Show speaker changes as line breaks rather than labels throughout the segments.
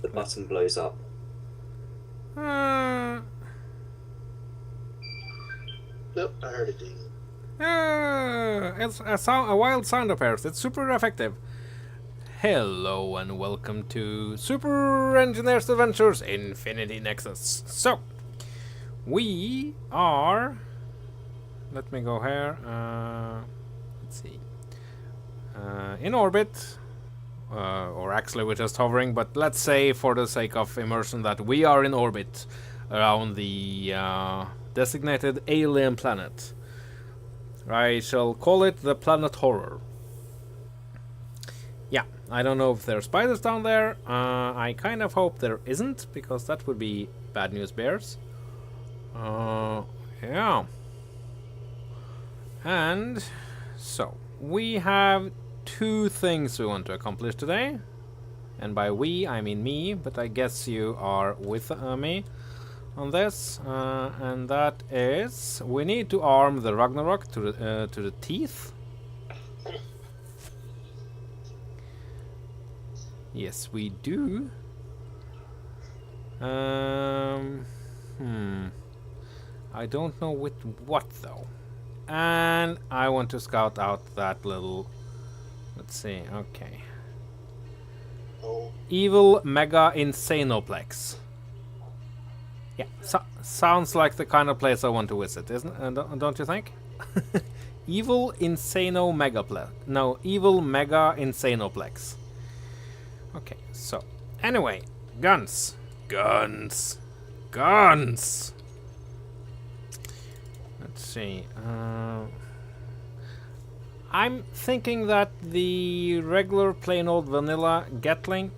The button blows up.
Nope, I heard it ding.
It's a wild sound appears. It's super effective. Hello and welcome to Super Engineers Adventures Infinity Nexus. So, we are... Let me go here. Let's see. In orbit. Or actually we're just hovering, but let's say for the sake of immersion that we are in orbit around the designated alien planet. I shall call it the Planet Horror. Yeah, I don't know if there are spiders down there. I kind of hope there isn't, because that would be bad news bears. Yeah. And so, we have two things we want to accomplish today. And by we, I mean me, but I guess you are with me on this. And that is, we need to arm the Ragnarok to the teeth. Yes, we do. I don't know with what though. And I want to scout out that little... Let's see, okay.
Oh.
Evil Mega Insanoplex. Yeah, sounds like the kind of place I want to visit, isn't? Don't you think? Evil Insano Megaplex. No, Evil Mega Insanoplex. Okay, so anyway, guns. Let's see. I'm thinking that the regular plain old vanilla Gatling,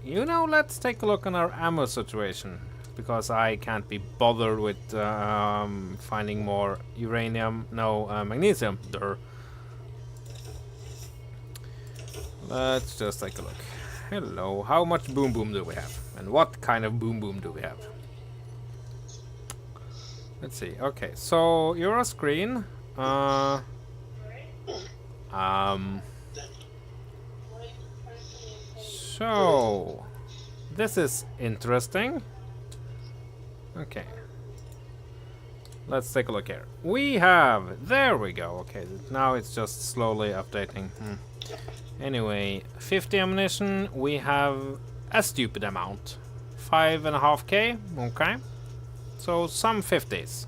let's take a look on our ammo situation, because I can't be bothered with finding more uranium, magnesium. Durr. Let's just take a look. Hello, how much boom boom do we have? And what kind of boom boom do we have? Let's see, okay, so you're a screen. So this is interesting. Okay. Let's take a look here. We have, there we go. Okay, now it's just slowly updating. Anyway, 50 ammunition. We have a stupid amount. 5.5k. Okay. So some 50s.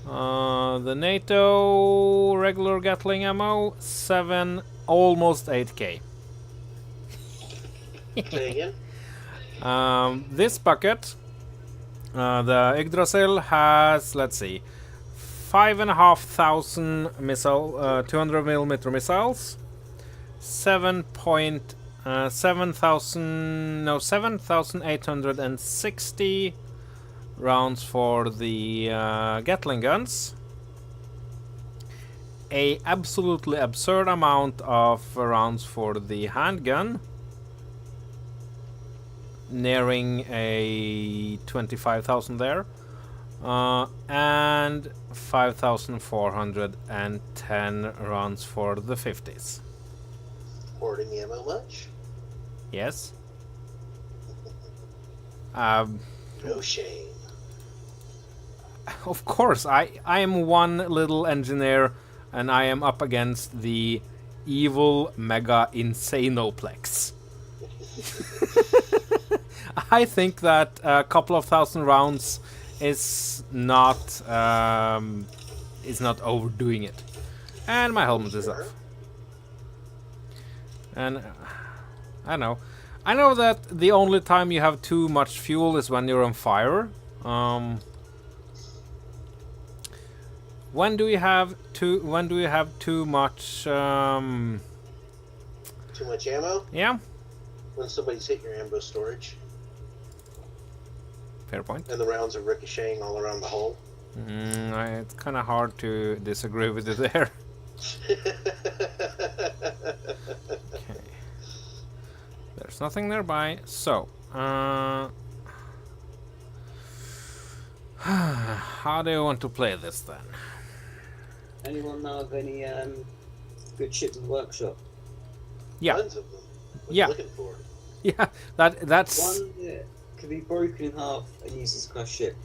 The NATO regular Gatling ammo, 7, almost 8k.
Say again?
This bucket, the Yggdrasil has, let's see, 5,500 missile, 200mm missiles, 7,860 rounds for the Gatling guns, a absolutely absurd amount of rounds for the handgun, nearing a 25,000 there, and 5,410 rounds for the 50s.
Hoarding ammo much?
Yes.
No shame.
Of course, I am one little engineer, and I am up against the evil Mega Insanoplex. I think that a couple of thousand rounds is not overdoing it. And my helmet is off. And I know that the only time you have too much fuel is when you're on fire. When do you have too much?
Too much ammo?
Yeah.
When somebody's hit your ammo storage.
Fair point.
And the rounds are ricocheting all around the hole.
It's kind of hard to disagree with you there. Okay. There's nothing nearby, so how do you want to play this then?
Anyone know of any good ships in the workshop?
Yeah.
Tons of them. What
Yeah.
are you looking for?
Yeah, that's.
One that could be broken in half and used as a crush ship.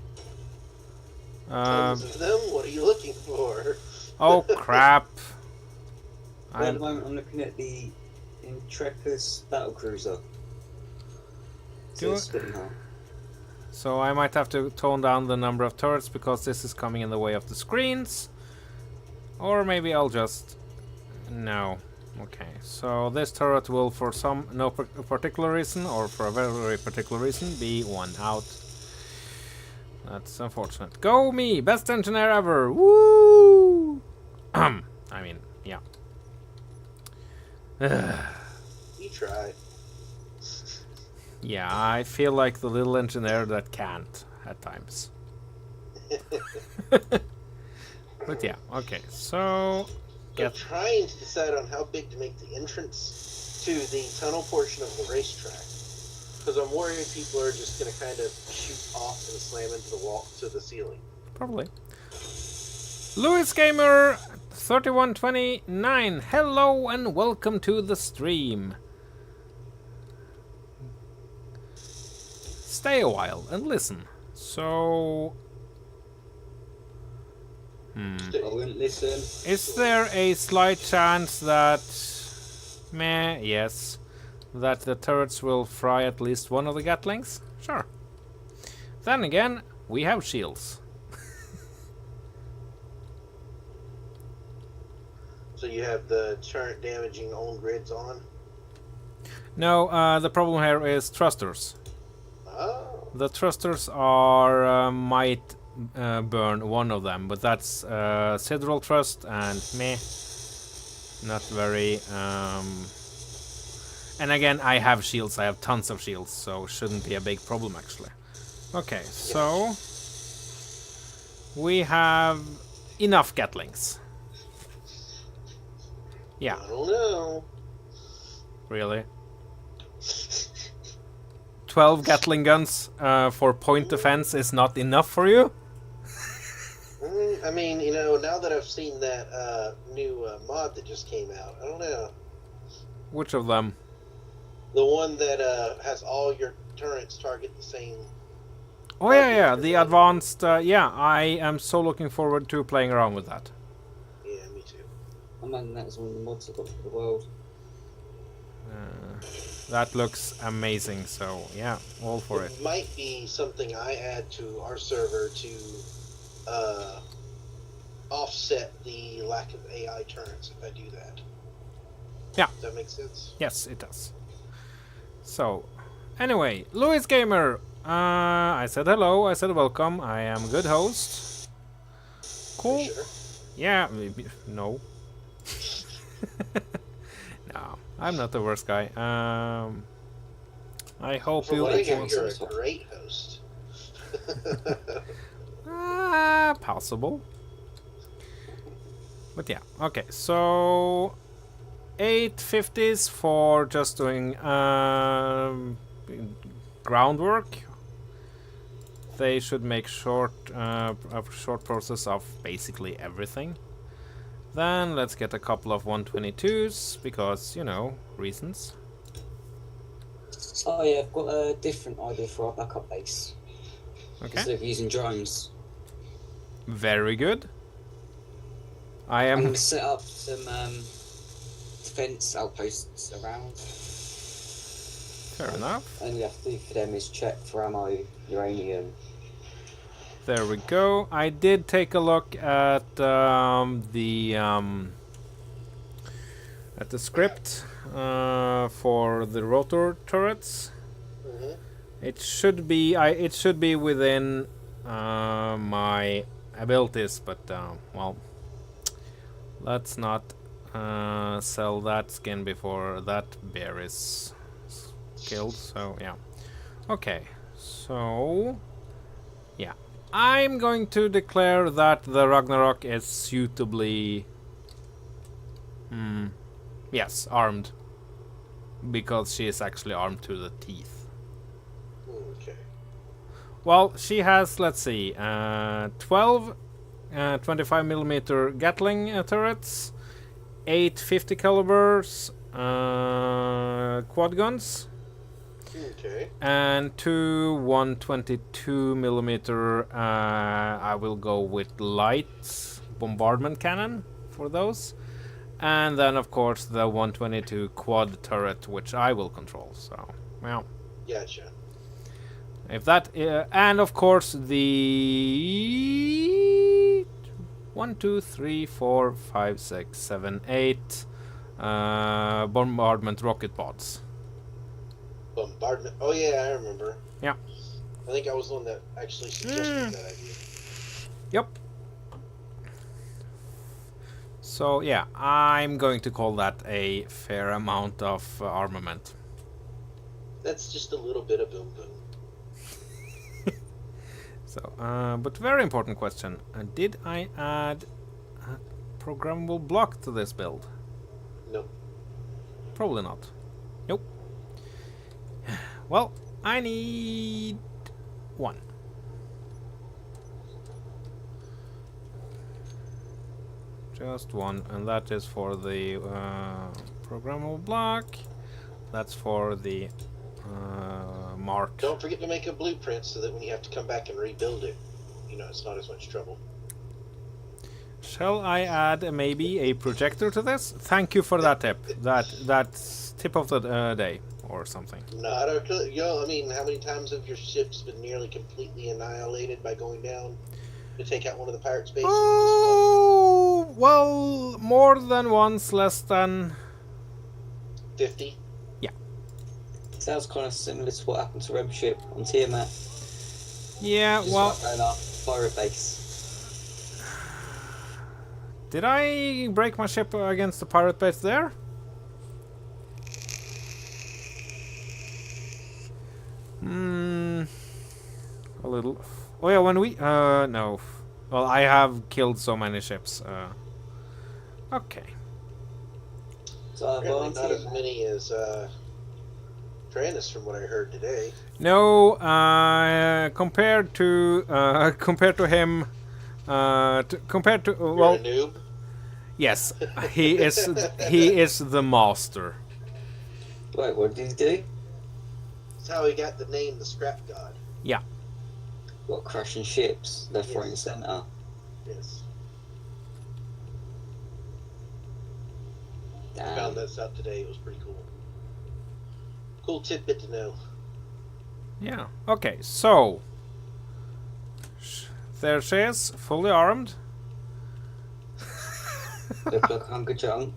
Uh,
Tons of them? What are you looking for?
oh crap!
But at the
I'm
moment, I'm looking at the Intrepidus battlecruiser. So
Do
it's
it.
split in half.
so I might have to tone down the number of turrets because this is coming in the way of the screens, or maybe I'll just no. Okay, so this turret will, for some no particular reason, or for a very particular reason, be one out. That's unfortunate. Go me! Best engineer ever! Woo! I mean, yeah.
You try.
Yeah, I feel like the little engineer that can't at times. But yeah, okay, so
I'm trying to decide on how big to make the entrance to the tunnel portion of the racetrack. Because I'm worried people are just going to kind of shoot off and slam into the wall, to the ceiling.
probably. Louis Gamer 3129, hello and welcome to the stream. Stay a while and listen. So,
I wouldn't listen.
is there a slight chance that, yes, that the turrets will fry at least one of the Gatlings? Sure. Then again, we have shields.
So you have the turret damaging own grids on?
No, the problem here is thrusters.
Oh.
The thrusters are might burn one of them, but that's Sideral Thrust and meh. Not very. And again, I have shields. I have tons of shields, so shouldn't be a big problem actually. Okay, so we have enough Gatlings. Yeah,
I don't know.
really. 12 Gatling guns for point defense is not enough for you?
I mean, you know, now that I've seen that new mod that just came out, I don't know.
Which of them?
The one that has all your turrets target the same.
Oh yeah, the advanced. Yeah, I am so looking forward to playing around with that.
Yeah, me too.
I imagine that's one of the mods I've got for the world.
That looks amazing. So yeah, all for it.
It might be something I add to our server to offset the lack of AI turrets if I do that.
Yeah.
Does that make sense?
Yes, it does. So, anyway, Louis Gamer. I said hello. I said welcome. I am a good host. Cool.
For sure.
Yeah. Maybe, no. No, I'm not the worst guy. I hope
From
you.
what I hear,
will-
you're a great host.
Possible. But yeah, okay, so 850s for just doing groundwork. They should make a short process of basically everything. Then let's get a couple of 122s because, you know, reasons.
Oh yeah, I've got a different idea for our backup base.
Okay,
Instead of using drones.
very good. I
I'm
am.
going to set up some defense outposts around.
Fair enough.
All you have to do for them is check for ammo, uranium.
There we go. I did take a look at the script for the rotor turrets.
Mm-hmm.
It should be within my abilities, but well, let's not sell that skin before that bear is killed. So yeah, okay. So yeah, I'm going to declare that the Ragnarok is suitably, yes, armed, because she is actually armed to the teeth.
Okay.
Well, she has, let's see, 12 25mm Gatling turrets, 8 50 calibers quad guns,
Okay.
And two 122 millimeter. I will go with light bombardment cannon for those, and then of course the 122 quad turret, which I will control. So, well,
Gotcha.
if that, and of course the 1, 2, 3, 4, 5, 6, 7, 8 bombardment rocket pods.
Bombardment. Oh yeah, I remember.
Yeah.
I think I was the one that actually suggested that idea.
Yep. So yeah, I'm going to call that a fair amount of armament.
That's just a little bit of boom boom.
So, but very important question. Did I add a programmable block to this build?
No.
Probably not. Nope. Well, I need one. Just one, and that is for the programmable block. That's for the Mart.
Don't forget to make a blueprint so that when you have to come back and rebuild it, you know, it's not as much trouble.
Shall I add maybe a projector to this? Thank you for that tip. That's tip of the day or something.
Not a clue. Yo, I mean, how many times have your ships been nearly completely annihilated by going down to take out one of the pirates' bases?
Oh, well, more than once, less than
50.
Sounds kind of similar to what happened to Rem ship on Tiamat.
Yeah,
Just
well,
like going up pirate base.
did I break my ship against the pirate base there? A little. Oh yeah, when we no. Well, I have killed so many ships. Okay.
So I've
Apparently
on
not as
Tiamat.
many as Tranus, from what I heard today.
No, compared to him, compared to
You're
well,
a noob.
yes, he is the master.
Wait, what did he do?
That's how he got the name the Scrap God.
Yeah.
What, crashing ships left, right, and
Yes.
centre?
Yes. I
Damn.
found this out today. It was pretty cool. Cool tidbit to know.
Yeah. Okay. So there she is, fully armed.
Look like hunk of junk.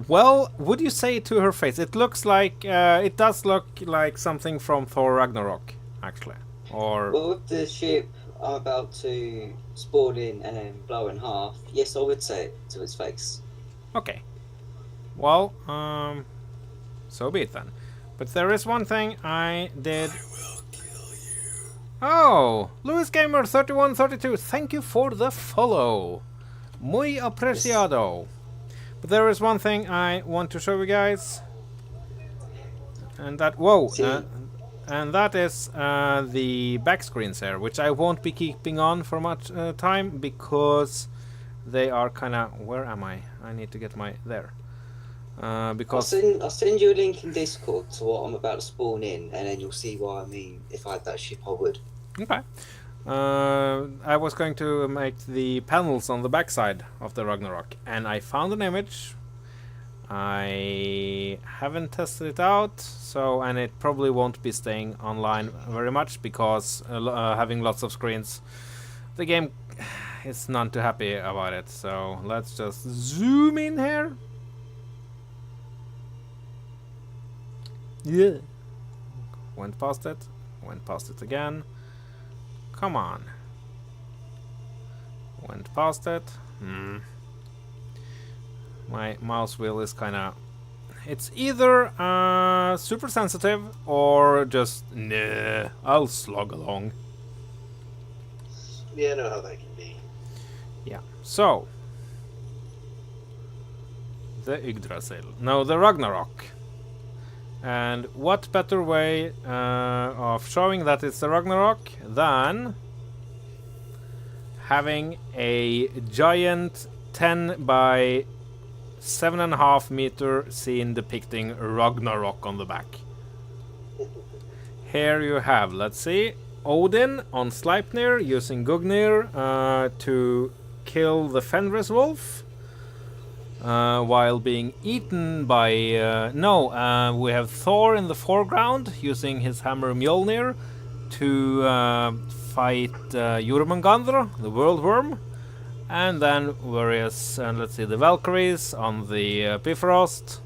Well, would you say it to her face? It looks like it does look like something from Thor Ragnarok, actually. Or
Well, with the ship I'm about to spawn in and then blow in half, yes, I would say it to its face.
okay. Well, so be it then. But there is one thing I did.
I will kill you.
Oh, Louis Gamer 3132, thank you for the follow. Muy apreciado. But there is one thing I want to show you guys. And that and that is the back screens here, which I won't be keeping on for much time because they are kind of. Where am I? I need to get my there. Because
I'll send you a link in Discord to what I'm about to spawn in, and then you'll see what I mean. If I had that ship, I would.
okay, I was going to make the panels on the backside of the Ragnarok, and I found an image. I haven't tested it out, so and it probably won't be staying online very much because having lots of screens, the game is not too happy about it. So let's just zoom in here. Yeah. Went past it again. Come on. Went past it. My mouse wheel is kinda. It's either super sensitive or just nah, I'll slog along.
Yeah, I know how that can be.
Yeah. So the Yggdrasil. No, the Ragnarok. And what better way of showing that it's the Ragnarok than having a giant 10 by 7.5 meter scene depicting Ragnarok on the back. Here you have, let's see, Odin on Sleipnir using Gugnir to kill the Fenris wolf while being eaten by... we have Thor in the foreground using his hammer Mjolnir to fight Jormungandr, the world worm. And then various, let's see, the Valkyries on the Bifrost.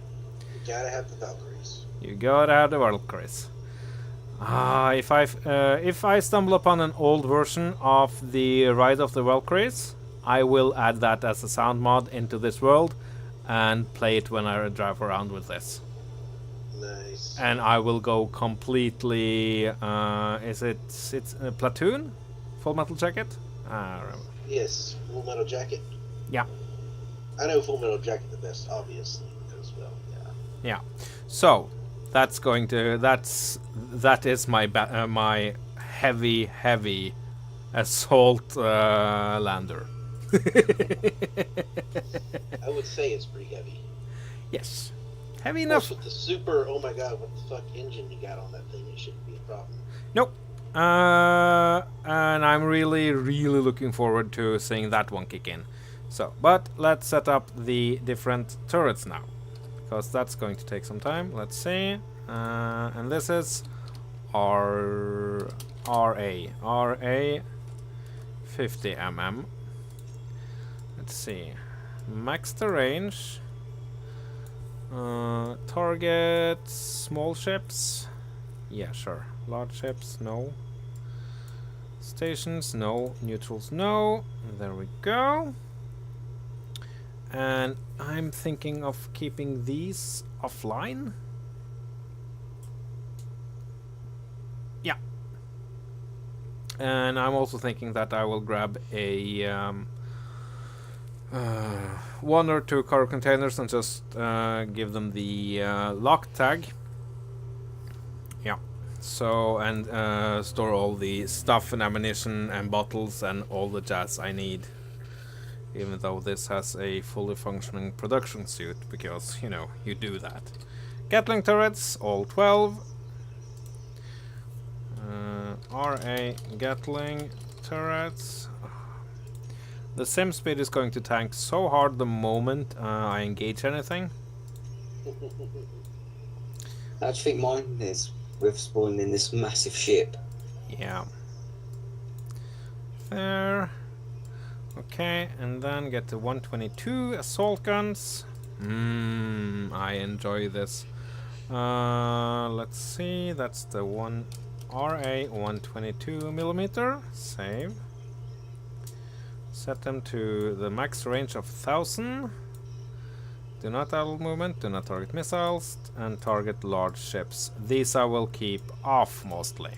You gotta have the Valkyries.
You gotta have the Valkyries. If I stumble upon an old version of the Ride of the Valkyries, I will add that as a sound mod into this world and play it when I drive around with this.
Nice.
And I will go completely. It's a Platoon, Full Metal Jacket. I remember.
Yes, Full Metal Jacket.
Yeah.
I know Full Metal Jacket the best, obviously, as well. Yeah.
Yeah. So that is my my heavy assault lander.
I would say it's pretty heavy.
Yes, heavy
Plus
enough.
with the super, oh my god, what the fuck engine you got on that thing, it shouldn't be a problem.
Nope. And I'm really looking forward to seeing that one kick in. So, but let's set up the different turrets now, because that's going to take some time. Let's see. And this is RA 50 mm. Let's see. Max the range. Target small ships. Yeah, sure. Large ships, no. Stations, no. Neutrals, no. There we go. And I'm thinking of keeping these offline. Yeah. And I'm also thinking that I will grab a one or two cargo containers and just give them the lock tag. Yeah. So, and store all the stuff and ammunition and bottles and all the jazz I need. Even though this has a fully functioning production suit, because, you know, you do that. Gatling turrets, all 12. RA Gatling turrets. The sim speed is going to tank so hard the moment I engage anything.
How do you think mine is with spawning in this massive ship?
Yeah. There. Okay, and then get the 122 assault guns. I enjoy this. Let's see, that's the one RA 122 millimeter. Save. Set them to the max range of 1000. Do not idle movement, do not target missiles, and target large ships. These I will keep off mostly.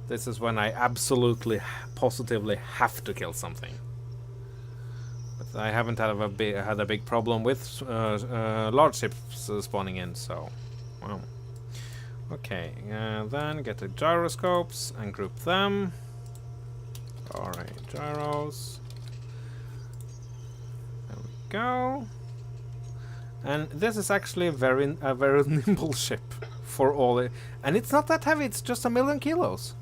This is when I absolutely, positively have to kill something. But I haven't had a big problem with large ships spawning in, so... Well. Okay, then get the gyroscopes and group them. Alright, gyros. There we go. And this is actually a very nimble ship for all it. And it's not that heavy, it's just 1,000,000 kilos.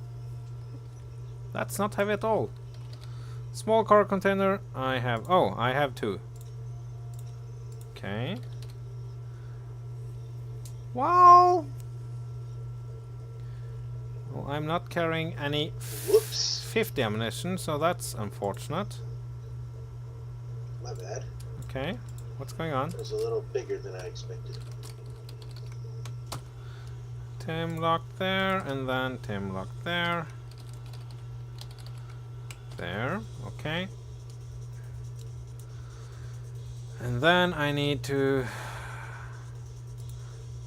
That's not heavy at all. Small cargo container, I have... Oh, I have 2. Okay. Wow! Well, I'm not carrying any 50 ammunition, so that's unfortunate.
My bad.
Okay, what's going on?
It was a little bigger than I expected.
Tim lock there, and then Tim lock there. There, okay. And then I need to...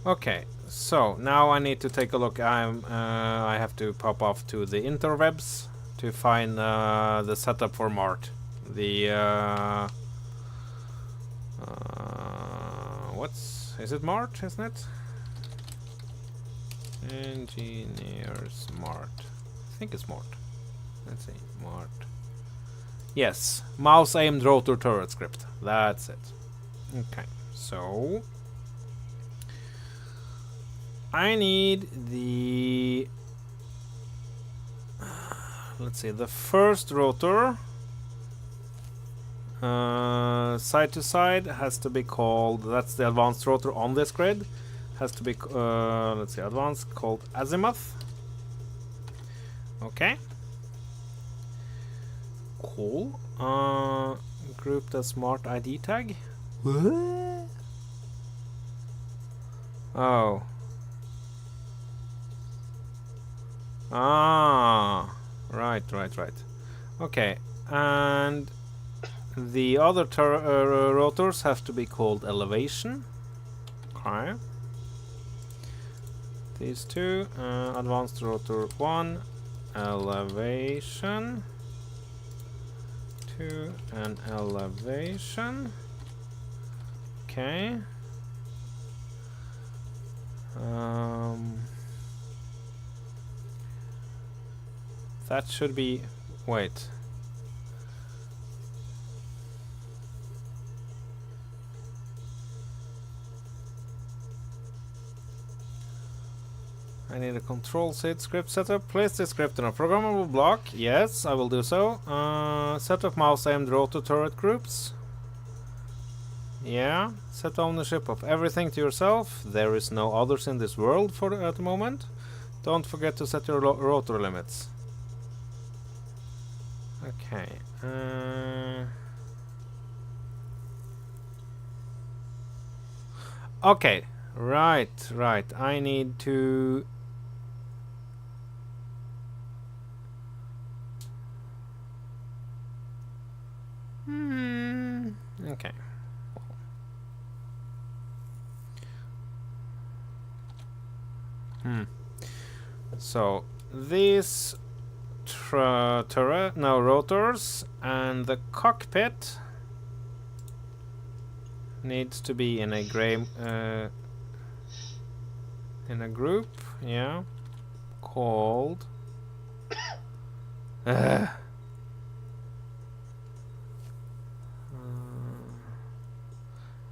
Okay, so now I need to take a look. I have to pop off to the interwebs to find the setup for Mart. The is it Mart, isn't it? Engineers Mart. I think it's Mart. Let's see, Mart. Yes, mouse aimed rotor turret script. That's it. Okay, so I need the... let's see, the first rotor side to side has to be called, that's the advanced rotor on this grid, has to be, let's see, advanced, called azimuth. Okay. Cool. Group the smart ID tag. What? Oh. Ah. Right. Okay. And the other rotors have to be called elevation. Okay. These two. Advanced rotor 1. Elevation. 2 and elevation. Okay. That should be... wait. I need a control set script setup. Place the script in a programmable block. Yes, I will do so. Set up mouse aimed rotor turret groups. Yeah. Set ownership of everything to yourself. There is no others in this world for at the moment. Don't forget to set your rotor limits. Okay. Okay. Right. I need to... okay. So these rotors and the cockpit needs to be in a gray in a group, yeah, called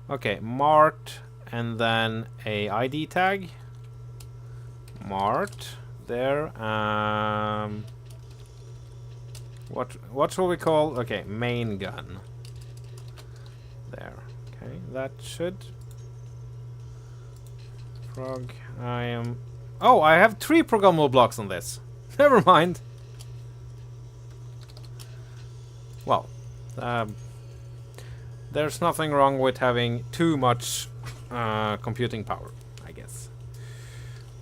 okay, mart and then a ID tag. Mart there. What shall we call? Okay, main gun. There. Okay, that should. Prog. I am. Oh, I have 3 programmable blocks on this. Never mind. Well, there's nothing wrong with having too much computing power, I guess.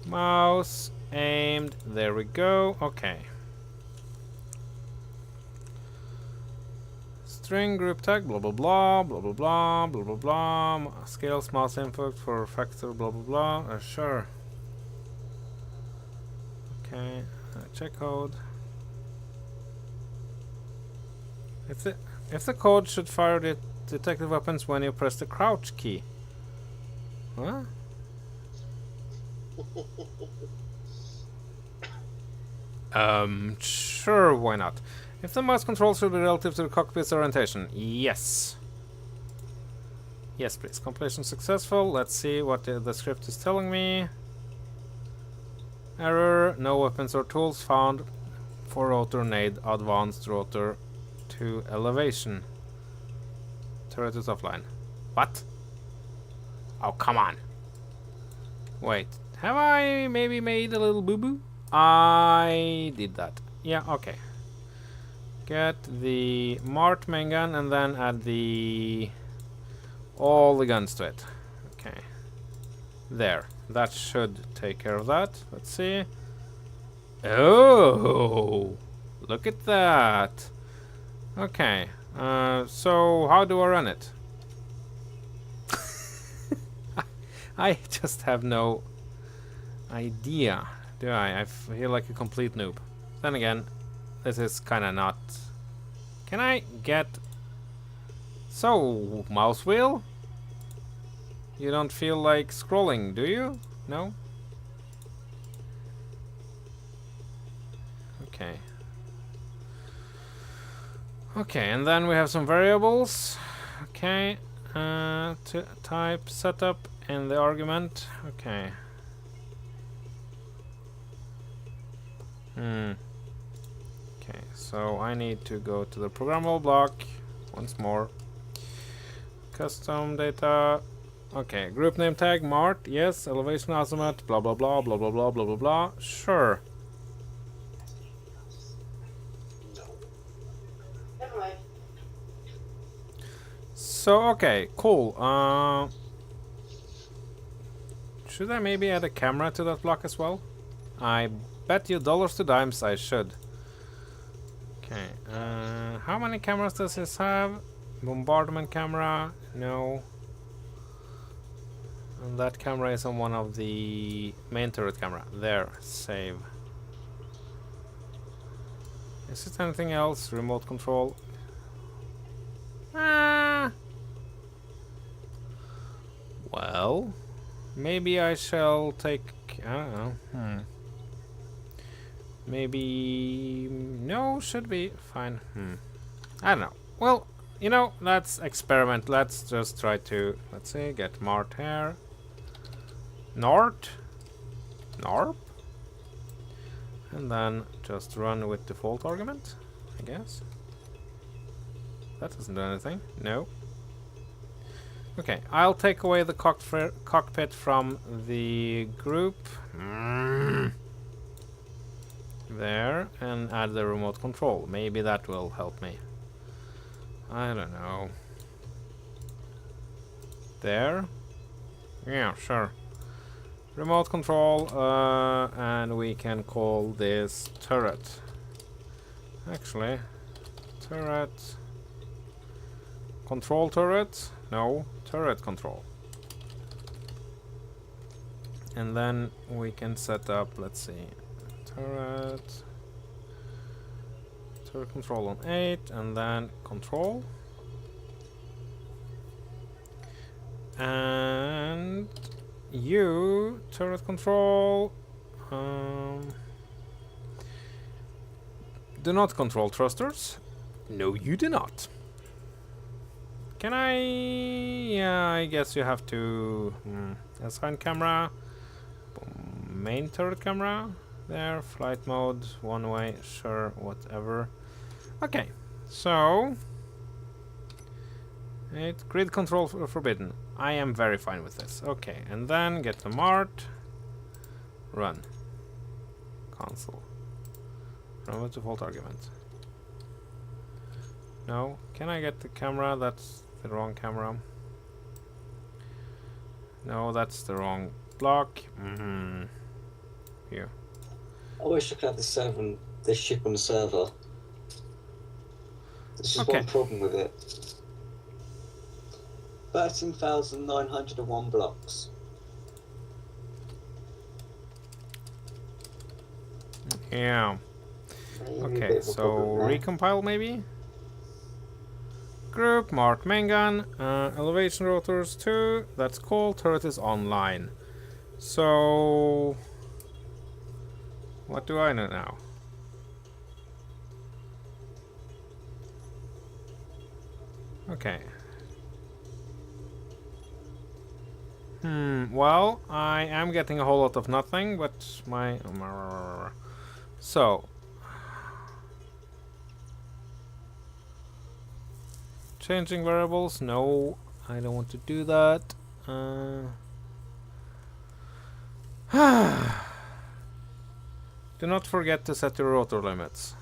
Mouse aimed. There we go. Okay. String group tag. Blah blah blah. Blah blah blah. Blah blah blah. Scales mouse input for factor. Blah blah blah. Sure. Okay. Check code. If the code should fire the detected weapons when you press the crouch key. What? Sure, why not? If the mouse control should be relative to the cockpit's orientation. Yes. Yes, please. Completion successful. Let's see what the script is telling me. Error. No weapons or tools found for rotor nade advanced rotor to elevation. Turret is offline. What? Oh, come on. Wait. Have I maybe made a little boo-boo? I did that. Yeah, okay. Get the Mart main gun and then add all the guns to it. Okay. There. That should take care of that. Let's see. Oh! Look at that. Okay. So how do I run it? I just have no idea, do I? I feel like a complete noob. Then again, this is kind of not... Can I get... So, mouse wheel? You don't feel like scrolling, do you? No? Okay. Okay, and then we have some variables. Okay. Type setup in the argument. Okay. Okay, so I need to go to the programmable block once more. Custom data. Okay, group name tag, Mart, yes, elevation azimuth, blah blah blah blah blah blah blah blah blah. Sure.
No.
Never mind.
So okay, cool. Should I maybe add a camera to that block as well? I bet you dollars to dimes I should. Okay, how many cameras does this have? Bombardment camera, no. And that camera is on one of the main turret camera. There, save. Is it anything else? Remote control. Ah. Well, maybe I shall take. I don't know. Maybe no. Should be fine. I don't know. Well, you know, let's experiment. Let's just try to. Let's see. Get Mart here. Nort. Narp. And then just run with default argument, I guess. That doesn't do anything. No. Okay, I'll take away the cockpit from the group. There, and add the remote control. Maybe that will help me. I don't know. There. Yeah, sure. Remote control, and we can call this turret. Actually, turret. Control turret? No, turret control. And then we can set up, let's see, turret control on 8, and then control. And you, turret control, do not control thrusters. No, you do not. Can I? Yeah, I guess you have to assign camera, main turret camera, there, flight mode, one way, sure, whatever. Okay, so grid control forbidden. I am very fine with this. Okay, and then get the Mart, run, console, run with default argument. No, can I get the camera? That's the wrong camera. No, that's the wrong block. Here.
I wish I could have this ship on the server. There's just one problem with it. 13,901 blocks.
Yeah. Okay, so recompile maybe? Group, Mart main gun, elevation rotors 2, that's cool, turret is online. So what do I know now? Okay. Well, I am getting a whole lot of nothing, but my... So... Changing variables? No, I don't want to do that. Do not forget to set your rotor limits.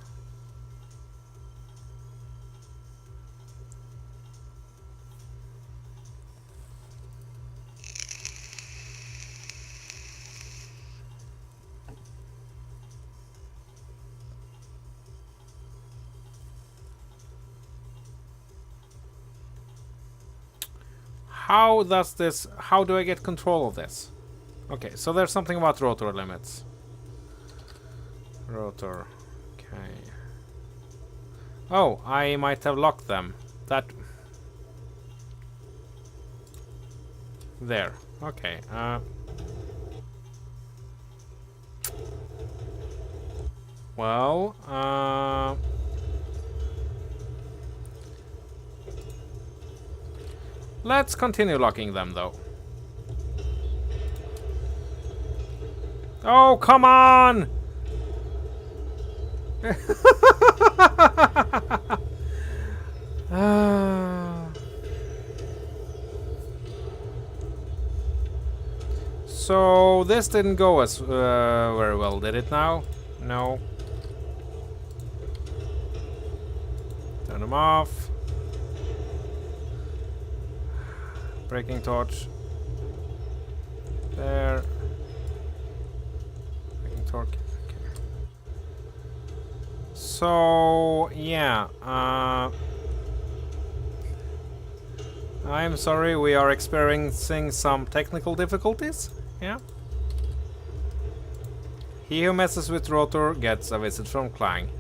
How do I get control of this? Okay, so there's something about rotor limits. Rotor. Okay. Oh, I might have locked them. That... There. Okay. Well, let's continue locking them, though. Oh, come on! Ah. So this didn't go as very well, did it now? No. Turn them off. Breaking torch. There. Breaking torch. Okay. So yeah. I'm sorry, we are experiencing some technical difficulties. Yeah. He who messes with Rotor gets a visit from Clang.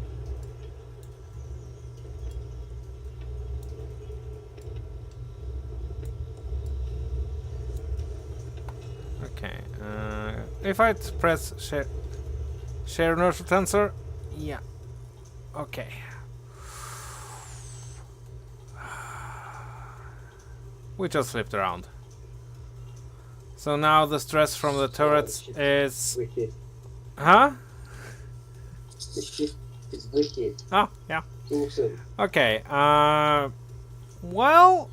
Okay. If I press share inertial tensor, yeah. Okay. We just flipped around. So now the stress from the turrets is...
Wicked.
Huh?
This ship is wicked.
Oh, yeah.
It's awesome.
Okay, well...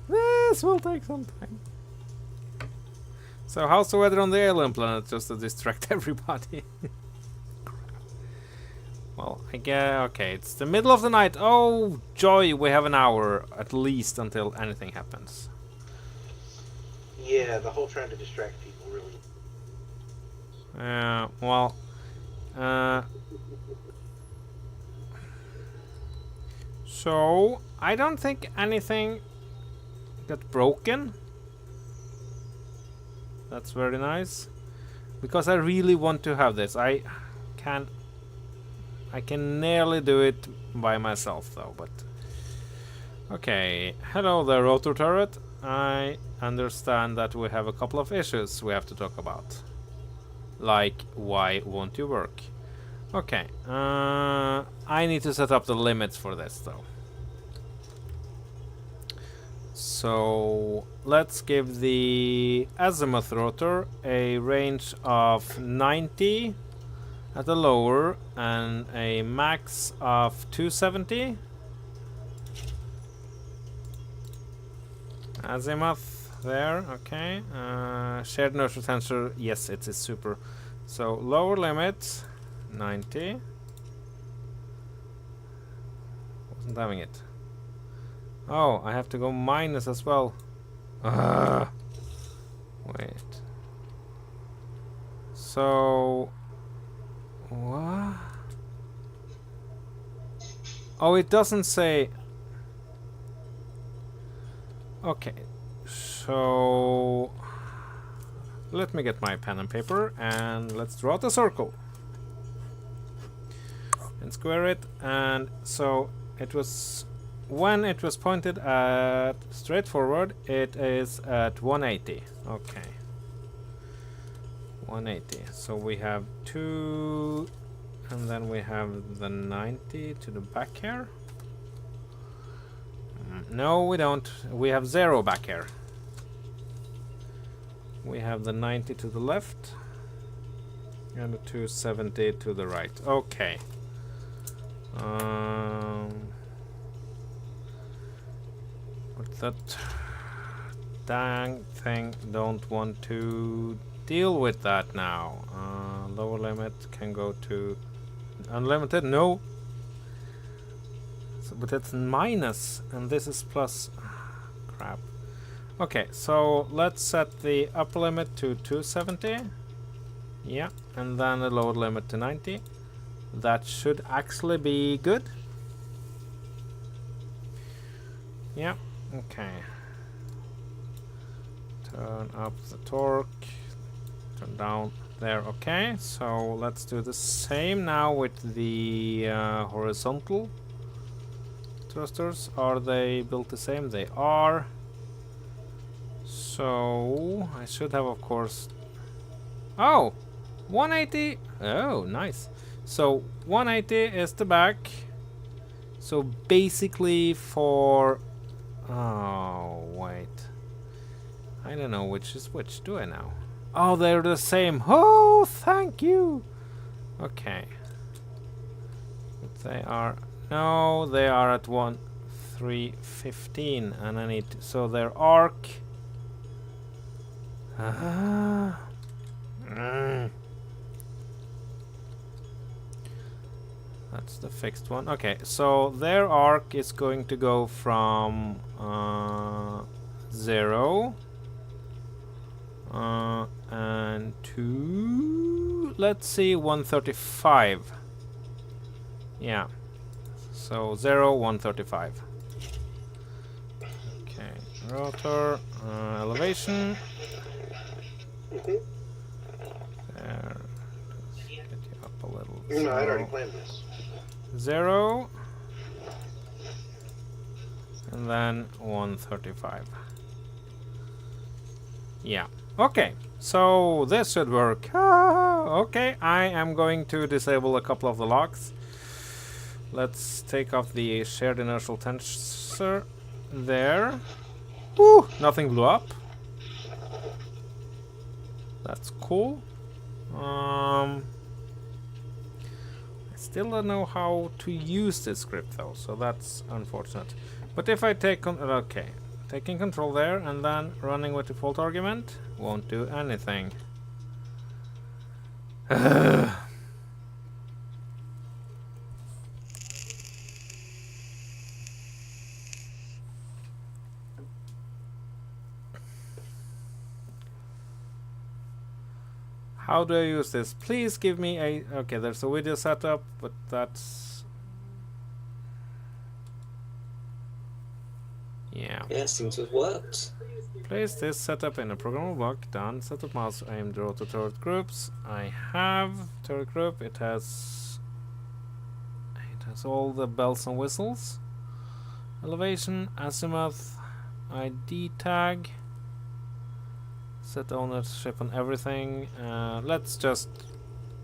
This will take some time. So how's the weather on the alien planet, just to distract everybody? Well, I guess, okay, it's the middle of the night. Oh, joy, we have an hour at least until anything happens.
Yeah, the whole trying to distract people really.
Well, so I don't think anything got broken. That's very nice, because I really want to have this. I can nearly do it by myself though, but okay. Hello there, Rotor turret. I understand that we have a couple of issues we have to talk about. Like, why won't you work? Okay, I need to set up the limits for this though. So let's give the azimuth rotor a range of 90 at the lower and a max of 270. Azimuth there, okay. Shared inertial tensor, yes, it is super. So lower limit 90. Wasn't having it. Oh, I have to go minus as well. Wait. So what? Oh, it doesn't say. Okay, so let me get my pen and paper and let's draw out a circle and square it. And so it was, when it was pointed at straight forward, it is at 180. Okay, 180. So we have 2, and then we have the 90 to the back here. No, we don't. We have 0 back here. We have the 90 to the left and the 270 to the right. Okay. What's that dang thing? Don't want to deal with that now. Lower limit can go to unlimited. No. So, but it's minus, and this is plus. Crap. Okay, so let's set the upper limit to 270. Yeah, and then the lower limit to 90. That should actually be good. Yeah, okay. Turn up the torque. Turn down there. Okay, so let's do the same now with the horizontal thrusters. Are they built the same? They are. So I should have, of course. Oh, 180. Oh, nice. So 180 is the back. So basically for. Oh wait. I need don't know which is which, do I now? Oh, they're the same. Oh, thank you. Okay. But they are... No, they are at 1, 3, 15. And I need to... So their arc... That's the fixed one. Okay, so their arc is going to go from 0 and to, let's see, 135. Yeah, so 0, 135. Okay, rotor, elevation.
Mhm.
There, just get you up a little.
No, I'd already
So,
planned this.
0 and then 135. Yeah. Okay. So this should work. Okay, I am going to disable a couple of the locks. Let's take off the shared inertial tensor there. Woo! Nothing blew up. That's cool. I still don't know how to use this script though, so that's unfortunate. But if I take okay, taking control there and then running with default argument won't do anything. How do I use this? Please give me a... Okay, there's a video setup, but that's... Yeah.
Yeah, seems to have worked.
Place this setup in a programmable block. Done. Setup mouse aimed draw to turret groups. I have turret group. It has all the bells and whistles. Elevation, azimuth, ID tag. Set ownership on everything. Let's just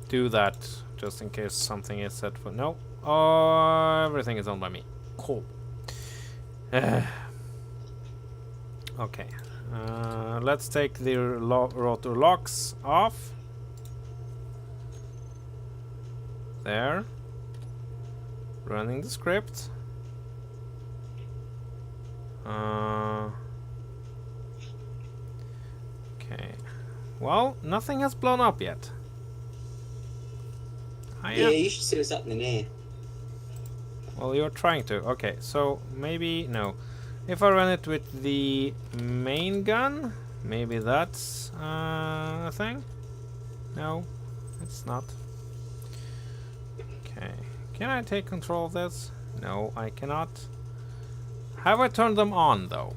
do that, just in case something is set for... No. Oh, everything is owned by me. Cool. Okay. Let's take the rotor locks off. There. Running the script. Okay. Well, nothing has blown up yet.
Yeah, you should see what's happening here.
Well, you're trying to. Okay, so maybe no. If I run it with the main gun, maybe that's a thing. No, it's not. Okay. Can I take control of this? No, I cannot. Have I turned them on though?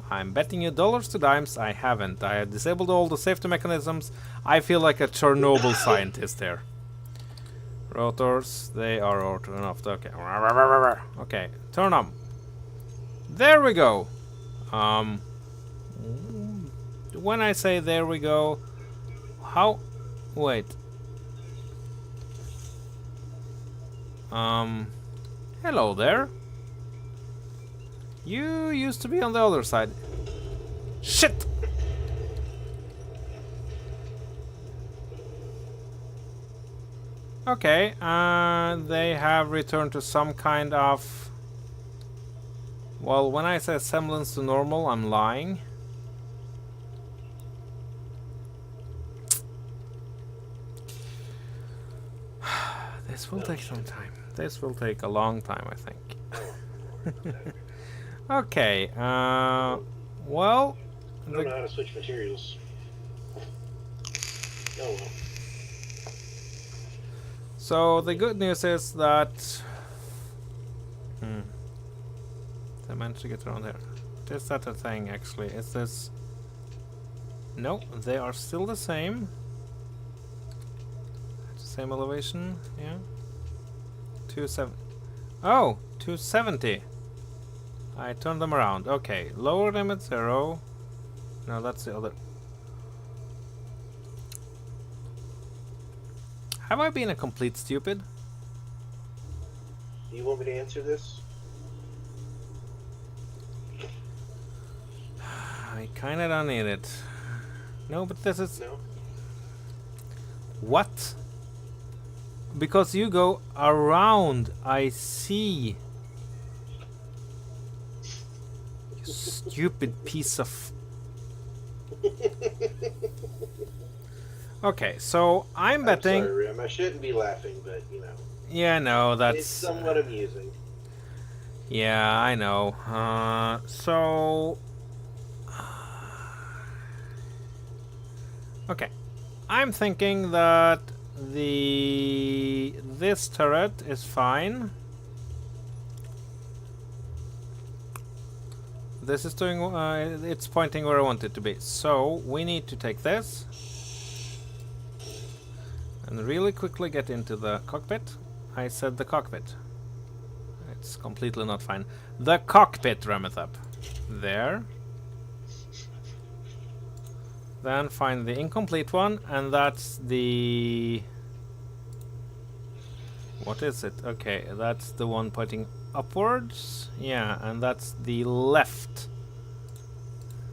I'm betting you dollars to dimes I haven't. I have disabled all the safety mechanisms. I feel like a Chernobyl scientist there. Rotors, they are all turned off. Okay. Okay, turn them. There we go. When I say there we go, how... Wait. Hello there. You used to be on the other side. Shit! Okay, they have returned to some kind of... Well, when I say semblance to normal, I'm lying. This will take some time. This will take a long time, I think. Okay, well...
I don't know how to switch materials. Oh well.
So the good news is that... I managed to get around here. Is that a thing, actually? Is this... No, they are still the same. Same elevation, yeah. 270. Oh, 270. I turned them around. Okay, lower limit 0. No, that's the other. Have I been a complete stupid?
Do you want me to answer this?
I kinda don't need it. No, but this is...
No?
What? Because you go around, I see. You stupid piece of... Okay, so I'm betting...
I'm sorry, Rim. I shouldn't be laughing, but, you know.
Yeah, no, that's...
It's somewhat amusing.
Yeah, I know. So... Okay. I'm thinking that this turret is fine. This is doing... it's pointing where I want it to be. So, we need to take this. And really quickly get into the cockpit. I said the cockpit. It's completely not fine. The cockpit, Remethep. There. Then find the incomplete one, and that's the... What is it? Okay, that's the one pointing upwards. Yeah, and that's the left.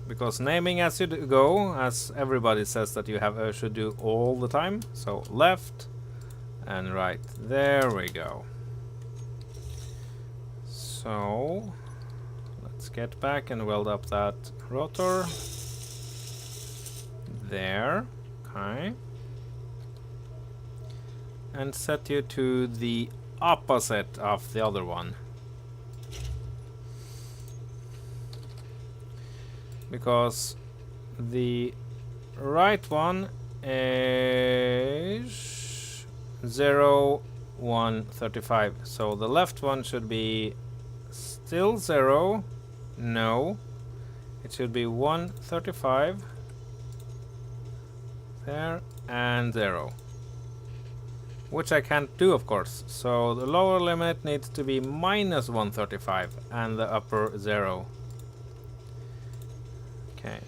Because naming as you go, as everybody says that you have should do all the time. So left and right. There we go. So let's get back and weld up that rotor. There. Okay. And set you to the opposite of the other one. Because the right one is 0, 1, 35. So the left one should be still 0. No. It should be 1, 35. There and 0. Which I can't do, of course. So the lower limit needs to be minus 135 and the upper 0. Okay.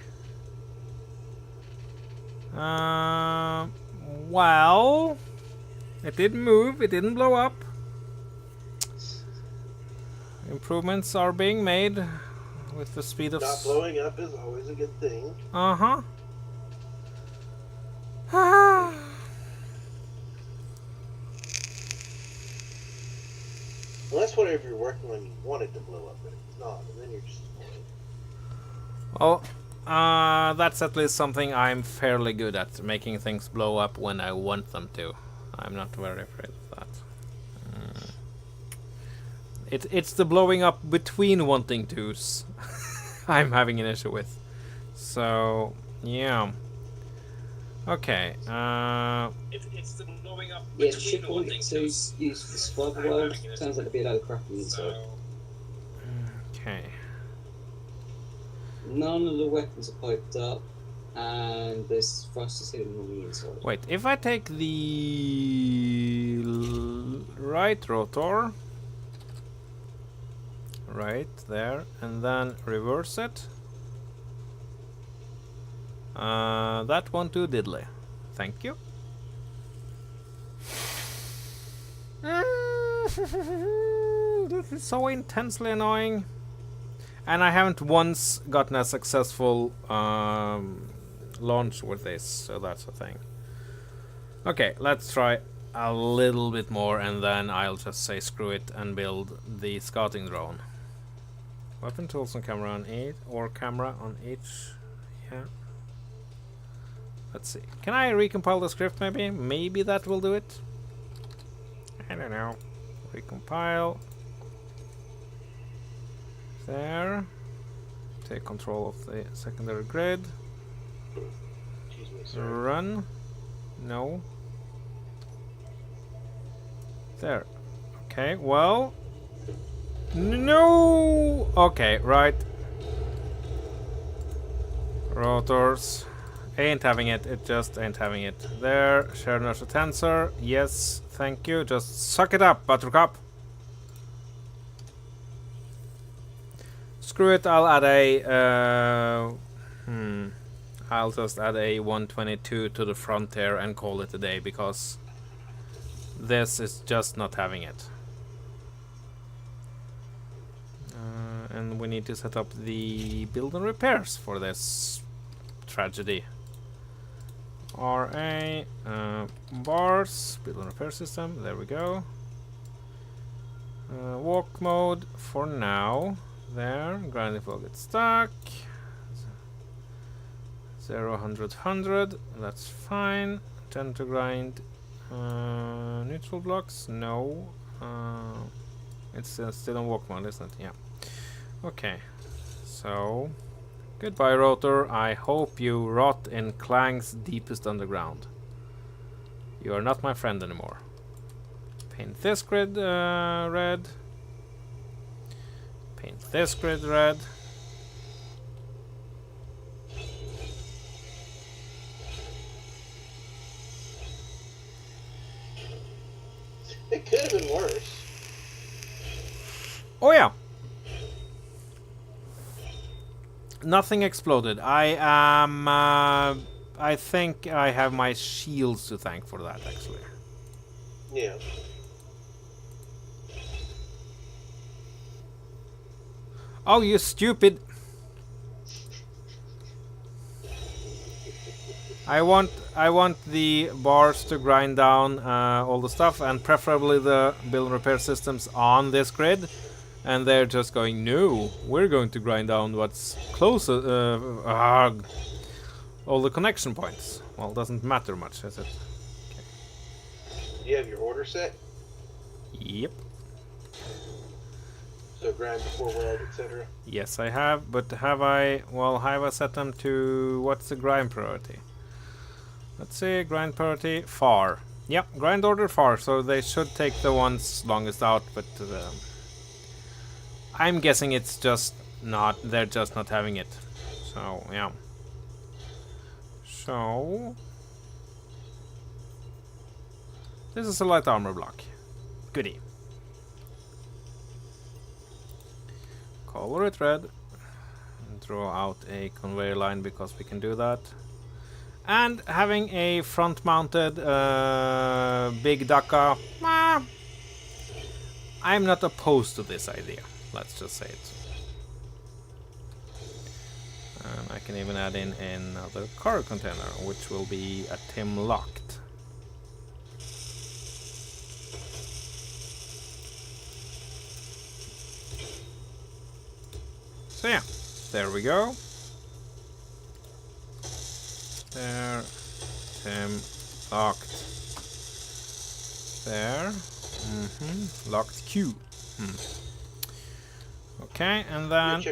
Well, it didn't move, it didn't blow up. Improvements are being made with the speed of...
Not blowing up is always a good thing.
Uh-huh.
Well, that's whatever you're working on, you want it to blow up, but it's not, and then you're just...
Well, that's at least something I'm fairly good at, making things blow up when I want them to. I'm not very afraid of that. It's the blowing up between wanting to's I'm having an issue with. So, yeah. Okay.
It's the blowing up
Yeah,
between
ship
the
point
wanting
to use
to.
the survival world. Sounds like there'd be a load of crap on the inside.
Okay.
None of the weapons are piped up, and there's thrusters hidden on the inside.
Wait, if I take the right rotor, right there, and then reverse it, that won't do diddly. Thank you. This is so intensely annoying. And I haven't once gotten a successful launch with this, so that's the thing. Okay, let's try a little bit more, and then I'll just say screw it and build the scouting drone. Weapon tools and camera on each, or camera on each. Yeah. Let's see. Can I recompile the script maybe? Maybe that will do it. I don't know. Recompile. There. Take control of the secondary grid.
Excuse me, sorry.
Run. No. There. Okay, well. No! Okay, right. Rotors. Ain't having it. It just ain't having it. There. Share nurture tensor. Yes, thank you. Just suck it up, Buttercup. Screw it, I'll add a... I'll just add a 122 to the front here and call it a day, because this is just not having it. And we need to set up the build and repairs for this tragedy. RA, bars, build and repair system, there we go. Walk mode for now. There, grind if we'll get stuck. 0, 100, 100, that's fine. Tend to grind. Neutral blocks, no. It's still on walk mode, isn't it? Yeah. Okay. So, goodbye, rotor. I hope you rot in Klang's deepest underground. You are not my friend anymore. Paint this grid red. Paint this grid red.
It could have been worse.
Oh yeah. Nothing exploded. I am. I think I have my shields to thank for that, actually.
Yeah.
Oh, you stupid! I want the bars to grind down all the stuff, and preferably the build and repair systems on this grid. And they're just going, no, we're going to grind down what's closer, all the connection points. Well, doesn't matter much, is it?
Do you have your order set?
Yep.
So grind before weld, etc.
Yes, I have, but have I... Well, have I set them to... What's the grind priority? Let's see, grind priority, far. Yep, grind order far, so they should take the ones longest out, but... I'm guessing it's just not... They're just not having it. So, yeah. So... This is a light armor block. Goodie. Color it red. And draw out a conveyor line because we can do that. And having a front-mounted big Dakka, I'm not opposed to this idea. Let's just say it. And I can even add in another cargo container, which will be a Tim locked. So yeah, there we go. There, Tim locked. There, locked Q. Okay, and then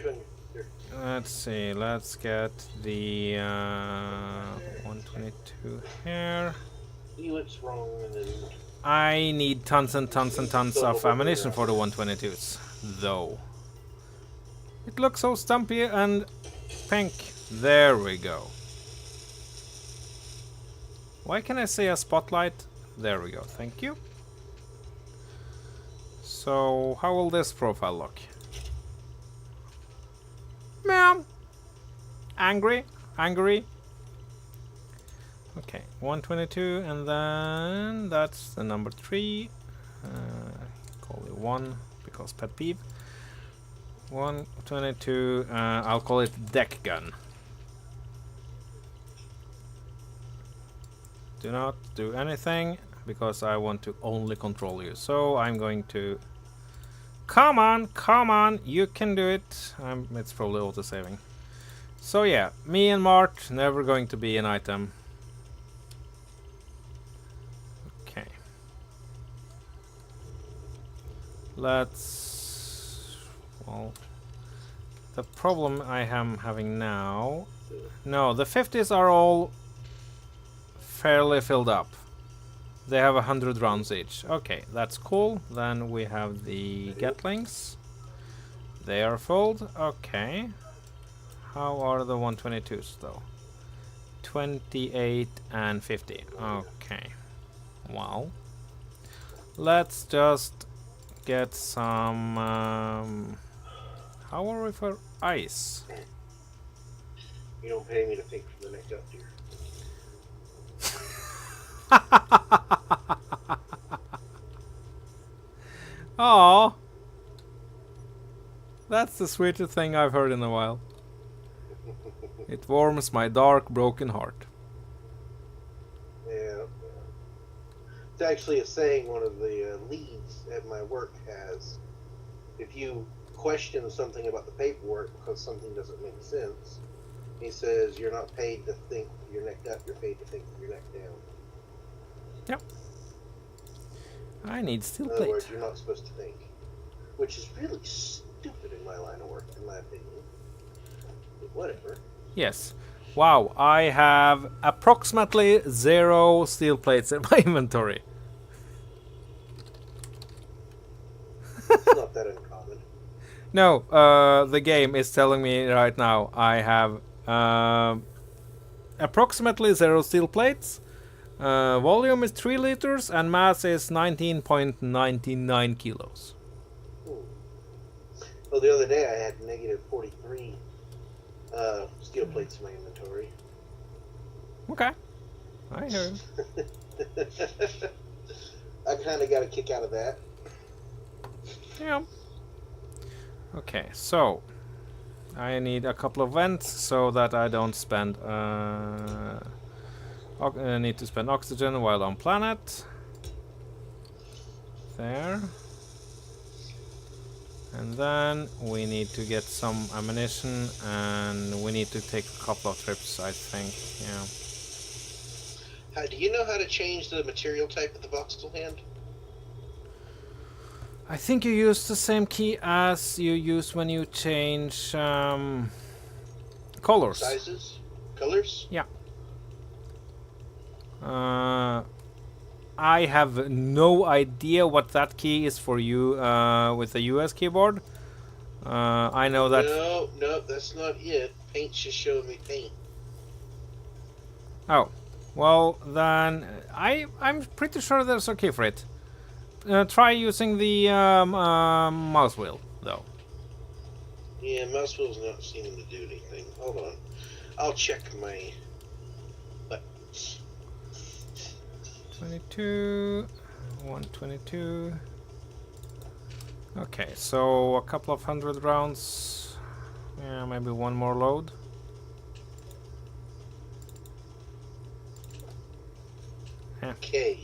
let's see. Let's get the 122 here.
See what's wrong, and then
I need tons and tons and tons of ammunition for the 122s, though. It looks so stumpy and pink. There we go. Why can I say a spotlight? There we go. Thank you. So, how will this profile look? Meow. Angry. Angry. Okay, 122, and then that's the number 3. Call it 1 because pet peeve. 122. I'll call it deck gun. Do not do anything because I want to only control you. So I'm going to. Come on, you can do it. It's probably auto-saving. So yeah, me and Mart never going to be an item. Okay. Let's... Well, the problem I am having now... No, the 50s are all fairly filled up. They have 100 rounds each. Okay, that's cool. Then we have the Gatlings. They are filled. Okay. How are the 122s though? 28 and 50. Okay. Well, let's just get some... how are we for ice?
you don't pay me to think for the next up here.
Oh, That's the sweetest thing I've heard in a while. It warms my dark, broken heart.
Yeah. It's actually a saying one of the leads at my work has. If you question something about the paperwork because something doesn't make sense, he says you're not paid to think with your neck up, you're paid to think with your neck down.
Yep. I need steel
In other
plate.
words, you're not supposed to think. Which is really stupid in my line of work, in my opinion. But whatever.
Yes. Wow, I have approximately 0 steel plates in my inventory.
It's not that uncommon.
No, the game is telling me right now I have approximately 0 steel plates. Volume is 3 liters and mass is 19.99 kilos.
Well, the other day I had negative 43 steel plates in my inventory.
Okay. I hear you.
I kind of got a kick out of that.
Yeah. Okay, so I need a couple of vents so that I don't spend I need to spend oxygen while on planet. There. And then we need to get some ammunition and we need to take a couple of trips, I think. Yeah.
Do you know how to change the material type of the voxel hand?
I think you use the same key as you use when you change colors.
Sizes? Colors?
Yeah. I have no idea what that key is for you with the US keyboard. I know that.
No, that's not it. Paint's just showing me paint.
Oh, well then I'm pretty sure there's a key for it. Try using the mouse wheel though.
Yeah, mouse wheel's not seeming to do anything. Hold on. I'll check my buttons.
22, 122. Okay, so a couple of 100 rounds. Yeah, maybe one more load. Yeah.
Okay.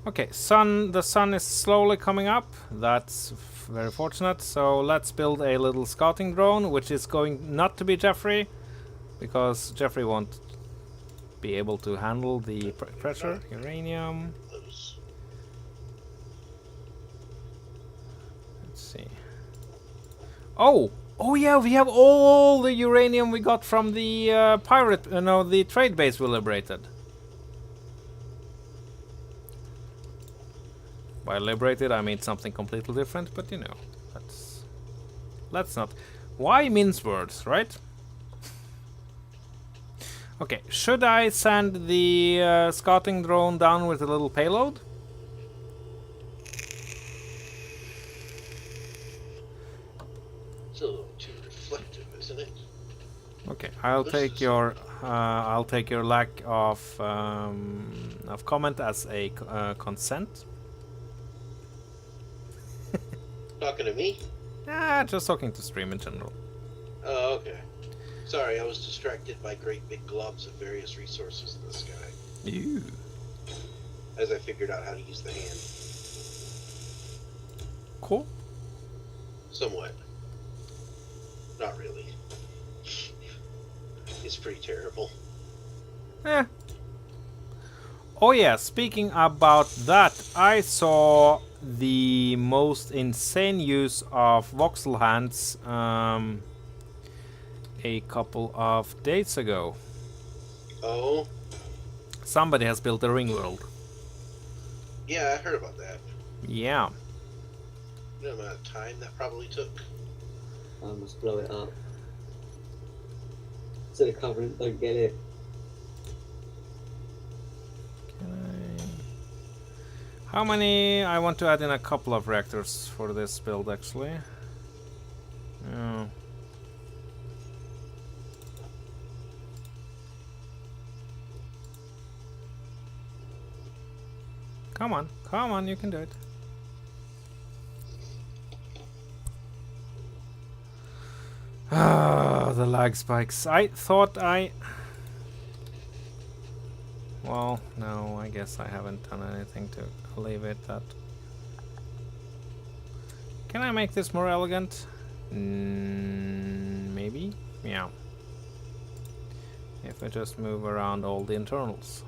Okay, the sun is slowly coming up. That's very fortunate. So let's build a little scouting drone, which is going not to be Jeffrey, because Jeffrey won't be able to handle the pressure. Uranium. Let's see. Oh yeah, we have all the uranium we got from the the trade base we liberated. By liberated, I mean something completely different, but you know, let's not. Why mince words, right? Okay, should I send the scouting drone down with a little payload?
It's a little too reflective, isn't it?
Okay, I'll take your lack of comment as a consent.
Talking to me?
Just talking to stream in general.
Oh, okay. Sorry, I was distracted by great big globs of various resources in the sky.
Ew.
As I figured out how to use the hand.
Cool.
Somewhat. Not really. It's pretty terrible.
Eh. Oh yeah, speaking about that, I saw the most insane use of voxel hands a couple of days ago.
Oh?
Somebody has built a ring world.
Yeah, I heard about that.
Yeah.
You know the amount of time that probably took?
I must blow it up. So the Covenant don't get it.
How many? I want to add in a couple of reactors for this build actually. Oh. Come on, you can do it. Oh, the lag spikes. I thought I... Well, no, I guess I haven't done anything to leave it that... Can I make this more elegant? Maybe? Yeah. If I just move around all the internals.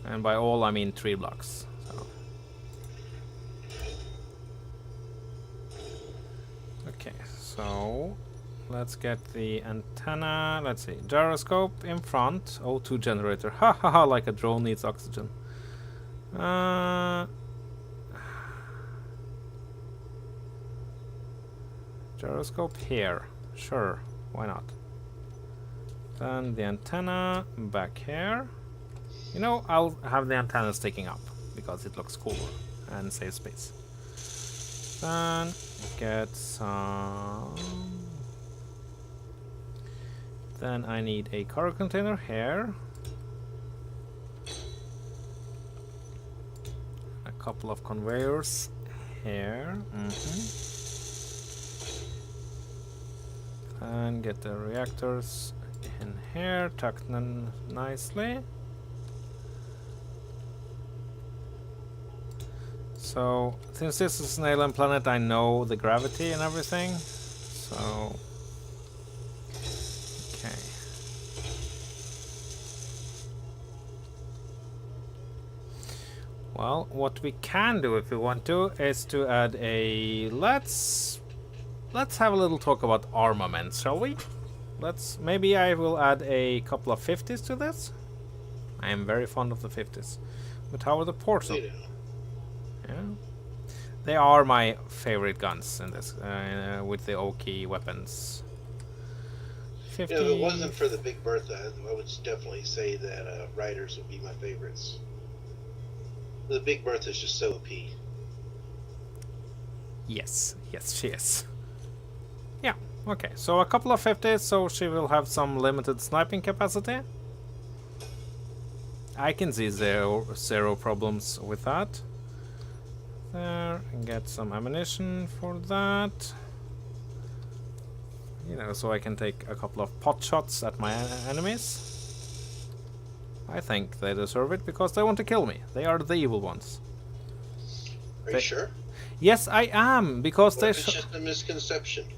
And by all I mean 3 blocks. So. Okay, so let's get the antenna. Let's see, gyroscope in front, O2 generator. Ha ha ha! Like a drone needs oxygen. Gyroscope here. Sure, why not? Then the antenna back here. You know, I'll have the antenna sticking up because it looks cooler and saves space. Then get some. Then I need a cargo container here. A couple of conveyors here. And get the reactors in here, tucked in nicely. So, since this is an alien planet, I know the gravity and everything. So, okay. Well, what we can do if we want to is to add a let's have a little talk about armaments, shall we? Maybe I will add a couple of 50s to this. I am very fond of the 50s. But how are the ports? Yeah. They are my favorite guns in this, with the Oki weapons. 50.
If it wasn't for the Big Bertha, I would definitely say that Riders would be my favorites. The Big Bertha is just so OP.
Yes, she is. Yeah, okay, so a couple of 50s, so she will have some limited sniping capacity. I can see zero problems with that. There, and get some ammunition for that. You know, so I can take a couple of pot shots at my enemies. I think they deserve it because they want to kill me. They are the evil ones.
Are you sure?
Yes, I am, because
Well, it's just a misconception.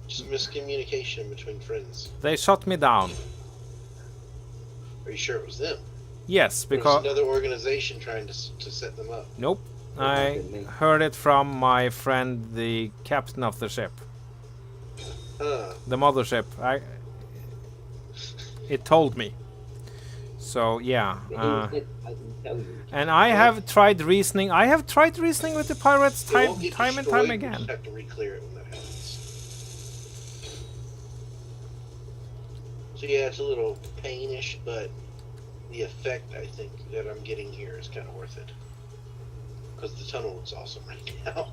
Just miscommunication between friends.
they shot me down.
Are you sure it was them?
Yes,
Or
because...
was another organization trying to set them up?
Nope. I heard it from my friend, the captain of the ship.
Huh.
The mothership. It told me. So, yeah. And I have tried reasoning. I have tried reasoning with the pirates
It won't get
time and
destroyed,
time
you
again.
just have to re-clear it when that happens. So yeah, it's a little painish, but the effect I think that I'm getting here is kind of worth it. Because the tunnel looks awesome right now.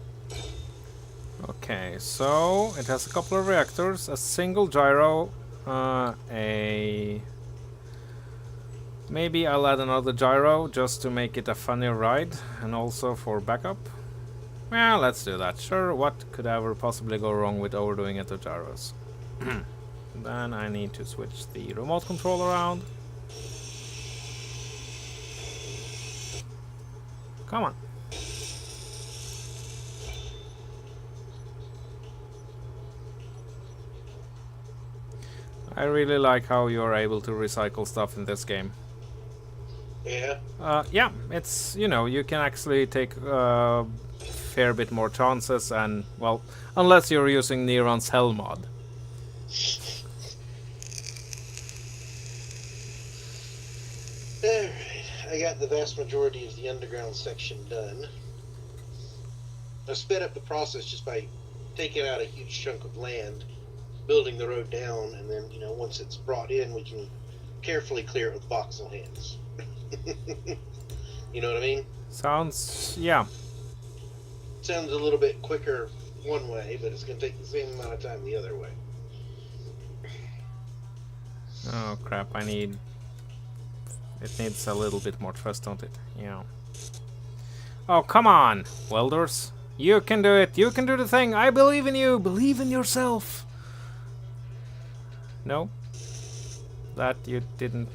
Okay, so it has a couple of reactors, a single gyro, maybe I'll add another gyro just to make it a funnier ride, and also for backup. Well, let's do that. Sure, what could ever possibly go wrong with overdoing it with gyros? Then I need to switch the remote control around. Come on. I really like how you're able to recycle stuff in this game.
Yeah.
Yeah, it's, you know, you can actually take a fair bit more chances, and, well, unless you're using Neron's Hell mod.
Alright, I got the vast majority of the underground section done. I sped up the process just by taking out a huge chunk of land, building the road down, and then, you know, once it's brought in, we can carefully clear it with voxel hands. You know what I mean?
Sounds, yeah.
Sounds a little bit quicker one way, but it's going to take the same amount of time the other way.
Oh crap, it needs a little bit more trust, don't it? Yeah. Oh, come on, welders. You can do it. You can do the thing. I believe in you. Believe in yourself. No? That you didn't...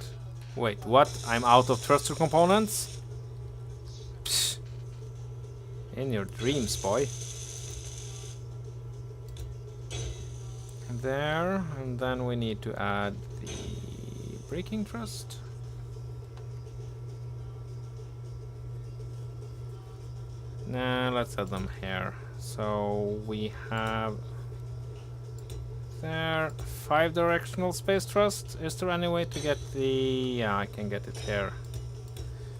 Wait, what? I'm out of thruster components? Psh. In your dreams, boy. There, and then we need to add the braking thrust. Nah, let's add them here. So we have there 5 directional space thrust. Is there any way to get the... Yeah, I can get it here.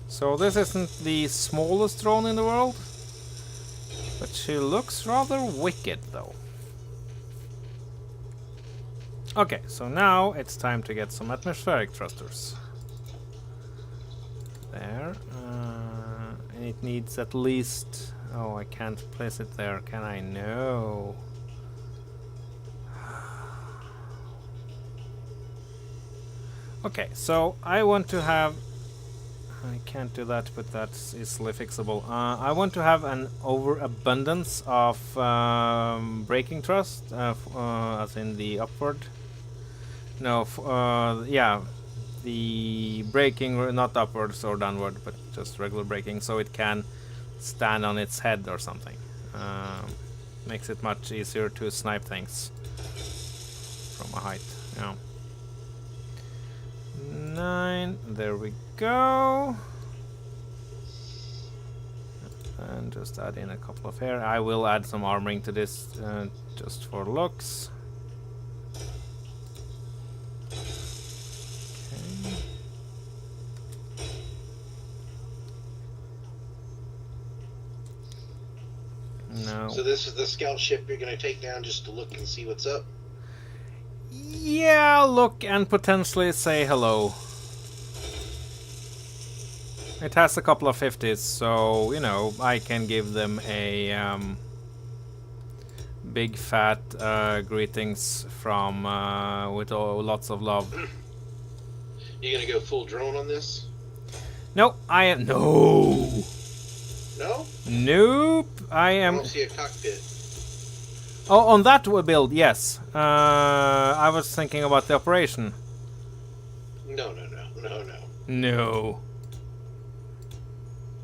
So this isn't the smallest drone in the world, but she looks rather wicked though. Okay, so now it's time to get some atmospheric thrusters. There. And it needs at least... Oh, I can't place it there, can I? No. Okay, so I want to have... I can't do that, but that's easily fixable. I want to have an overabundance of braking thrust, as in the upward. No, yeah, the braking, not upwards or downward, but just regular braking, so it can stand on its head or something. Makes it much easier to snipe things from a height. Yeah. 9, there we go. And just add in a couple of hair. I will add some armoring to this just for looks. Okay. No.
So this is the scout ship you're going to take down just to look and see what's up?
Yeah, look and potentially say hello. It has a couple of 50s, so, you know, I can give them a big fat greetings from with lots of love.
You going to go full drone on this?
No, I am... No!
No?
Nope, I
I
am...
don't see a cockpit.
Oh, on that build, yes. I was thinking about the operation.
No.
No.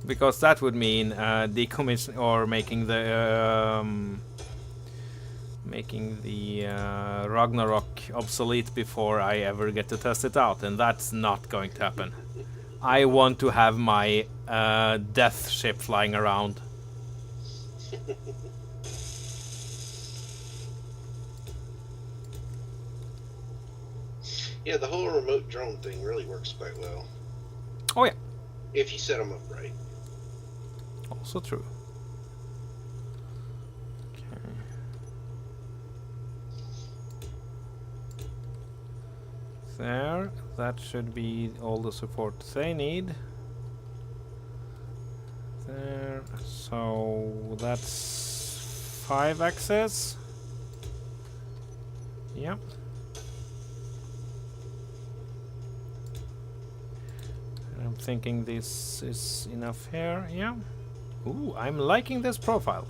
Because that would mean decommission or making the Ragnarok obsolete before I ever get to test it out, and that's not going to happen. I want to have my death ship flying around.
Yeah, the whole remote drone thing really works quite well.
Oh yeah,
If you set them up right.
also true. Okay. There, that should be all the support they need. There, so that's 5 axes. Yep. I'm thinking this is enough here, yeah. Ooh, I'm liking this profile.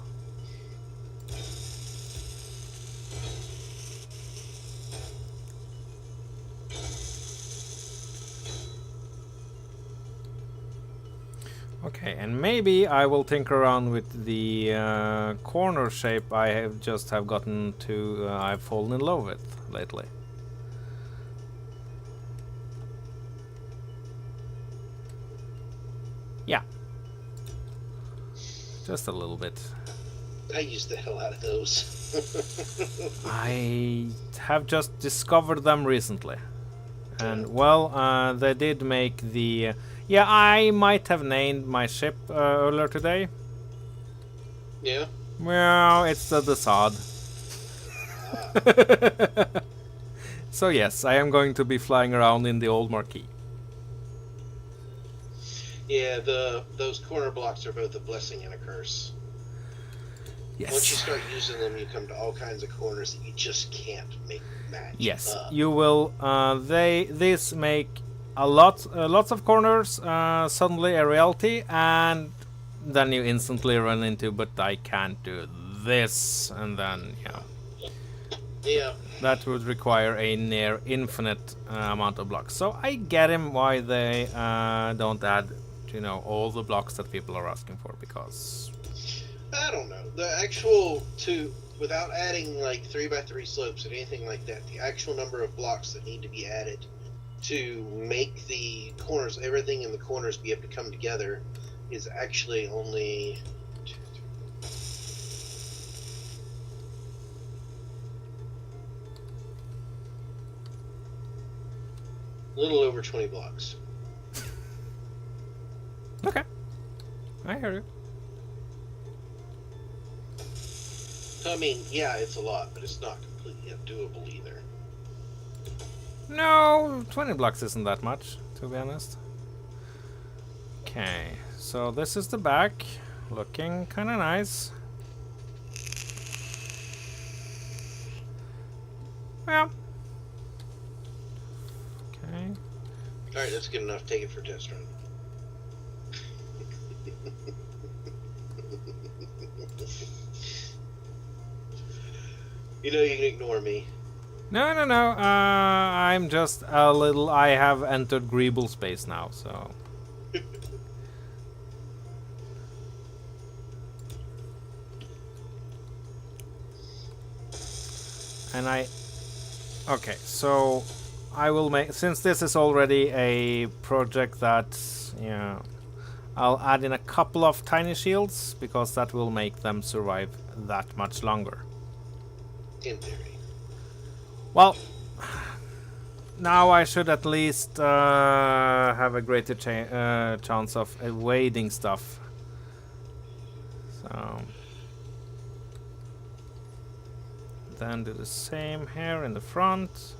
Okay, and maybe I will tinker around with the corner shape I have gotten to, I've fallen in love with lately. Yeah. Just a little bit.
I use the hell out of those.
I have just discovered them recently. And, well, they did make the... yeah, I might have named my ship earlier today.
Yeah?
Well, it's the Desad. So yes, I am going to be flying around in the old Marquis.
Yeah, those corner blocks are both a blessing and a curse.
Yes.
Once you start using them, you come to all kinds of corners that you just can't match.
Yes,
up.
you will. These make lots of corners suddenly a reality, and then you instantly run into, but I can't do this, and then yeah,
Yeah.
that would require a near infinite amount of blocks. So I get him why they don't add, you know, all the blocks that people are asking for, because
I don't know. The actual without adding like 3x3 slopes and anything like that, the actual number of blocks that need to be added to make the corners, everything in the corners be able to come together is actually only a little over 20 blocks.
okay, I hear you.
I mean, yeah, it's a lot, but it's not completely undoable either.
No, 20 blocks isn't that much, to be honest. Okay, so this is the back, looking kind of nice. Well, okay.
Alright, that's good enough. Take it for a test run. You know you can ignore me.
No, no, no. I'm just a little. I have entered Greeble space now, so. And I. Okay, so I will make. Since this is already a project that, yeah, I'll add in a couple of tiny shields because that will make them survive that much longer.
In theory.
Well, now I should at least have a greater chance of evading stuff. So then do the same here in the front.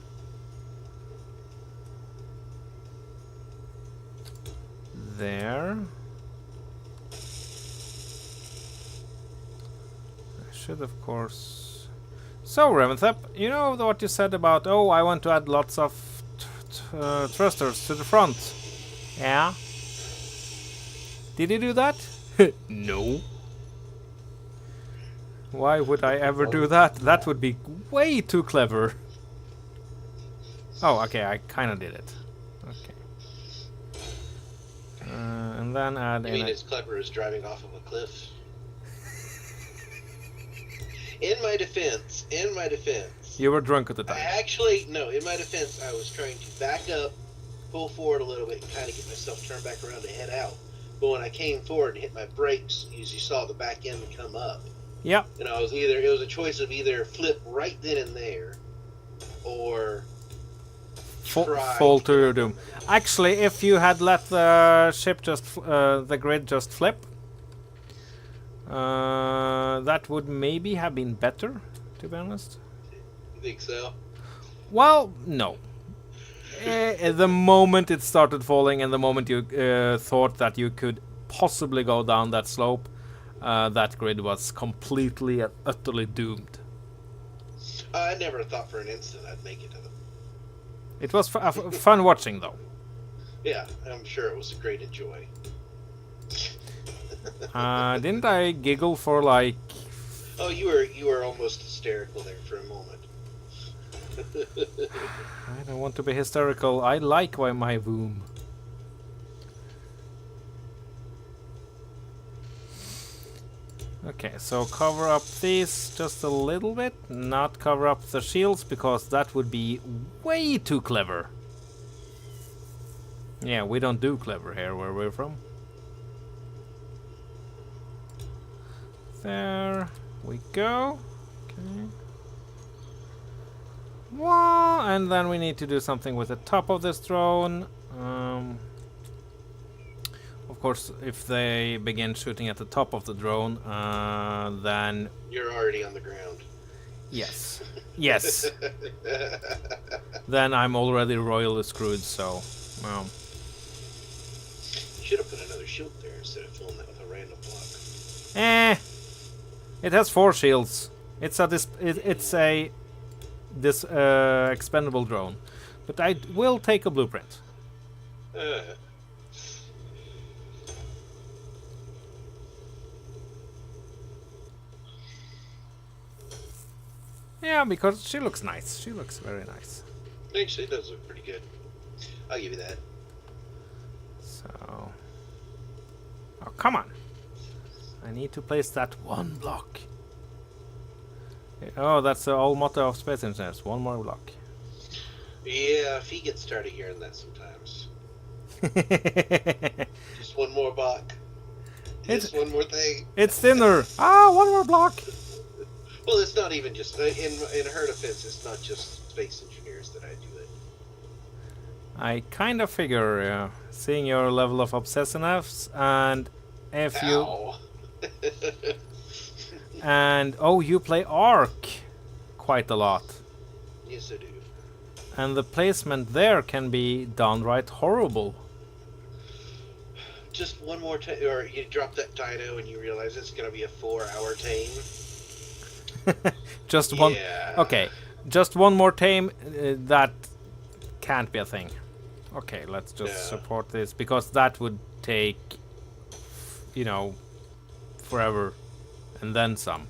There. I should, of course. So, Remethep, you know what you said about, oh, I want to add lots of thrusters to the front. Yeah? Did you do that? No. Why would I ever do that? That would be way too clever. Oh, okay, I kind of did it. Okay. And then add
You
in
mean as clever as driving off of a cliff? In my defense,
You were drunk at the time.
no, in my defense, I was trying to back up, pull forward a little bit, and kind of get myself turned back around to head out. But when I came forward and hit my brakes, you saw the back end come up.
Yep.
And it was a choice of either flip right then and there, or
Fall to your doom. Actually, if you had let the ship the grid just flip, that would maybe have been better, to be honest.
You think so?
Well, no. The moment it started falling and the moment you thought that you could possibly go down that slope, that grid was completely and utterly doomed.
I never thought for an instant I'd make it to them.
It was fun watching, though.
Yeah, I'm sure it was a great enjoy.
Didn't I giggle for like...
Oh, you were almost hysterical there for a moment.
I don't want to be hysterical. I like my womb. Okay, so cover up these just a little bit. Not cover up the shields, because that would be way too clever. Yeah, we don't do clever here where we're from. There we go. Okay. Wow, and then we need to do something with the top of this drone. Of course, if they begin shooting at the top of the drone, then...
You're already on the ground.
Yes. Yes. Then I'm already royally screwed, so... Well...
You should have put another shield there instead of filling that with a random block.
It has 4 shields. It's a expendable drone. But I will take a blueprint. Yeah, because she looks nice. She looks very nice.
Actually, it does look pretty good. I'll give you that.
So... Oh, come on! I need to place that one block. Oh, that's the old motto of Space Engineers. One more block.
Yeah, if he gets tired of hearing that sometimes. Just one more block. Just one more thing.
It's thinner! Ah, one more block!
Well, it's not even just... In her defense, it's not just Space Engineers that I do it.
I kind of figure, seeing your level of obsessiveness, and if you...
Ow.
And, oh, you play Ark quite a lot.
Yes, I do.
And the placement there can be downright horrible.
Just one more time, or you drop that dino and you realize it's going to be a 4-hour tame.
Just one...
Yeah.
Okay, just one more tame, that can't be a thing. Okay, let's just support this, because that would take, you know, forever, and then some.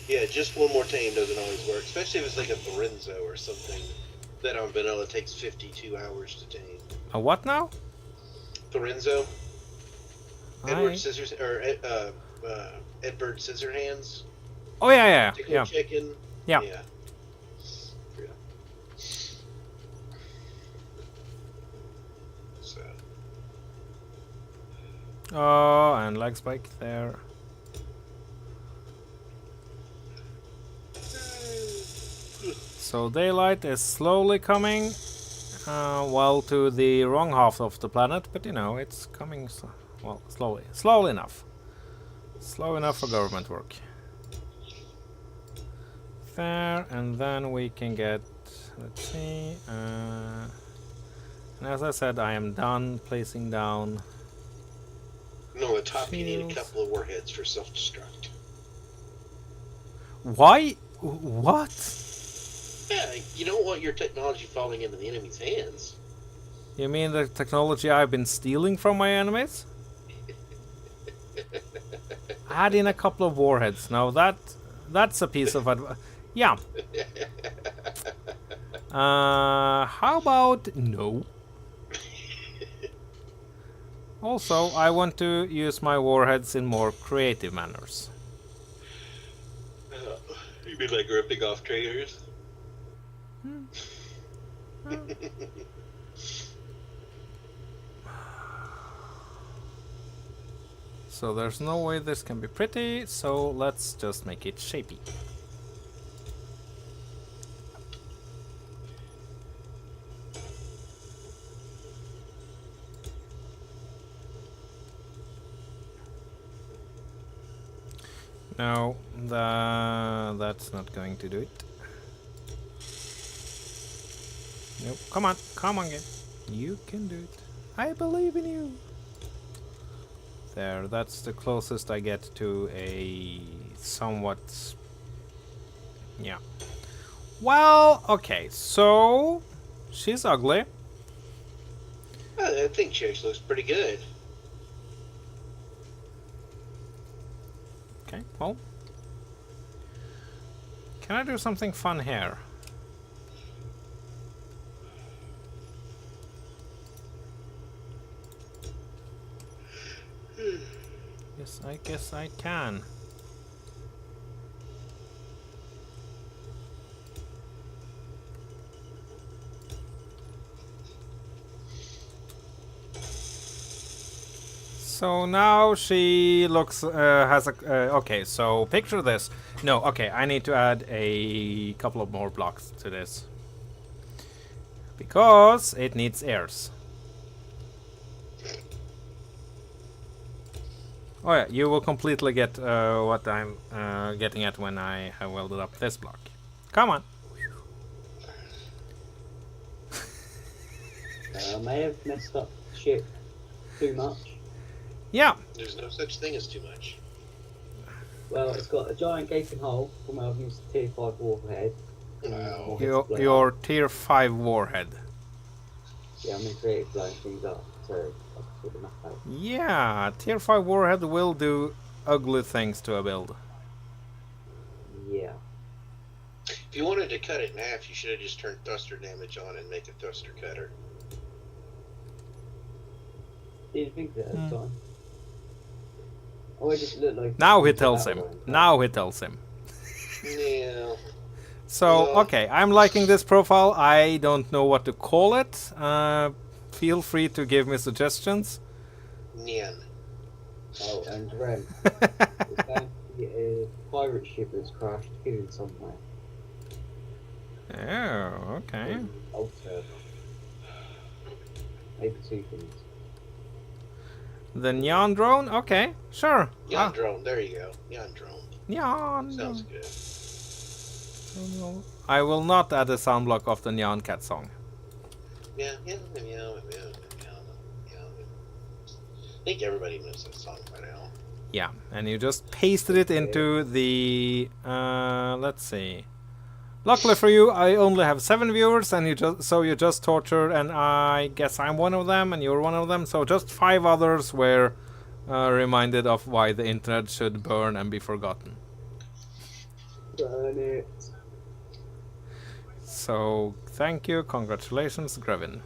Yeah, just one more tame doesn't always work, especially if it's like a Lorenzo or something that on vanilla takes 52 hours to tame.
A what now?
Lorenzo?
I-
Edward Scissors, or Edward Scissorhands?
Oh, yeah.
Tickle chicken?
Yeah.
Yeah. So.
Oh, and leg spike there. So daylight is slowly coming, well, to the wrong half of the planet, but you know, it's coming, well, slowly enough. Slow enough for government work. There, and then we can get, let's see, and as I said, I am done placing down.
No, at top you need a
Shields.
couple of warheads for self-destruct.
Why? What?
Yeah, you don't want your technology falling into the enemy's hands.
You mean the technology I've been stealing from my enemies? Add in a couple of warheads. Now that's a piece of yeah. How about no? Also, I want to use my warheads in more creative manners.
You mean like ripping off traitors?
So there's no way this can be pretty, so let's just make it shapy. No, that's not going to do it. Nope, come on, game. You can do it. I believe in you. There, that's the closest I get to a somewhat... Yeah. Well, okay, so... She's ugly.
I think she actually looks pretty good.
Okay, well... Can I do something fun here? Yes, I guess I can. So now she looks, has a, okay, so picture this. No, okay, I need to add a couple of more blocks to this. Because it needs airs. Oh yeah, you will completely get what I'm getting at when I have welded up this block. Come on.
I may have messed up shit too much.
Yeah.
There's no such thing as too much.
Well, it's got a giant gaping hole from where I've used a tier 5 warhead.
Wow.
Your tier 5 warhead.
Yeah, I'm in creative blowing things up, so I can sort the map out.
Yeah, tier 5 warhead will do ugly things to a build.
If you wanted to cut it in half, you should have just turned thruster damage on and make a thruster cutter.
Didn't think that at the time. Oh, it just looked like.
Now he tells him. Now he tells him.
Yeah.
So,
Well-
okay, I'm liking this profile. I don't know what to call it. Feel free to give me suggestions.
Nyan.
Oh, and Rem. It's going to be a pirate ship that's crashed hidden somewhere.
Oh, okay.
Alter. Maybe two things.
The neon drone? Okay, sure.
Nyan drone. There you go. Nyan drone.
Neon.
Sounds good.
I will not add a sound block of the Neon Cat song.
Yeah, yeah, yeah, yeah, yeah. I think everybody knows that song by now.
Yeah, and you just pasted it into the. Let's see. Luckily for you, I only have 7 viewers, and you just tortured, and I guess I'm one of them, and you're one of them. So just 5 others were reminded of why the internet should burn and be forgotten.
Burn it.
So thank you, congratulations, Grevin.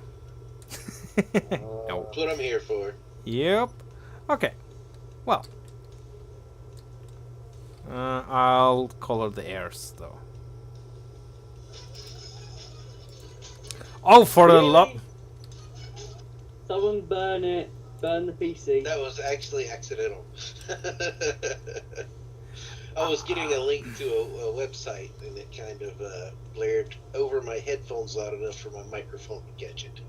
No.
That's what I'm here for.
Yep. Okay. Well. I'll color the airs though. Oh, for the love.
Someone burn it. Burn the PC.
That was actually accidental. I was getting a link to a website, and it kind of blared over my headphones loud enough for my microphone to catch it.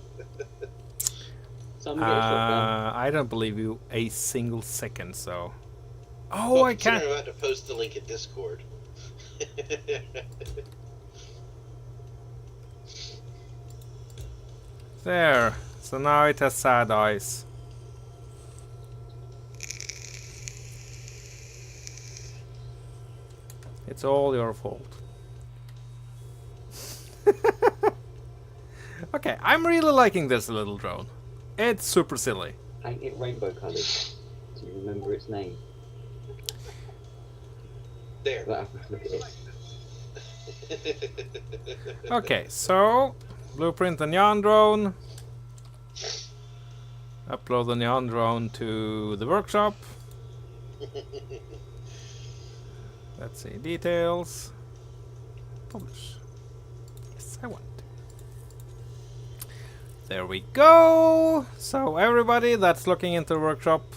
Someone get a shotgun.
I don't believe you a single second. So. Oh,
Well,
I
considering
can't.
I'm about to post the link in Discord.
There. So now it has sad eyes. It's all your fault. Okay, I'm really liking this little drone. It's super silly.
Paint it rainbow coloured. So you remember its name.
There.
But I have to look at it.
Okay, so blueprint the neon drone. Upload the neon drone to the workshop. Let's see, details. Publish. Yes, I want to. There we go. So everybody that's looking into the workshop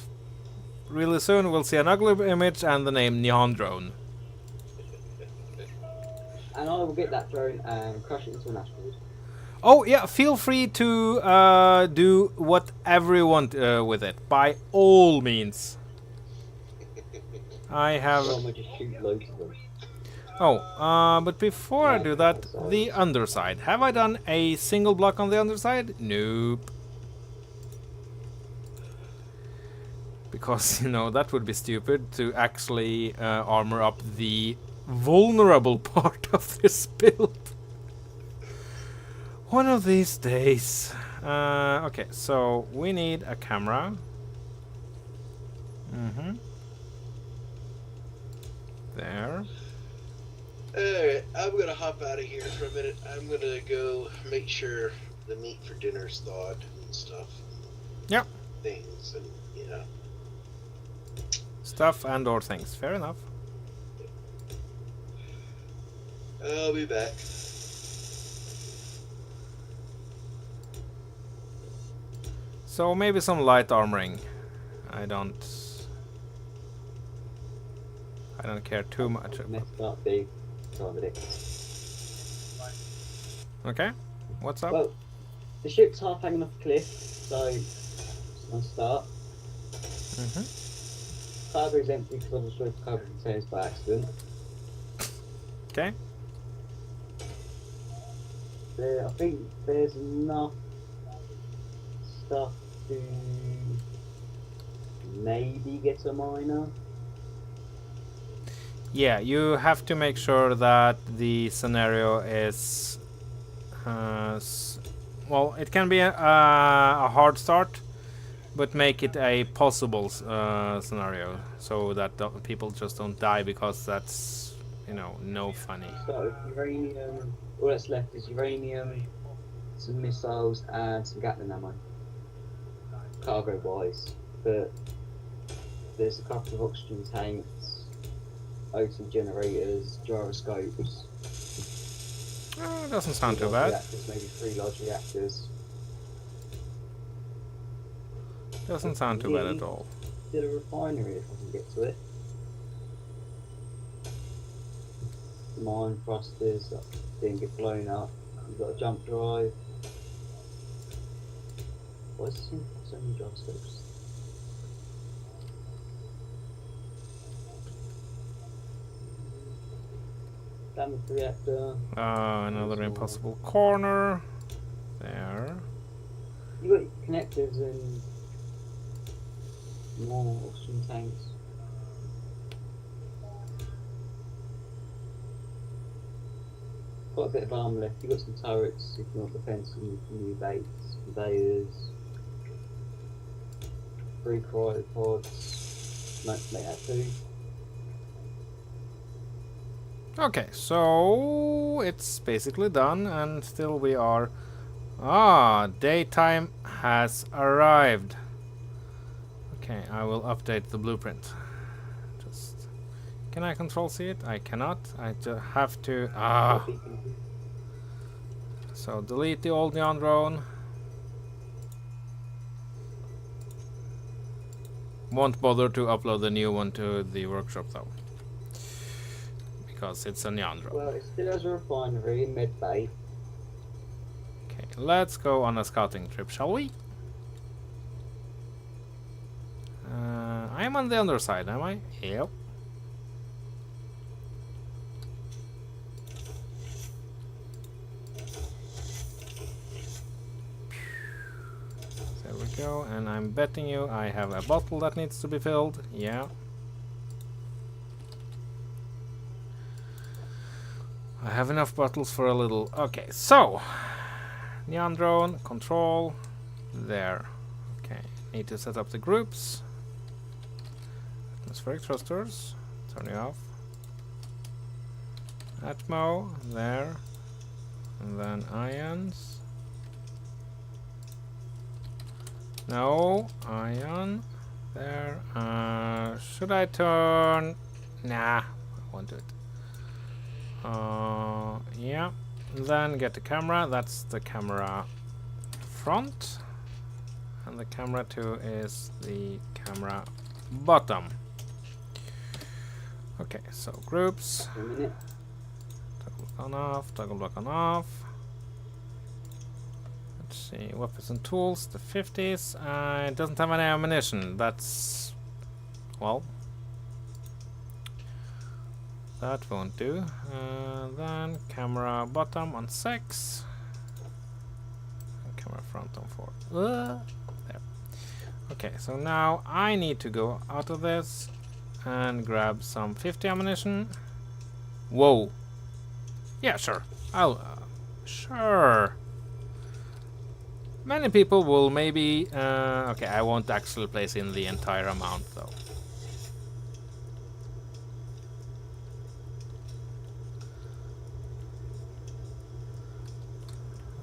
really soon will see an ugly image and the name neon drone.
And I will get that drone and crush it into an asteroid.
Oh yeah, feel free to do whatever you want with it, by all means. I have.
Or am I just shoot loads of them?
Oh, but before I do that, the underside. Have I done a single block on the underside? Nope. Because, you know, that would be stupid to actually armor up the vulnerable part of this build. One of these days. Okay, so we need a camera. There.
Alright, I'm gonna hop out of here for a minute. I'm gonna go make sure the meat for dinner's thawed and stuff.
Yep.
Things and, you know.
Stuff and or things. Fair enough.
I'll be back.
So maybe some light armoring. I don't care too much about.
Messed up big. Sorry, it.
Okay. What's up?
Well, the ship's half hanging off a cliff, so I'll start. Cargo is empty because I destroyed the cargo containers by accident.
Okay.
I think there's enough stuff to maybe get a miner.
Yeah, you have to make sure that the scenario is well, it can be a hard start, but make it a possible scenario so that people just don't die, because that's you know, no funny.
Start with uranium. All that's left is uranium, some missiles, and some Gatling ammo. Cargo wise. But there's a couple of oxygen tanks, O2 generators, gyroscopes.
Doesn't sound too
large
bad.
Reactors, maybe 3 large reactors.
Doesn't sound too bad at all.
Did a refinery if I can get to it. Mine thrusters that didn't get blown up. You've got a jump drive. Why does it seem to have so many gyroscopes? Damage reactor.
Another impossible corner. There.
You got connectors and more oxygen tanks. Quite a bit of armor left. You got some turrets if you want defense and new baits, conveyors, 3 cryopods. Might make that too.
Okay, so it's basically done, and still we are. Daytime has arrived. Okay, I will update the blueprint. Just can I control C it? I cannot. I just have to. So delete the old neon drone. Won't bother to upload the new one to the workshop though, because it's a neon drone.
Well, it still has a refinery in Med Bay.
Okay, let's go on a scouting trip, shall we? I'm on the underside, am I? Yep. There we go, and I'm betting you I have a bottle that needs to be filled. Yeah. I have enough bottles for a little. Okay, so neon drone control there. Okay, need to set up the groups. Atmospheric thrusters, turn you off. Atmo there, and then ions. No ion there. Should I turn? Nah, I won't do it. Yeah, then get the camera. That's the camera front, and the camera 2 is the camera bottom. Okay, so groups. Toggle on off, toggle block on off. Let's see, weapons and tools, the 50s. It doesn't have any ammunition. That's, well, that won't do. Then camera bottom on 6. And camera front on 4. There. Okay, so now I need to go out of this and grab some 50 ammunition. Whoa. Yeah, sure. I'll... sure. Many people will maybe... okay, I won't actually place in the entire amount, though.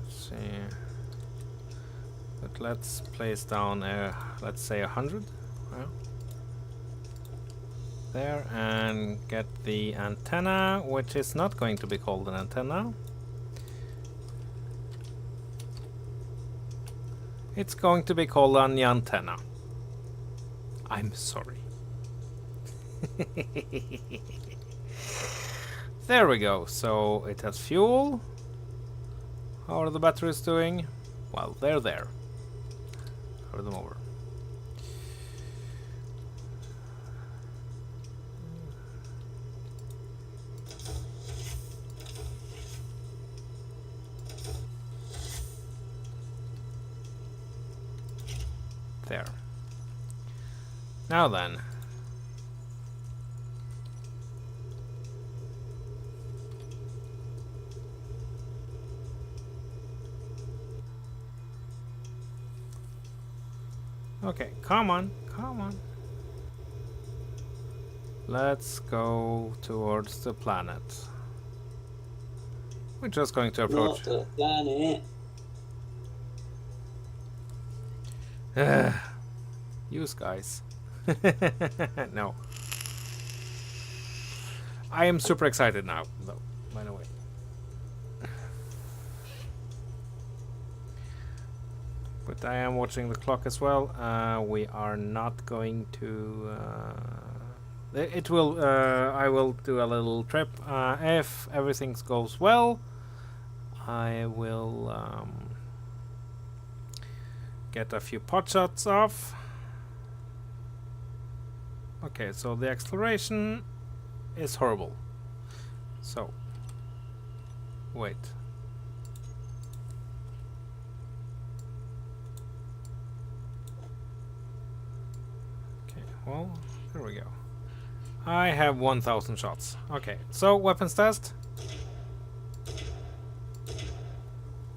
Let's see. But let's place down, let's say 100. Yeah. There, and get the antenna, which is not going to be called an antenna. It's going to be called an antenna. I'm sorry. There we go. So it has fuel. How are the batteries doing? Well, they're there. Cover them over. There. Now then. Okay, come on, come on. Let's go towards the planet. We're just going to approach.
Not the planet.
Use guys. No. I am super excited now, though, by the way. But I am watching the clock as well. We are not going to... it will... I will do a little trip. If everything goes well, I will get a few pot shots off. Okay, so the acceleration is horrible. So, wait. Okay, well, here we go. I have 1,000 shots. Okay, so weapons test.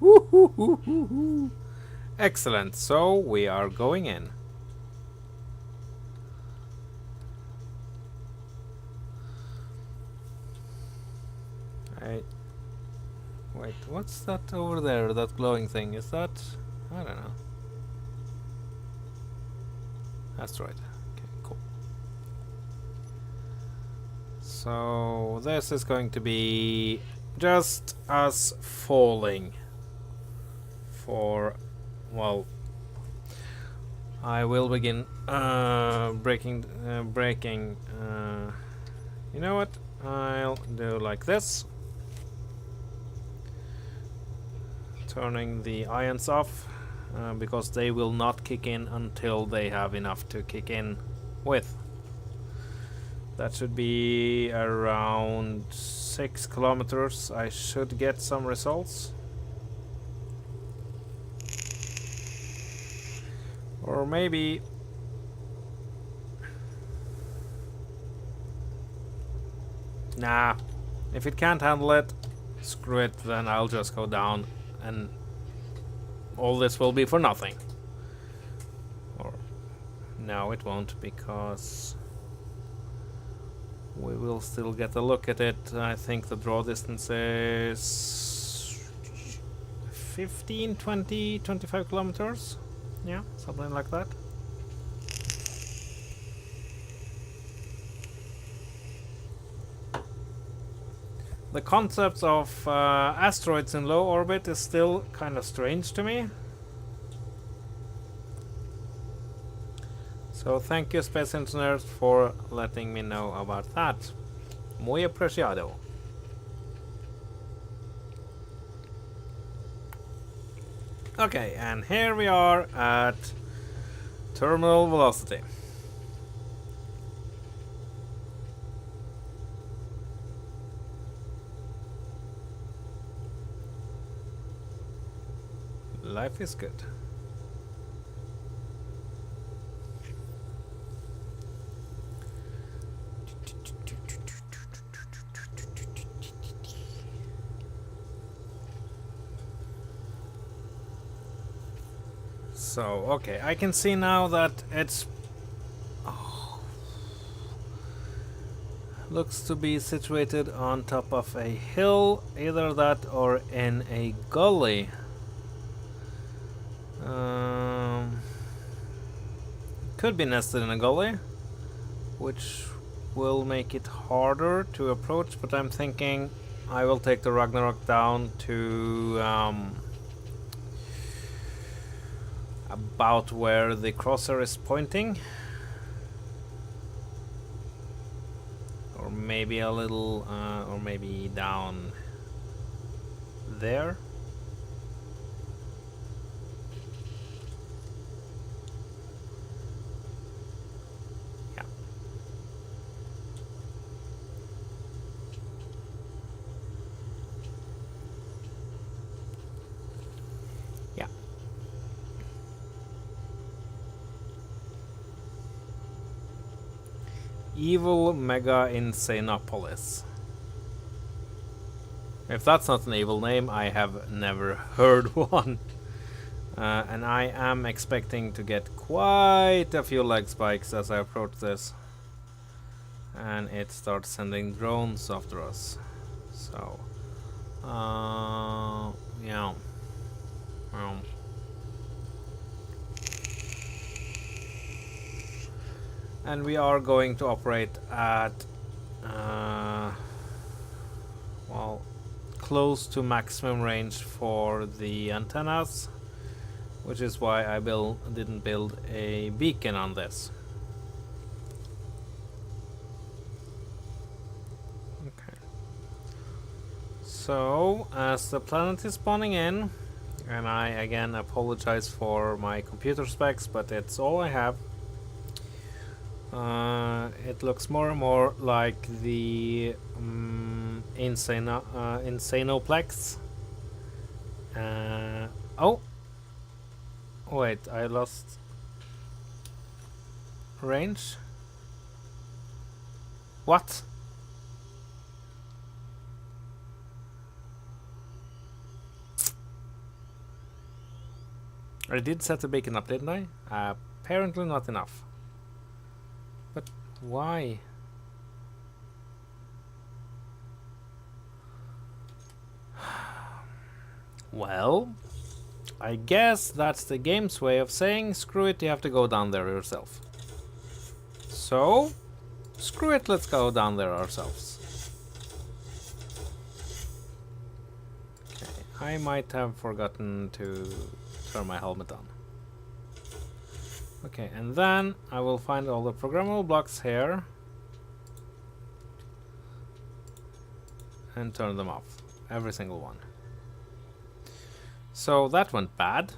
Woo-hoo-hoo-hoo-hoo. Excellent, so we are going in. Wait, what's that over there, that glowing thing? Is that... I don't know. Asteroid. Okay, cool. So this is going to be just us falling for... well... I will begin breaking... you know what? I'll do like this. Turning the ions off because they will not kick in until they have enough to kick in with. That should be around 6 kilometers. I should get some results. Or maybe... nah. If it can't handle it, screw it, then I'll just go down. And all this will be for nothing. Or no, it won't, because we will still get a look at it. I think the draw distance is 15, 20, 25 kilometers. Yeah, something like that. The concept of asteroids in low orbit is still kind of strange to me. So thank you, space engineers, for letting me know about that. Muy apreciado. Okay, and here we are at terminal velocity. Life is good. So, okay, I can see now that it's... oh, looks to be situated on top of a hill, either that or in a gully. Could be nested in a gully, which will make it harder to approach, but I'm thinking I will take the Ragnarok down to about where the crosser is pointing, or maybe a little or maybe down there. Evil Mega Insanopolis. If that's not an evil name, I have never heard one. And I am expecting to get quite a few leg spikes as I approach this. and it starts sending drones after us. So, yeah. And we are going to operate at, well, close to maximum range for the antennas, which is why I didn't build a beacon on this. Okay. So, as the planet is spawning in, and I again apologize for my computer specs, but it's all I have. It looks more and more like the Insanoplex. Oh! Wait, I lost range? What? I did set the beacon up, didn't I? Apparently not enough. But why? Well, I guess that's the game's way of saying, screw it, you have to go down there yourself. So, screw it, let's go down there ourselves. Okay, I might have forgotten to turn my helmet on. Okay, and then I will find all the programmable blocks here and turn them off, every single one. So that went bad.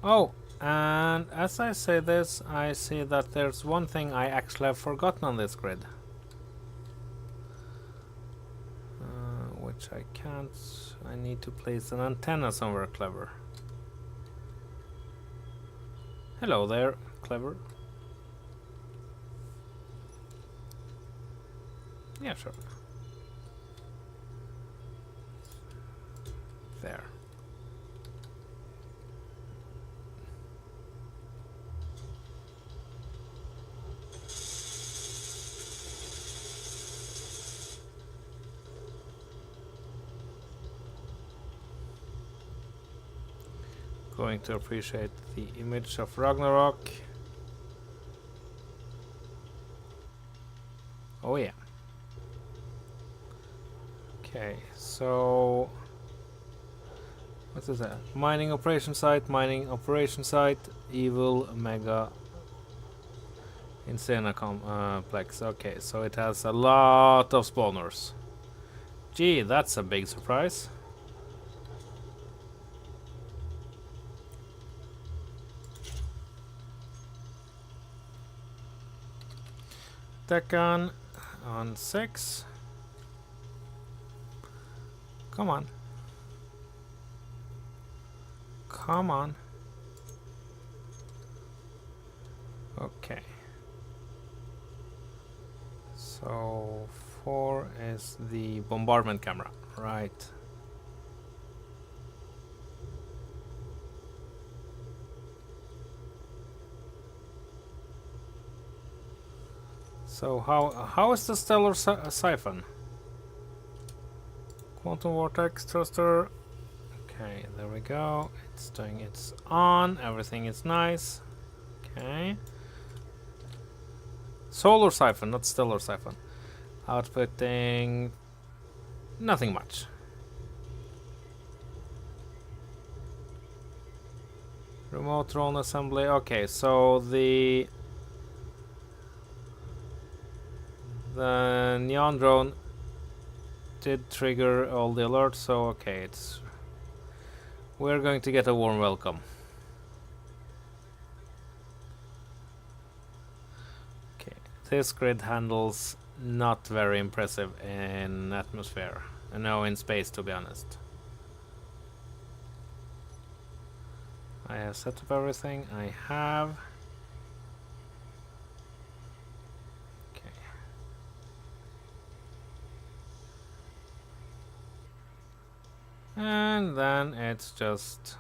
Oh, and as I say this, I see that there's one thing I actually have forgotten on this grid. Which I can't. I need to place an antenna somewhere clever. Hello there, clever. Yeah, sure. There. Going to appreciate the image of Ragnarok. Oh yeah. Okay, so what is that? Mining operation site, evil mega insane complex. Okay, so it has a lot of spawners. Gee, that's a big surprise. Deccan on 6. Come on. Come on. Okay. So 4 is the bombardment camera, right? So how is the stellar siphon? Quantum vortex thruster. Okay, there we go. It's doing its on. Everything is nice. Okay. Solar siphon, not stellar siphon. Outputting nothing much. Remote drone assembly. Okay, so the neon drone did trigger all the alerts, so okay, we're going to get a warm welcome. Okay, this grid handles not very impressive in atmosphere. No, in space, to be honest. I have set up everything. I have. And then it's just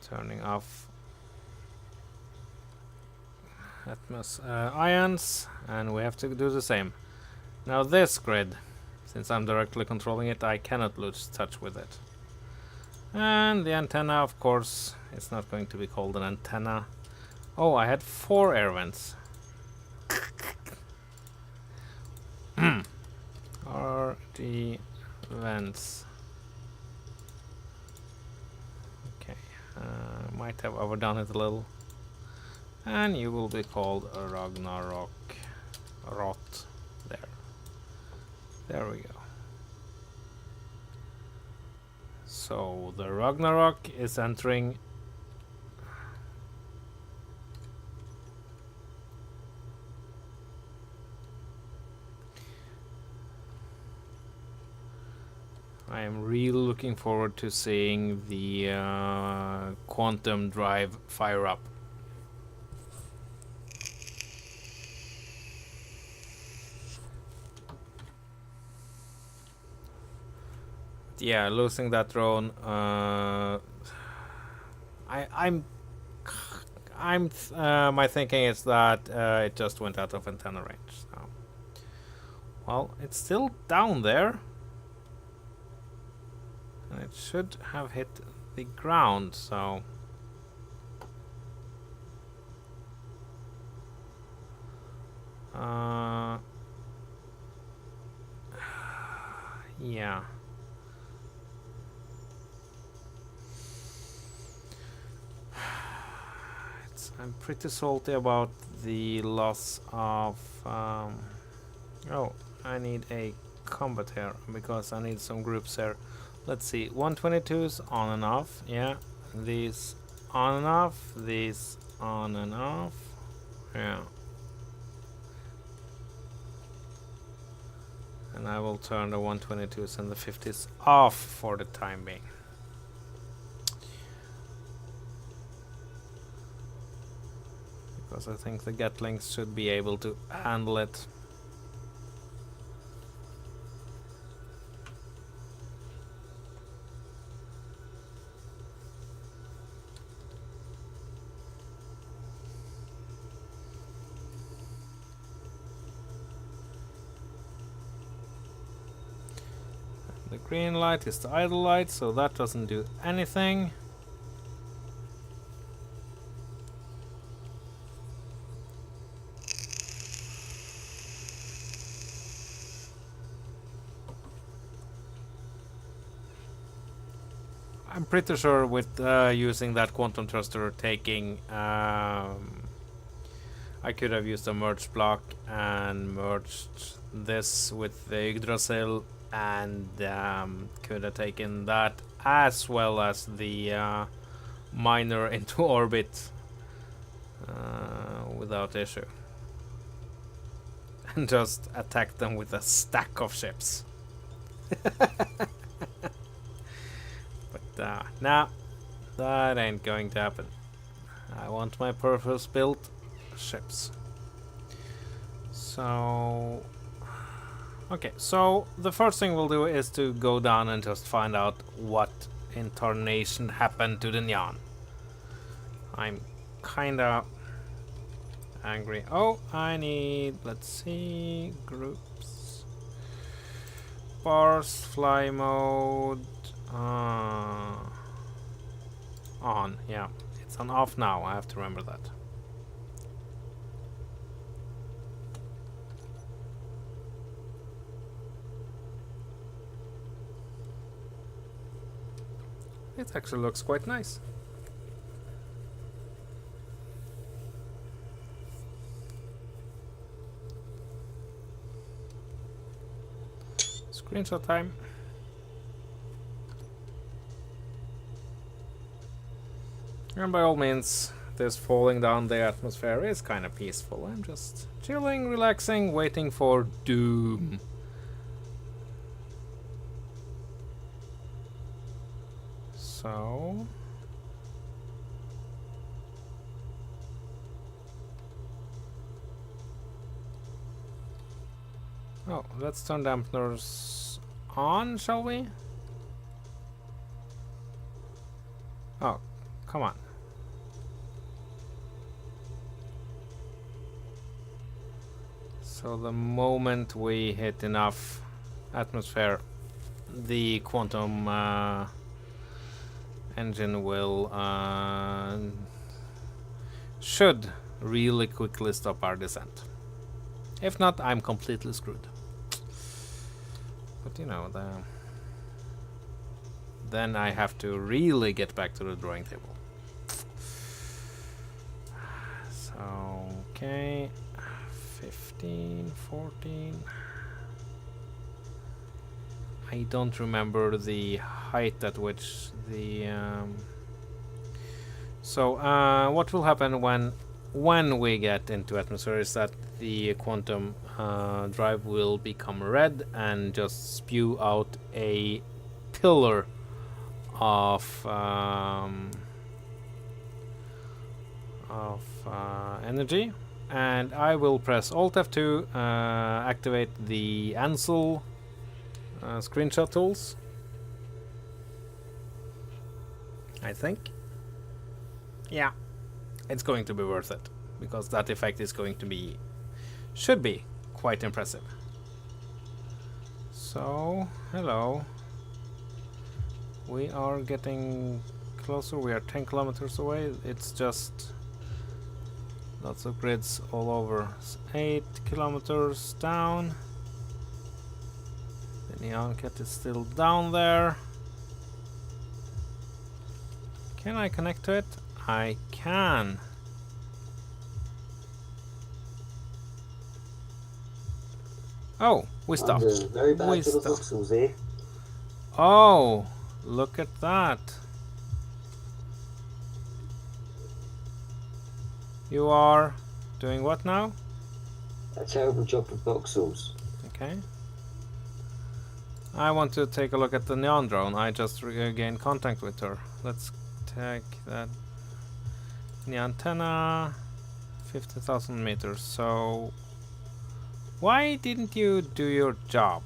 Turning off ions, and we have to do the same. Now this grid, since I'm directly controlling it, I cannot lose touch with it. And the antenna, of course, it's not going to be called an antenna. Oh, I had 4 air vents. RG vents. Okay, might have overdone it a little. And you will be called a Ragnarok. Rot. There we go. So the Ragnarok is entering. I am really looking forward to seeing the quantum drive fire up. Yeah, losing that drone. My thinking is that it just went out of antenna range. So, well, it's still down there, and it should have hit the ground. So, yeah. I'm pretty salty about the loss of. Oh, I need a combat here because I need some groups here. Let's see, 122s on and off. Yeah, these on and off. These on and off. Yeah. And I will turn the 122s and the 50s off for the time being. Because I think the Gatlings should be able to handle it. The green light is the idle light, so that doesn't do anything. I'm pretty sure with using that quantum thruster taking, I could have used a merge block and merged this with the Yggdrasil and could have taken that as well as the miner into orbit without issue. And just attack them with a stack of ships. Nah, that ain't going to happen. I want my purpose-built ships. So, okay, so the first thing we'll do is to go down and just find out what in tarnation happened to the Nyan. I'm kinda angry. Oh, I need, let's see, groups. Bars, fly mode. On, yeah. It's on off now, I have to remember that. It actually looks quite nice. Screenshot time. And by all means, this falling down the atmosphere is kind of peaceful. I'm just chilling, relaxing, waiting for doom. So... oh, let's turn dampeners on, shall we? Oh. come on. So the moment we hit enough atmosphere, the quantum engine will should really quickly stop our descent. If not, I'm completely screwed. But you know, then I have to really get back to the drawing table. So, okay, 15, 14. I don't remember the height at which the what will happen when we get into atmosphere is that the quantum drive will become red and just spew out a pillar of energy, and I will press Alt F2, activate the Ansel screenshot tools, I think. Yeah, it's going to be worth it, because that effect is going to be, should be, quite impressive. So, hello. We are getting closer, we are 10 kilometers away, it's just lots of grids all over. It's 8 kilometers down. The neon cat is still down there. Can I connect to it? I can. Oh, we stopped.
Very bad
We
for the
stopped.
voxels here.
Oh, look at that. You are doing what now?
A terrible job with voxels.
Okay. I want to take a look at the neon drone. I just regained contact with her. Let's take that. The antenna, 50,000 meters. So, why didn't you do your job?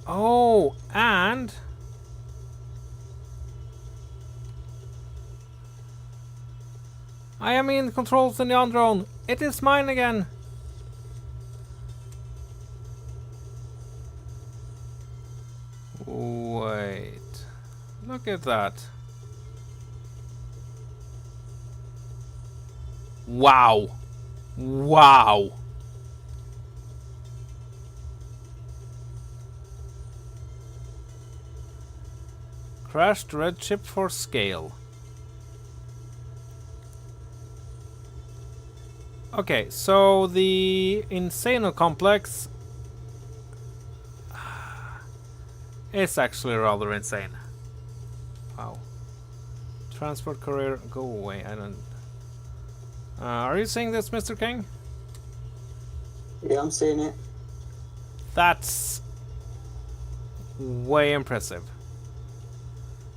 Oh, and I am in control of the neon drone. It is mine again. Wait, look at that. Wow. Wow. Crashed red ship for scale. Okay, so the Insano complex is actually rather insane. Wow. Transport courier, go away. I don't. Are you seeing this, Mr. King?
Yeah, I'm seeing it.
That's way impressive.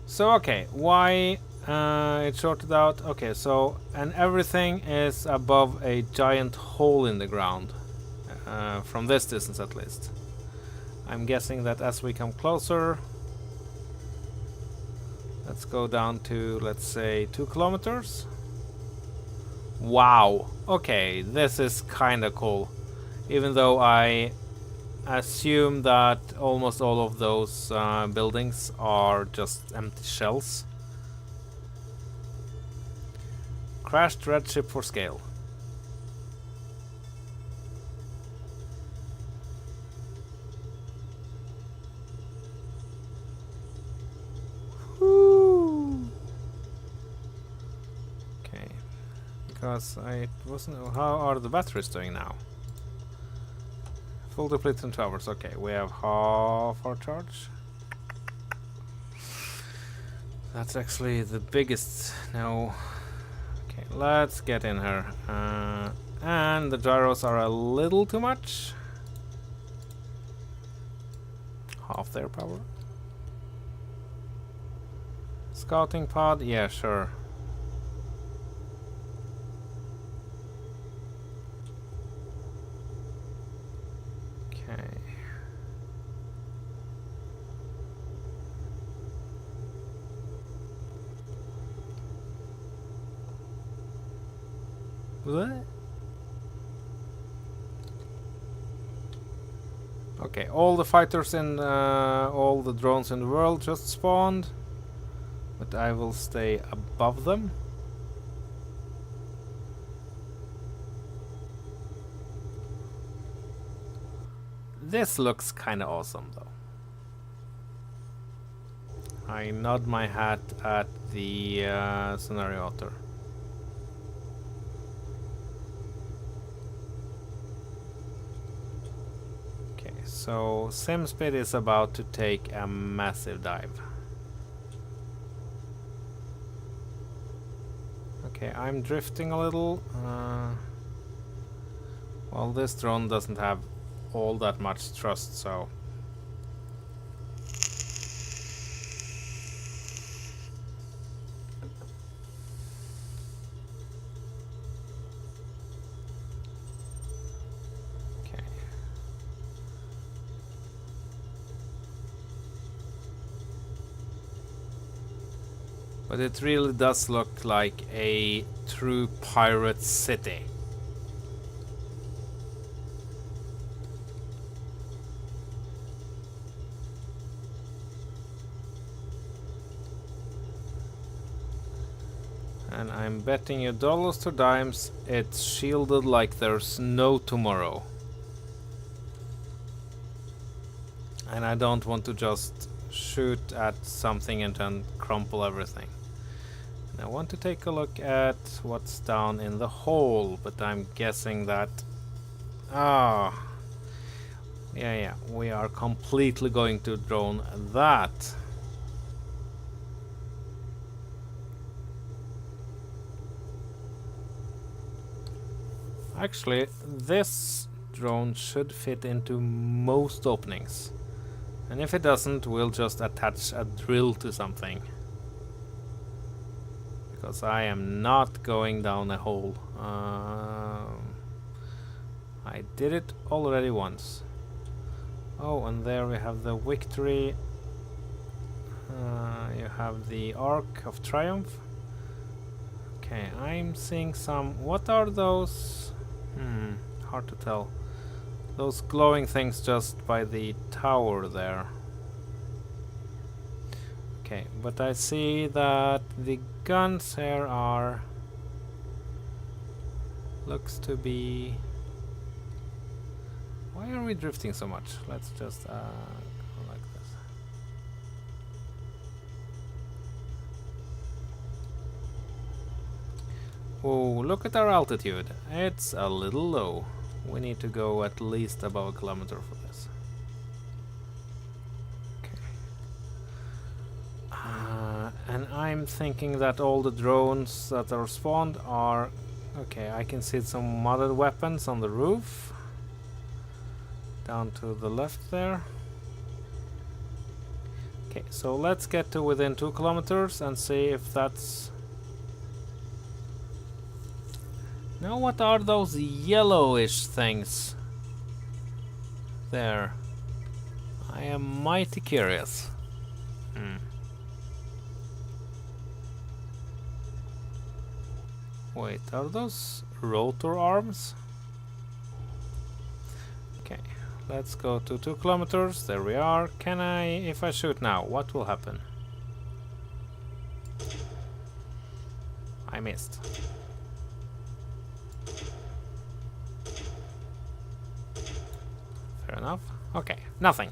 So okay, why it shorted out? Okay, so and everything is above a giant hole in the ground, from this distance at least. I'm guessing that as we come closer, let's go down to, let's say, 2 kilometers. Wow. Okay, this is kind of cool. Even though I assume that almost all of those buildings are just empty shells. Crashed red ship for scale. Woo. Okay, because I wasn't. How are the batteries doing now? Full depleted in 2 hours. Okay, we have half our charge. That's actually the biggest. No. Okay, let's get in here. And the gyros are a little too much. Half their power. Scouting pod, yeah, sure. Okay. What? Okay, all the fighters in all the drones in the world just spawned, but I will stay above them. This looks kinda awesome though. I nod my hat at the scenario author. Okay, so SimSpeed is about to take a massive dive. Okay, I'm drifting a little. Well, this drone doesn't have all that much thrust, so... Okay. But it really does look like a true pirate city. And I'm betting you dollars to dimes it's shielded like there's no tomorrow. And I don't want to just shoot at something and then crumple everything. And I want to take a look at what's down in the hole, but I'm guessing that... Ah, yeah, we are completely going to drone that. Actually, this drone should fit into most openings. And if it doesn't, we'll just attach a drill to something. Because I am not going down a hole. I did it already once. Oh, and there we have the victory. You have the Arc of Triumph. Okay, I'm seeing some... What are those? Hard to tell. Those glowing things just by the tower there. Okay, but I see that the guns here are... Looks to be... Why are we drifting so much? Let's just go like this. Oh, look at our altitude. It's a little low. We need to go at least above a kilometer for this. Okay. And I'm thinking that all the drones that are spawned are... Okay, I can see some modded weapons on the roof. Down to the left there. Okay, so let's get to within 2 kilometers and see if that's... Now what are those yellowish things? There. I am mighty curious. Wait, are those rotor arms? Okay, let's go to 2 kilometers. There we are. Can I, if I shoot now, what will happen? I missed. Fair enough. Okay, nothing.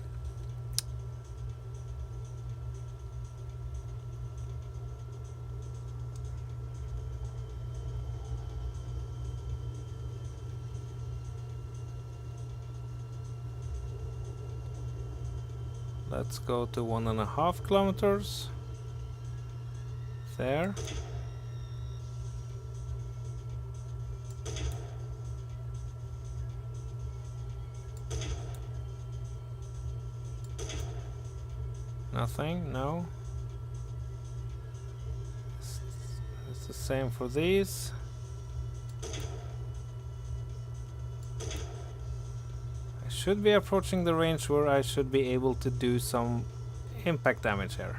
Let's go to 1.5 kilometers. There. Nothing, no. It's the same for these. I should be approaching the range where I should be able to do some impact damage here.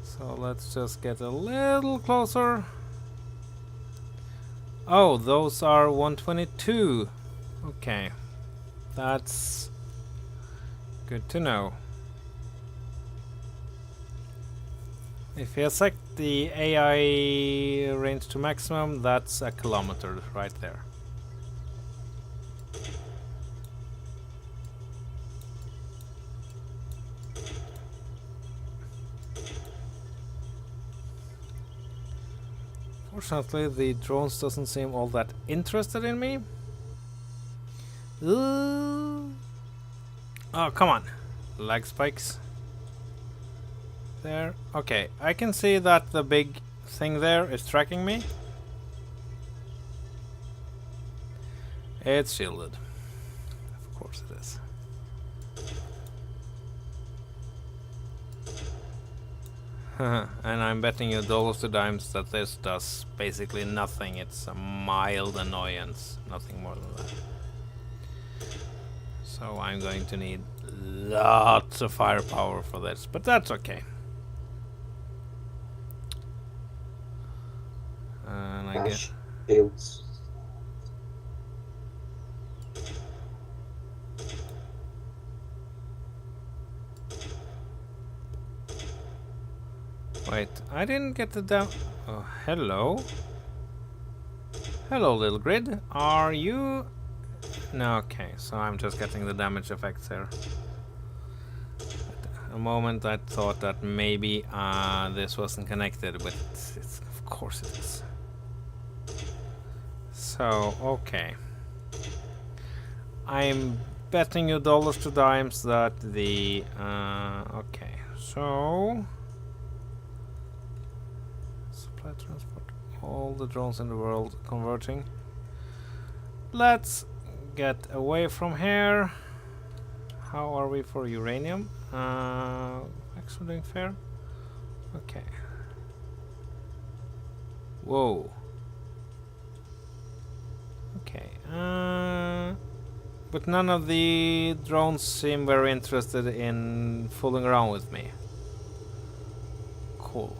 So So let's just get a little closer. Oh, those are 122. Okay. That's good to know. If you set the AI range to maximum, that's a kilometer right there. Fortunately, the drones doesn't seem all that interested in me. Oh, come on. Lag spikes. There. Okay, I can see that the big thing there is tracking me. It's shielded. Of course it is. And I'm betting you dollars to dimes that this does basically nothing. It's a mild annoyance, nothing more than that. So I'm going to need lots of firepower for this, but that's okay. And I guess
Shields.
wait, I didn't get the down. Oh, hello. Hello, little grid. Are you? No, okay. So I'm just getting the damage effects here. At a moment, I thought that maybe this wasn't connected, but it's of course it is. So okay. I'm betting you dollars to dimes that the okay. So supply transport, all the drones in the world converging. Let's get away from here. How are we for uranium? Actually doing fair. Okay. Whoa. Okay. But none of the drones seem very interested in fooling around with me. Cool.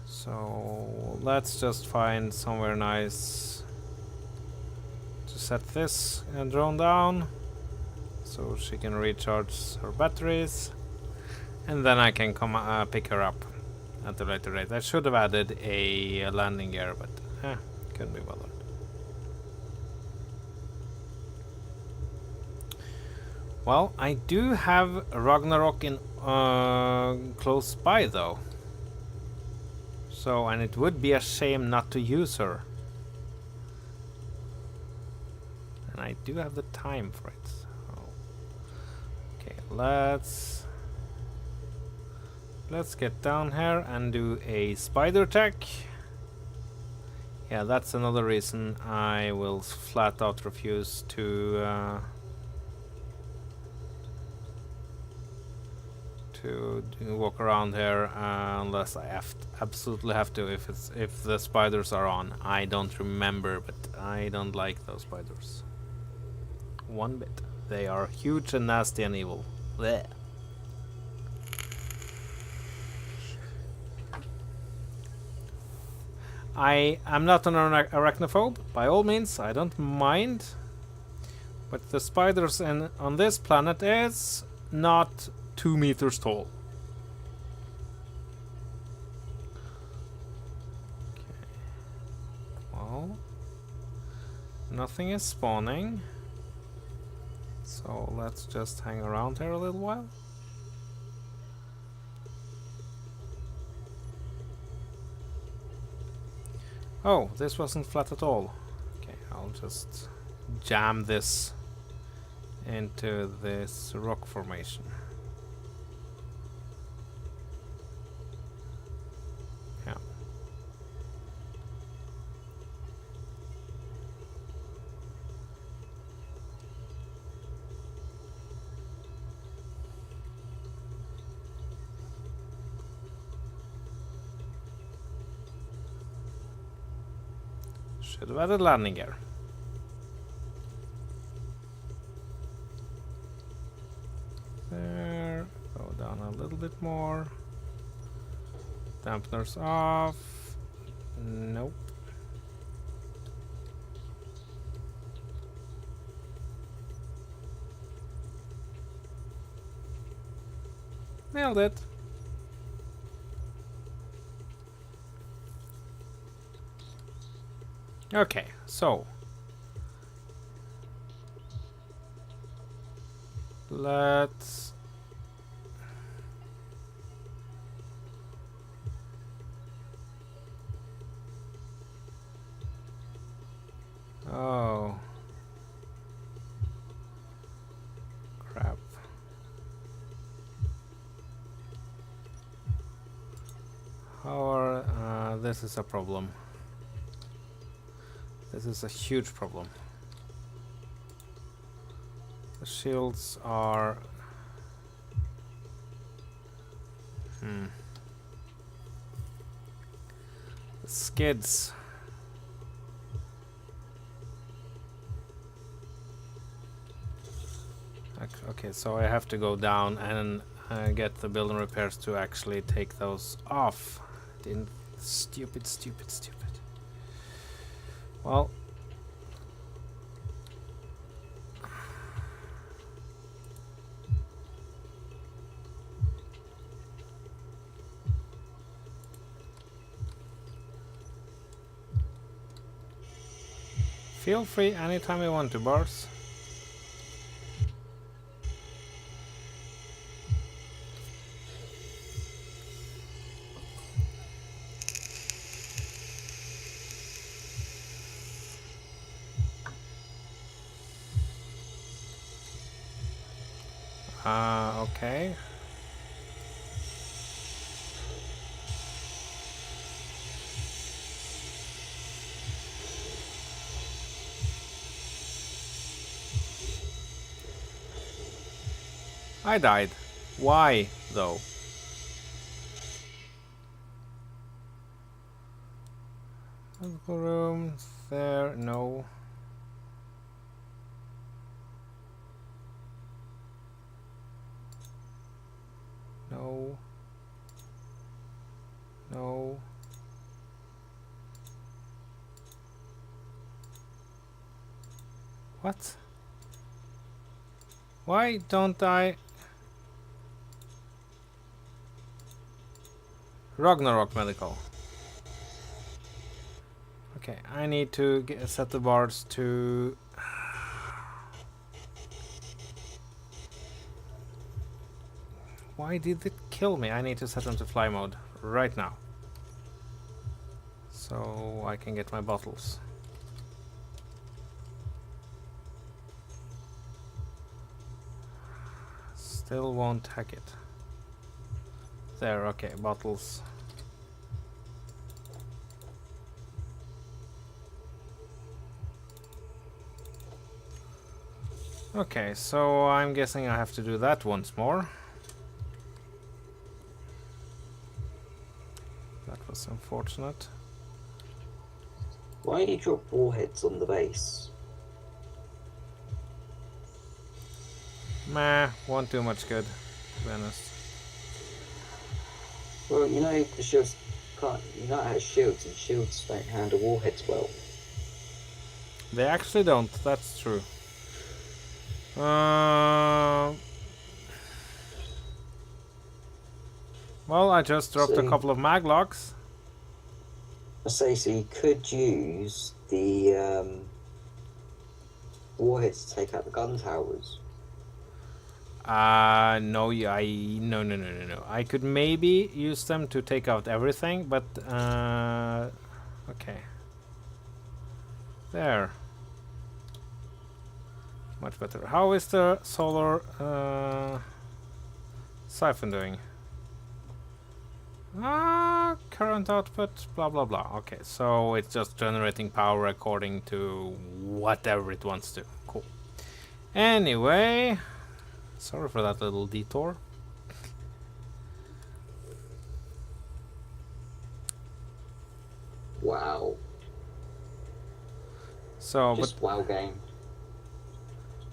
So let's just find somewhere nice to set this drone down so she can recharge her batteries, and then I can come pick her up at a later date. I should have added a landing gear, but couldn't be bothered. Well, I do have Ragnarok in close by though. So, and it would be a shame not to use her. And I do have the time for it. So. Okay, let's get down here and do a spider attack. Yeah, that's another reason I will flat out refuse to walk around here unless I absolutely have to. If the spiders are on, I don't remember, but I don't like those spiders one bit. They are huge and nasty and evil. Blech. I am not an arachnophobe, by all means. I don't mind, but the spiders on this planet is not 2 meters tall. Okay. Well, nothing is spawning, so let's just hang around here a little while. Oh, this wasn't flat at all. Okay, I'll just jam this into this rock formation. Yeah. Should have added landing gear. There. Go down a little bit more. Dampeners off. Nope. Nailed it. Okay, so let's oh crap. How are this is a problem. This is a huge problem. The shields are... The skids. Okay, so I have to go down and get the building repairs to actually take those off. Didn't... Stupid. Well... Feel free anytime you want to, Bars. Okay. I died. Why, though? Medical room there, no. No. No. What? Why don't I... Ragnarok medical. Okay, I need to set the bars to... Why did it kill me? I need to set them to fly mode right now. So I can get my bottles. Still won't hack it. There, okay, bottles. Okay, so I'm guessing I have to do that once more. That was unfortunate.
Why do you drop warheads on the base?
Meh, won't do much good, to be honest.
Well, you know the shields can't. You know how shields and shields don't handle warheads well.
They actually don't, that's true. Well, I just dropped a couple of maglocks.
I say, so you could use the warheads to take out the gun towers.
No, no. I could maybe use them to take out everything, but okay. There. Much better. How is the solar siphon doing? Current output, blah blah blah. Okay, so it's just generating power according to whatever it wants to. Cool. Anyway, sorry for that little detour.
Wow.
So,
Just wow game.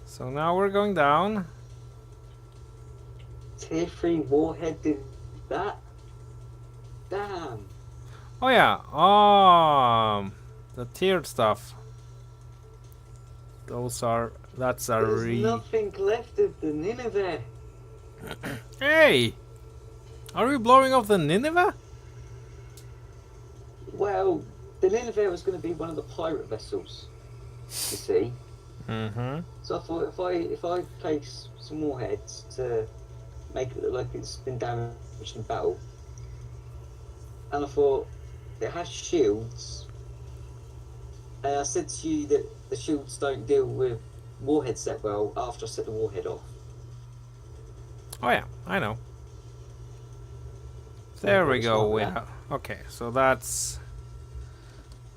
So now we're going down.
Tier 3 warhead That. Damn.
Oh yeah. The tiered stuff. Those are. That's a
There's nothing left of the Nineveh.
Hey! Are we blowing off the Nineveh?
Well, the Nineveh was going to be one of the pirate vessels. You see.
Mm-hmm.
So I thought if I place some warheads to make it look like it's been damaged in battle, and I thought it has shields. And I said to you that the shields don't deal with warheads that well after I set the warhead off.
Oh yeah, I know.
So
There
I
we
thought
go.
it was
We
like that.
okay, so that's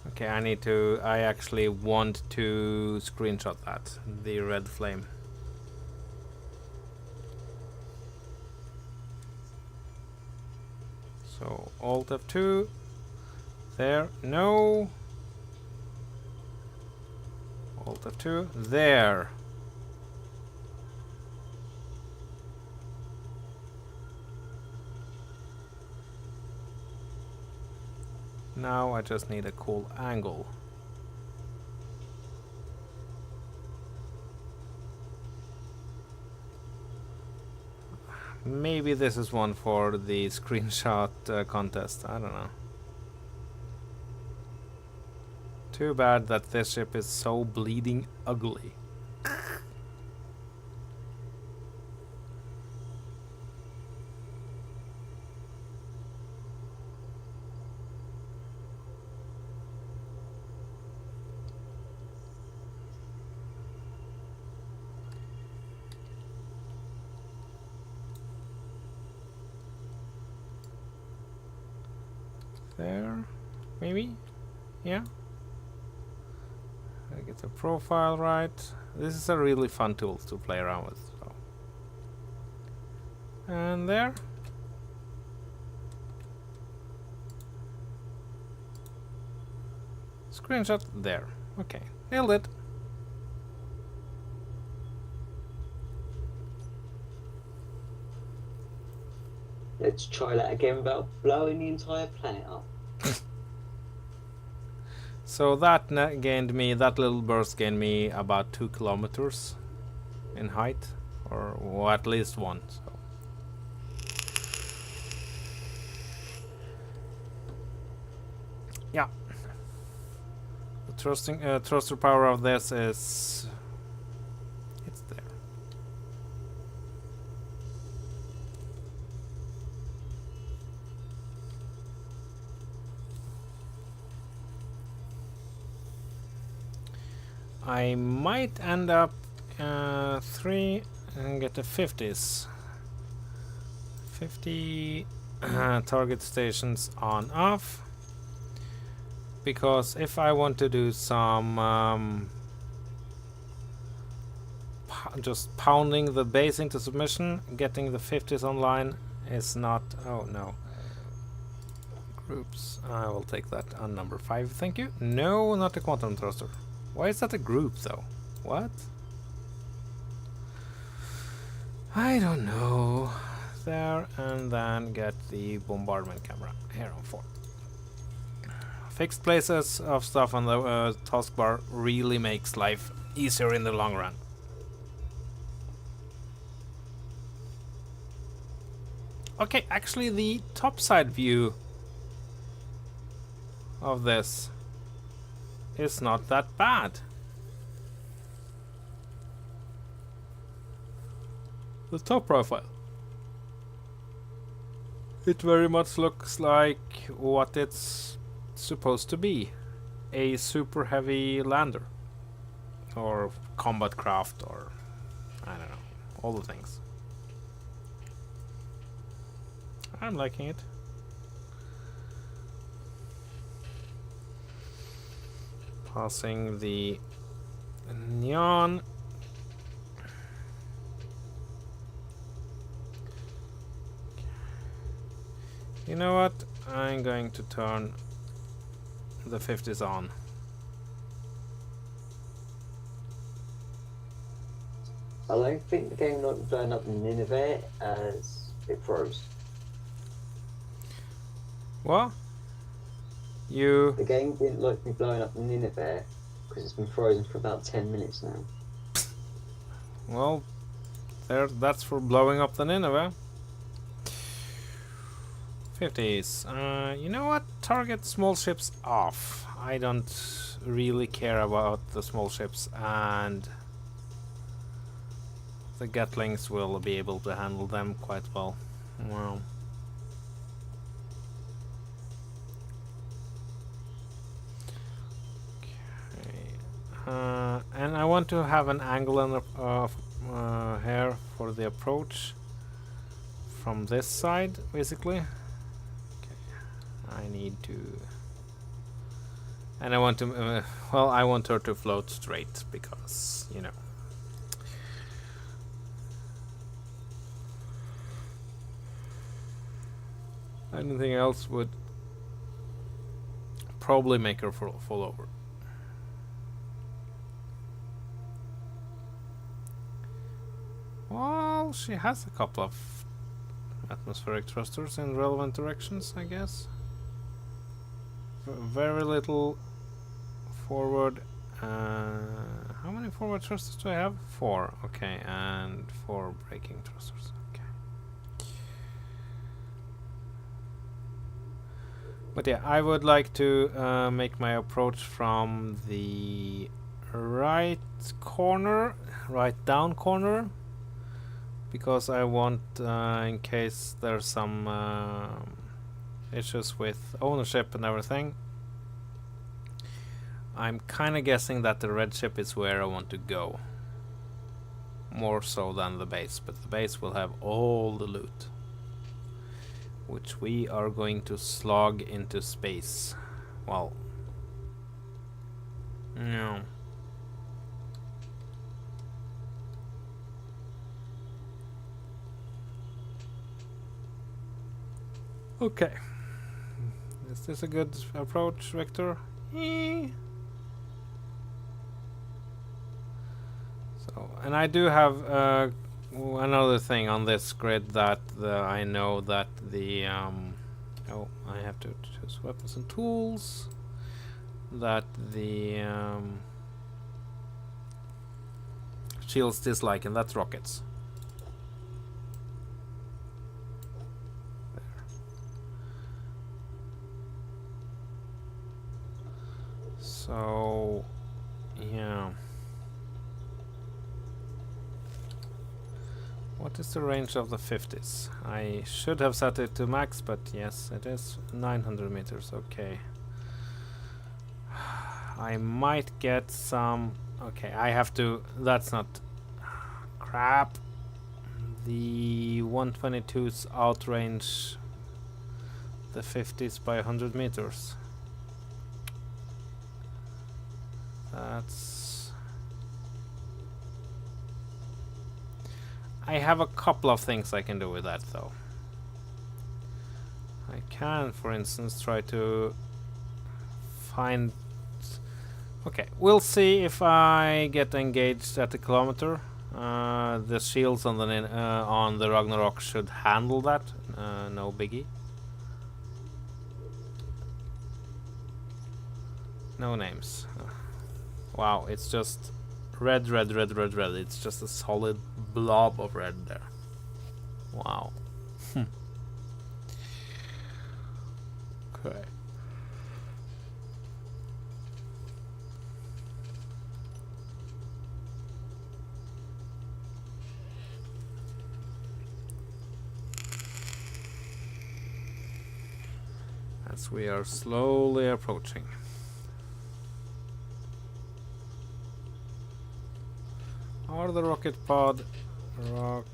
okay. I actually want to screenshot that. The red flame. So Alt F2. There. No. Alt F2. There. Now I just need a cool angle. Maybe this is one for the screenshot contest. I don't know. Too bad that this ship is so bleeding ugly. There, maybe, yeah. I get the profile right. This is a really fun tool to play around with. So. And there. Screenshot there. Okay, nailed it.
Let's try that again without blowing the entire planet up.
So that gained me, that little burst gained me about 2 kilometers in height, or at least 1. So. Yeah. The thruster power of this is... it's there. I might end up 3 and get the 50s. 50 target stations on off. Because if I want to do some just pounding the base into submission, getting the 50s online is not... oh no. Groups. I will take that on number 5, thank you. No, not the quantum thruster. Why is that a group though? What? I don't know. There, and then get the bombardment camera here on 4. Fixed places of stuff on the taskbar really makes life easier in the long run. Okay, actually the topside view of this is not that bad. The top profile. It very much looks like what it's supposed to be. A super heavy lander. Or combat craft, or I don't know. All the things. I'm liking it. Passing the neon. You know what? I'm going to turn the 50s on.
I don't think the game like blowing up Nineveh as it froze.
What? You...
The game didn't like me blowing up the Nineveh because it's been frozen for about 10 minutes now.
Well, there. That's for blowing up the Nineveh. 50s. You know what? Target small ships off. I don't really care about the small ships, and the Gatlings will be able to handle them quite well. Well. And I want to have an angle here for the approach from this side, basically. Okay. I need to, and I want to. Well, I want her to float straight because you know. Anything else would probably make her fall over. Well, she has a couple of atmospheric thrusters in relevant directions, I guess. Very little forward. How many forward thrusters do I have? 4. Okay, and 4 braking thrusters. Okay. But yeah, I would like to make my approach from the right down corner. Because I want, in case there's some issues with ownership and everything, I'm kind of guessing that the red ship is where I want to go. More so than the base, but the base will have all the loot, which we are going to slog into space. Well, no. Okay. Is this a good approach, Victor? So, and I do have another thing on this grid that I know that the oh, I have to choose weapons and tools. That the shields dislike, and that's rockets. So, yeah. What is the range of the 50s? I should have set it to max, but yes, it is 900 meters. Okay. I might get some... Okay, I have to... That's not... Crap. The 122s outrange the 50s by 100 meters. That's... I have a couple of things I can do with that, though. I can, for instance, try to find... Okay, we'll see if I get engaged at a kilometer. The shields on the Ragnarok should handle that. No biggie. No names. Wow, it's just red, red, red, red, red. It's just a solid blob of red there. Wow. Okay. As we are slowly approaching. Or the rocket pod. Okay.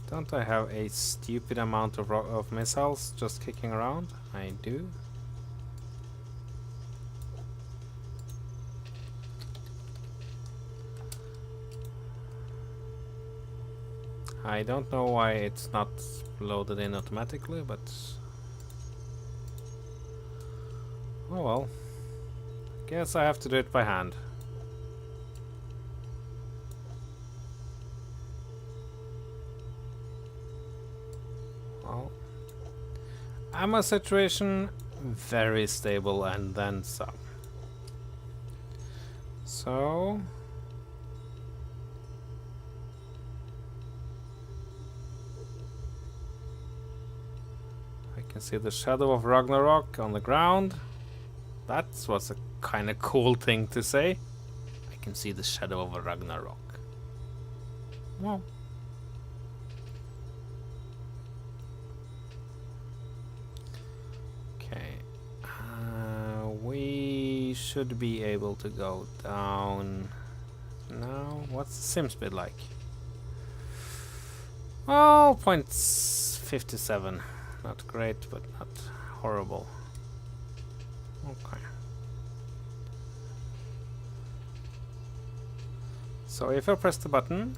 Don't I have a stupid amount of missiles just kicking around? I do. I don't know why it's not loaded in automatically, but... Oh well. Guess I have to do it by hand. Well, ammo situation very stable and then some. So I can see the shadow of Ragnarok on the ground. That was a kind of cool thing to say. I can see the shadow of a Ragnarok. Well, okay. We should be able to go down now. What's the sim speed like? Oh, 0.57. Not great, but not horrible. Okay. So if I press the button,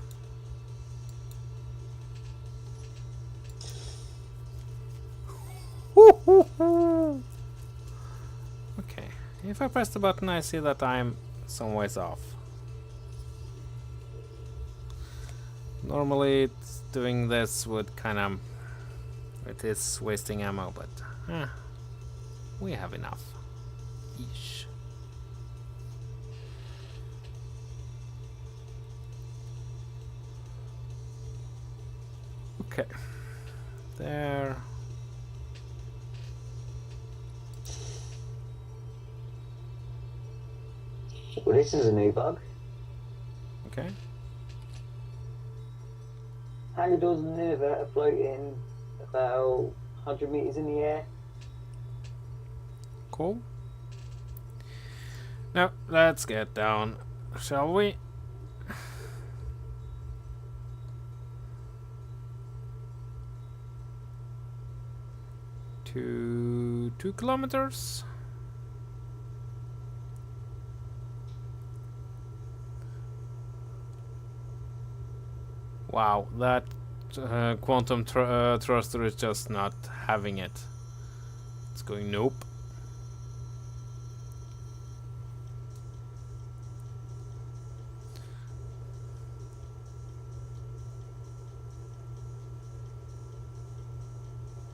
okay, if I press the button, I see that I'm some ways off. Normally, doing this would kind of, it is wasting ammo, but we have enough. Yeesh. Okay, there.
Well, this is a new bug.
Okay.
Hangar doors and inverter floating about 100 meters in the air.
Cool. Now let's get down, shall we? To 2 kilometers. Wow, that quantum thruster is just not having it. It's going nope.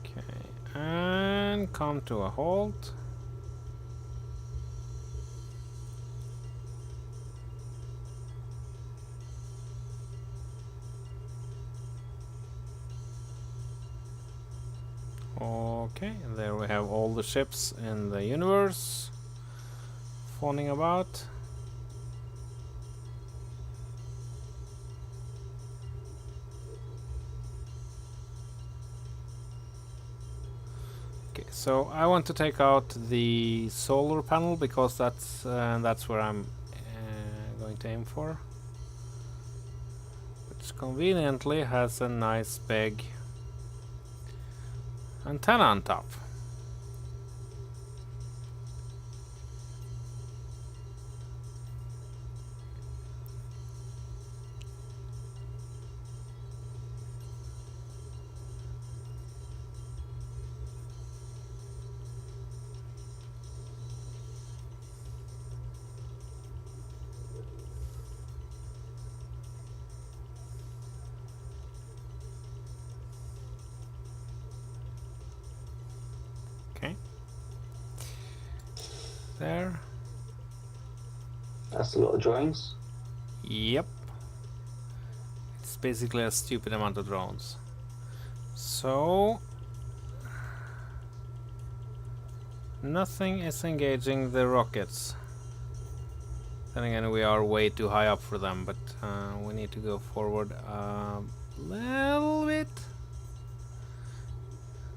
Okay, and come to a halt. Okay, there we have all the ships in the universe fawning about. Okay, so I want to take out the solar panel because that's where I'm going to aim for, which conveniently has a nice big antenna on top. Okay. There.
That's a lot of drones.
Yep. It's basically a stupid amount of drones. So nothing is engaging the rockets. Then again, we are way too high up for them, but we need to go forward a little bit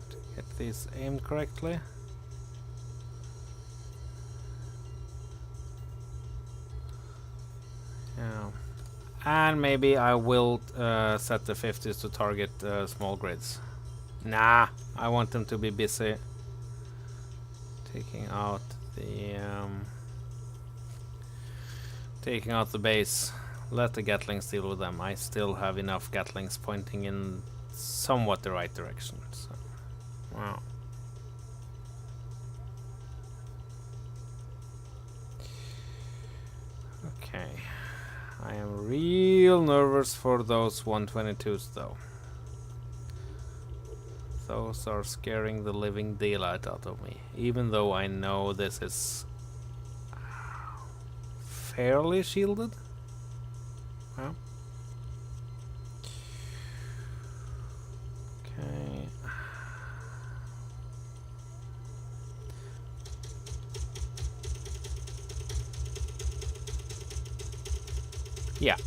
to get these aimed correctly. Yeah. And maybe I will set the 50s to target small grids. Nah, I want them to be busy taking out the base. Let the Gatlings deal with them. I still have enough Gatlings pointing in somewhat the right direction. So, wow. Okay. I am real nervous for those 122s though. Those are scaring the living daylight out of me, even though I know this is fairly shielded. Well. Okay. Yeah.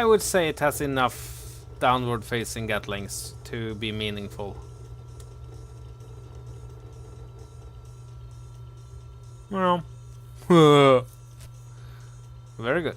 I would say it has enough downward facing Gatlings to be meaningful. Well, very good.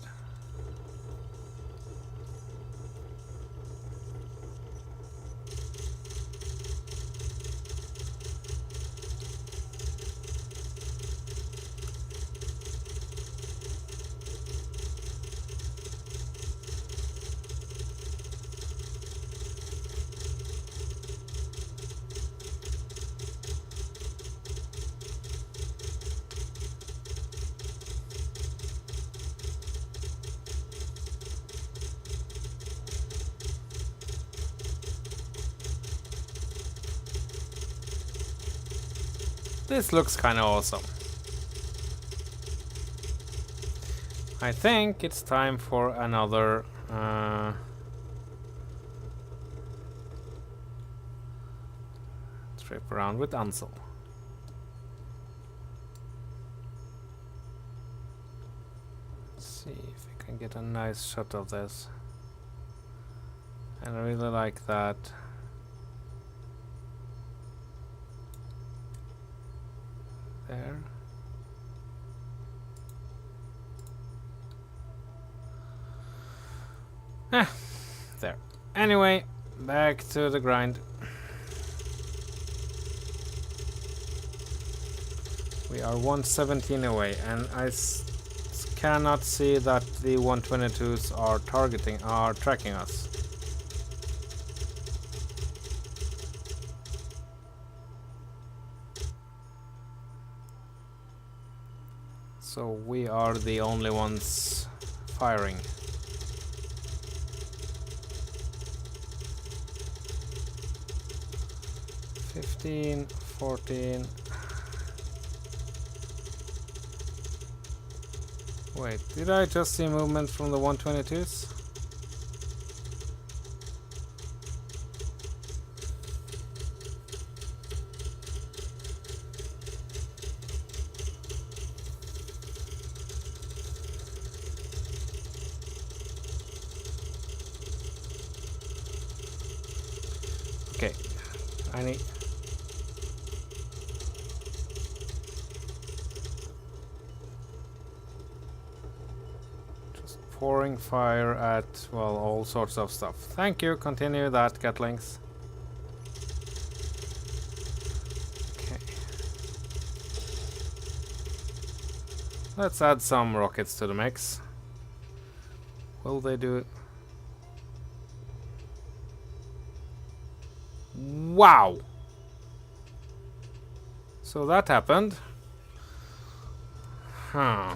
This looks kind of awesome. I think it's time for another trip around with Ansel. Let's see if we can get a nice shot of this. And I really like that. There. There. Anyway, back to the grind. We are 117 away, and I cannot see that the 122s are tracking us. So we are the only ones firing. $15, $14. Wait, did I just see movement from the 122s? Okay, I need... Just pouring fire at, well, all sorts of stuff. Thank you, continue that, Gatlings. Okay. Let's add some rockets to the mix. Will they do it? Wow! So that happened. Huh.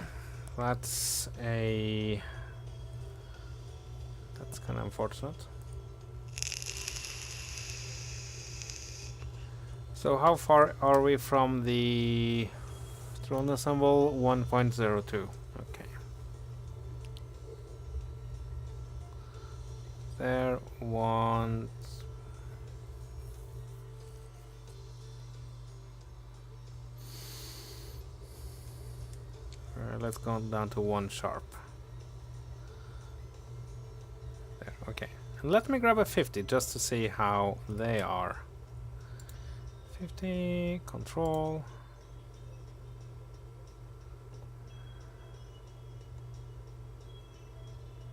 That's kind of unfortunate. So how far are we from the drone assemble? 1.02. Okay. There, one. Let's go down to 1 sharp. There, okay. And let me grab a 50 just to see how they are. 50, control.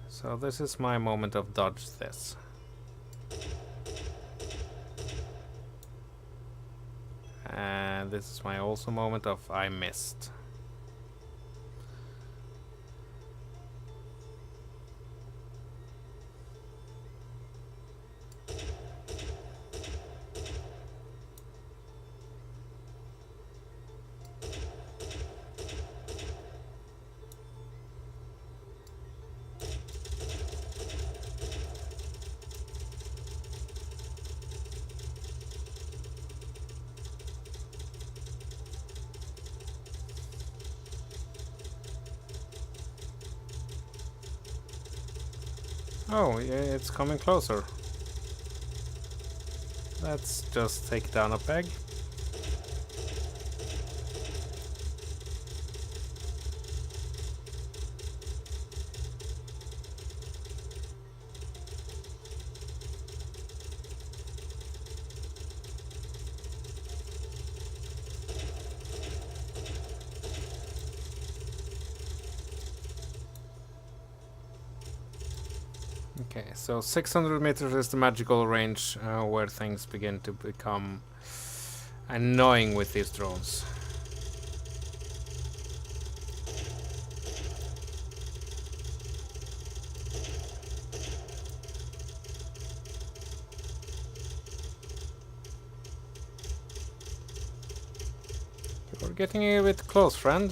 So this is my moment of dodge this. And this is my also moment of I missed. Oh, yeah, it's coming closer. Let's just take down a peg. Okay, so 600 meters is the magical range where things begin to become annoying with these drones. You're getting a bit close, friend.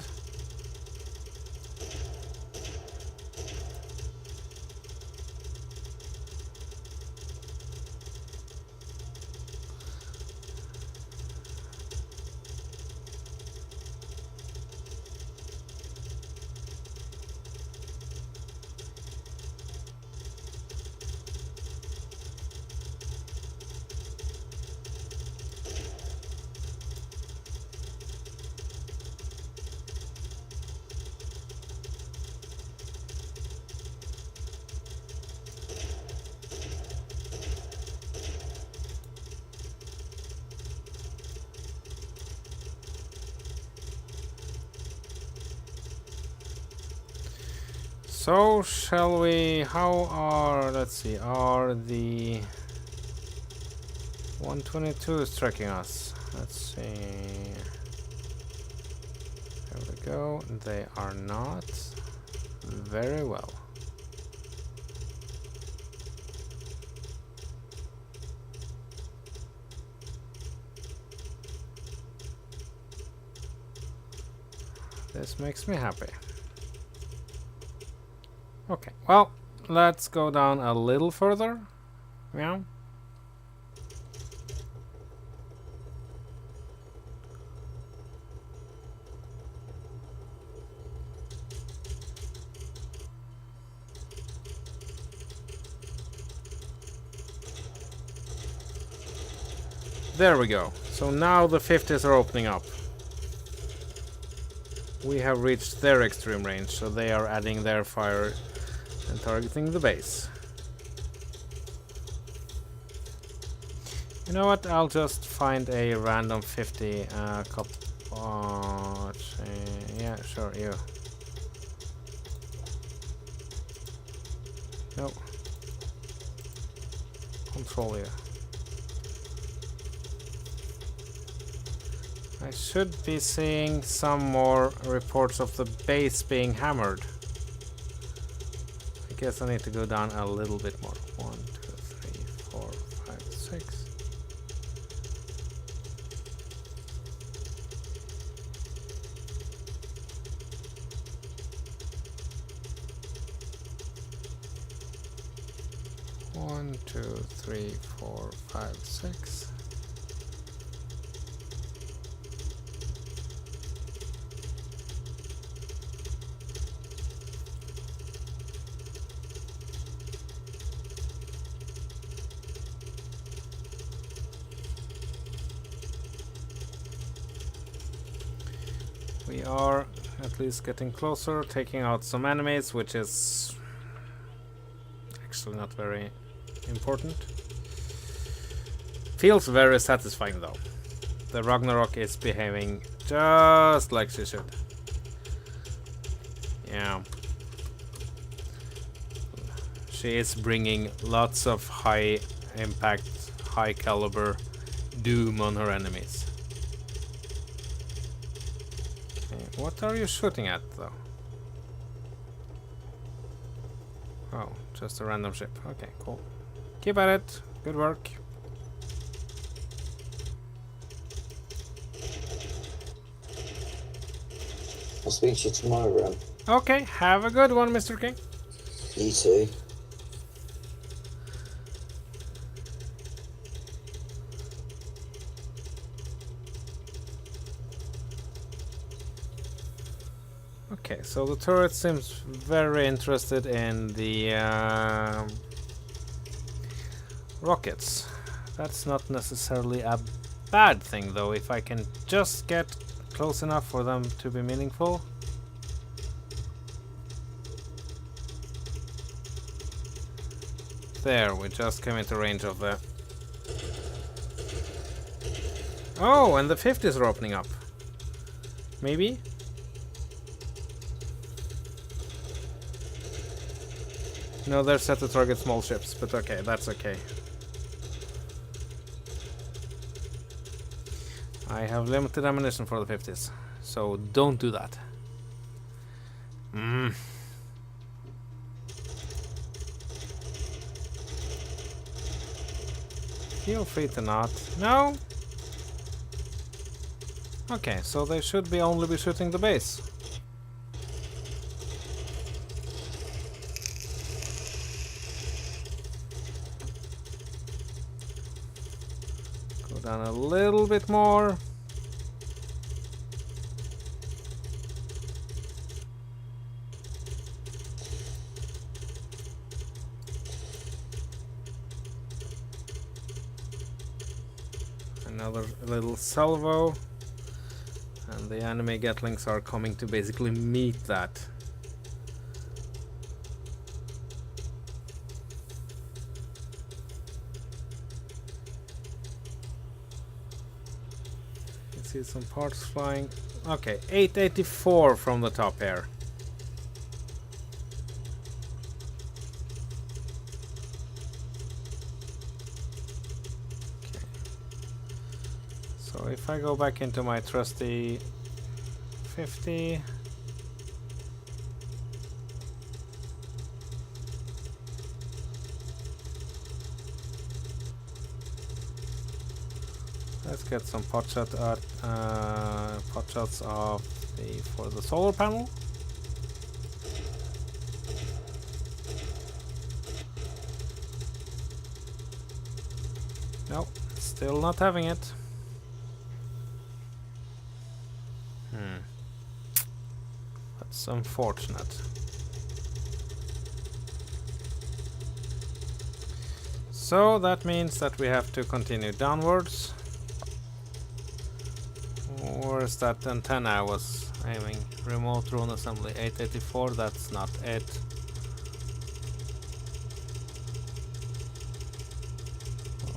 So, shall we, let's see, are the 122s tracking us? Let's see. There we go, they are not. Very well. This makes me happy. Okay, well, let's go down a little further. Yeah. There we go. So now the 50s are opening up. We have reached their extreme range, so they are adding their fire and targeting the base. You know what? I'll just find a random 50 yeah, sure, you. No. Control you. I should be seeing some more reports of the base being hammered. I guess I need to go down a little bit more. 1, 2, 3, 4, 5, 6. One, 2, 3, 4, 5, 6. We are at least getting closer, taking out some enemies, which is actually not very important. Feels very satisfying though. The Ragnarok is behaving just like she should. Yeah. She is bringing lots of high impact, high caliber doom on her enemies. What are you shooting at, though? Oh, just a random ship. Okay, cool. Keep at it. Good work.
I'll speak to you tomorrow, Ram.
Okay, have a good one, Mr. King.
You too.
Okay, so the turret seems very interested in the rockets. That's not necessarily a bad thing, though, if I can just get close enough for them to be meaningful. There, we just came into range of the... Oh, and the 50s are opening up. Maybe? No, they're set to target small ships, but okay, that's okay. I have limited ammunition for the 50s, so don't do that. Feel free to not. No? Okay, so they should be only be shooting the base. Go down a little bit more. Another little salvo. And the enemy Gatlings are coming to basically meet that. You see some parts flying. Okay, 884 from the top here. So if I go back into my trusty 50, let's get some pot shots of for the solar panel. Nope, still not having it. That's unfortunate. So that means that we have to continue downwards. Or is that antenna I was aiming? Remote drone assembly 884, that's not it.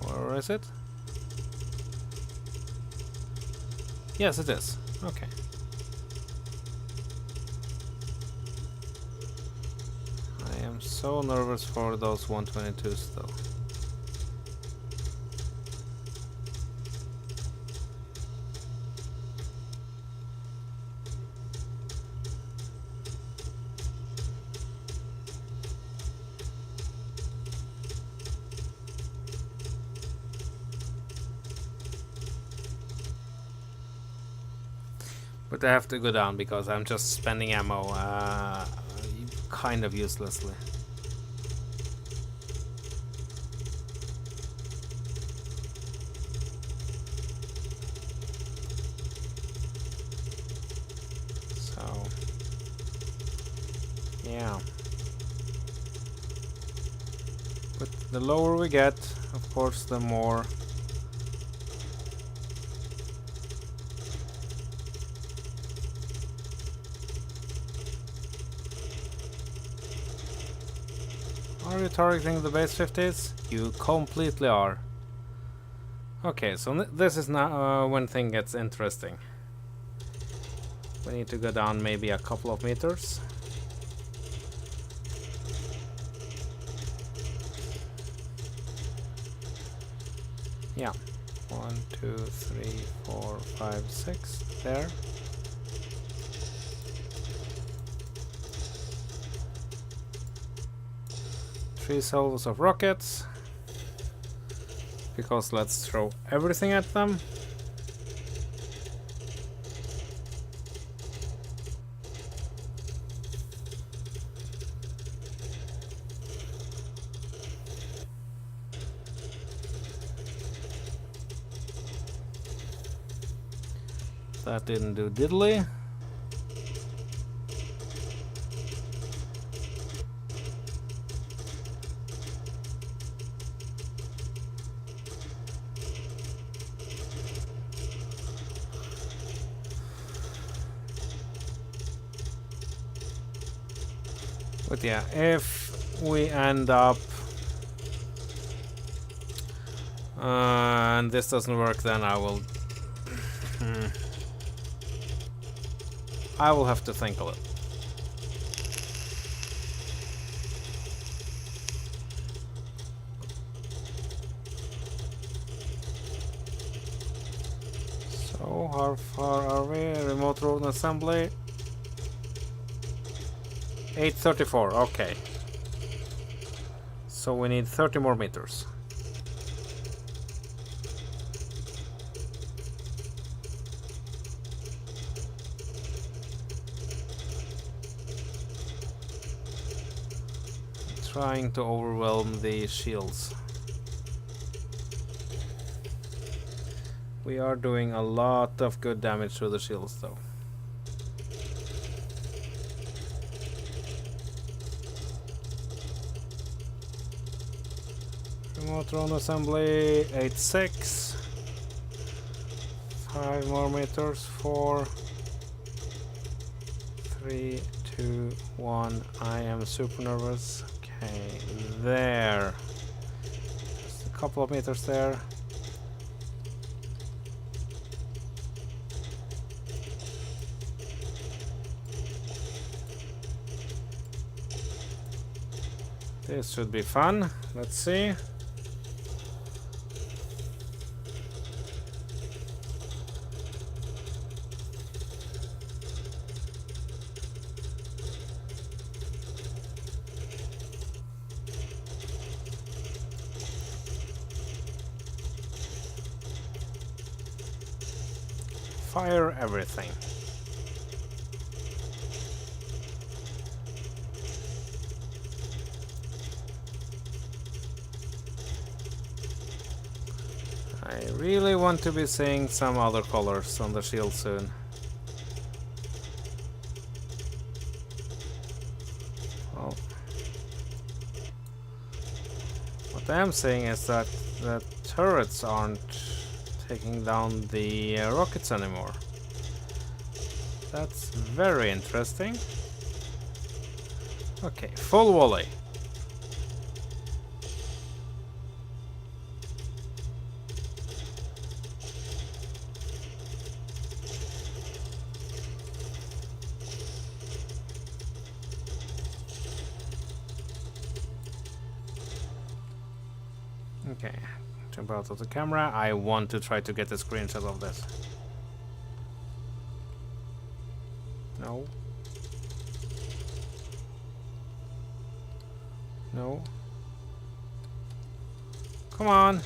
Or is it? Yes, it is. Okay. I am so nervous for those 122s though. But I have to go down because I'm just spending ammo kind of uselessly. So, yeah. But the lower we get, of course, the more Are you targeting the base 50s? You completely are. Okay, so this is now when thing gets interesting. We need to go down maybe a couple of meters. Yeah. 1, 2, 3, 4, 5, 6. There. Three salvos of rockets, because let's throw everything at them. That didn't do diddly. But yeah, if we end up and this doesn't work, then I will I will have to think a little. So how far are we? Remote rodent assembly. 834, okay. So we need 30 more meters. Trying to overwhelm the shields. We are doing a lot of good damage to the shields though. Remote drone assembly 86. 5 more meters. 4 3 2 1. I am super nervous. Okay, there. Just a couple of meters there. This should be fun. Let's see. Fire everything. I really want to be seeing some other colors on the shield soon. Well, what I am saying is that the turrets aren't taking down the rockets anymore. That's very interesting. Okay, full volley. Okay, jump out of the camera. I want to try to get a screenshot of this. No. No. Come on.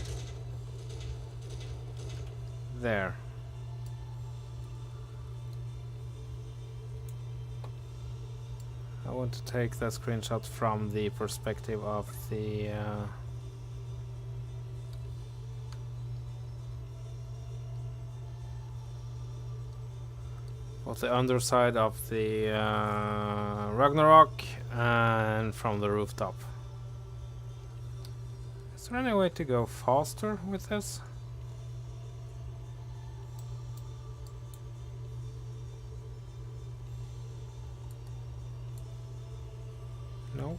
There. I want to take that screenshot from the perspective of the underside of the Ragnarok and from the rooftop. Is there any way to go faster with this? No.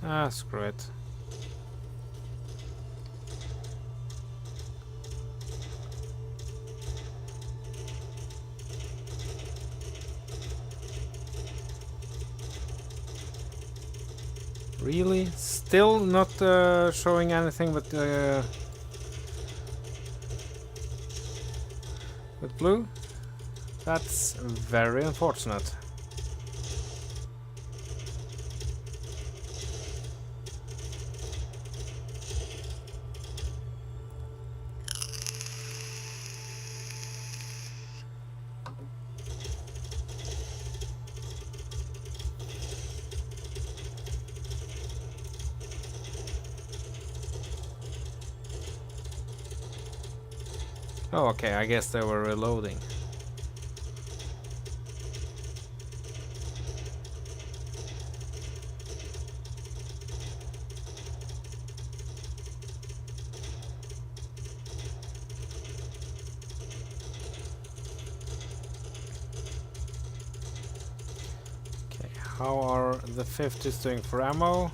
Ah, screw it. Really? Still not showing anything but with blue? That's very unfortunate. Oh, okay, I guess they were reloading. How are the 50s doing for ammo?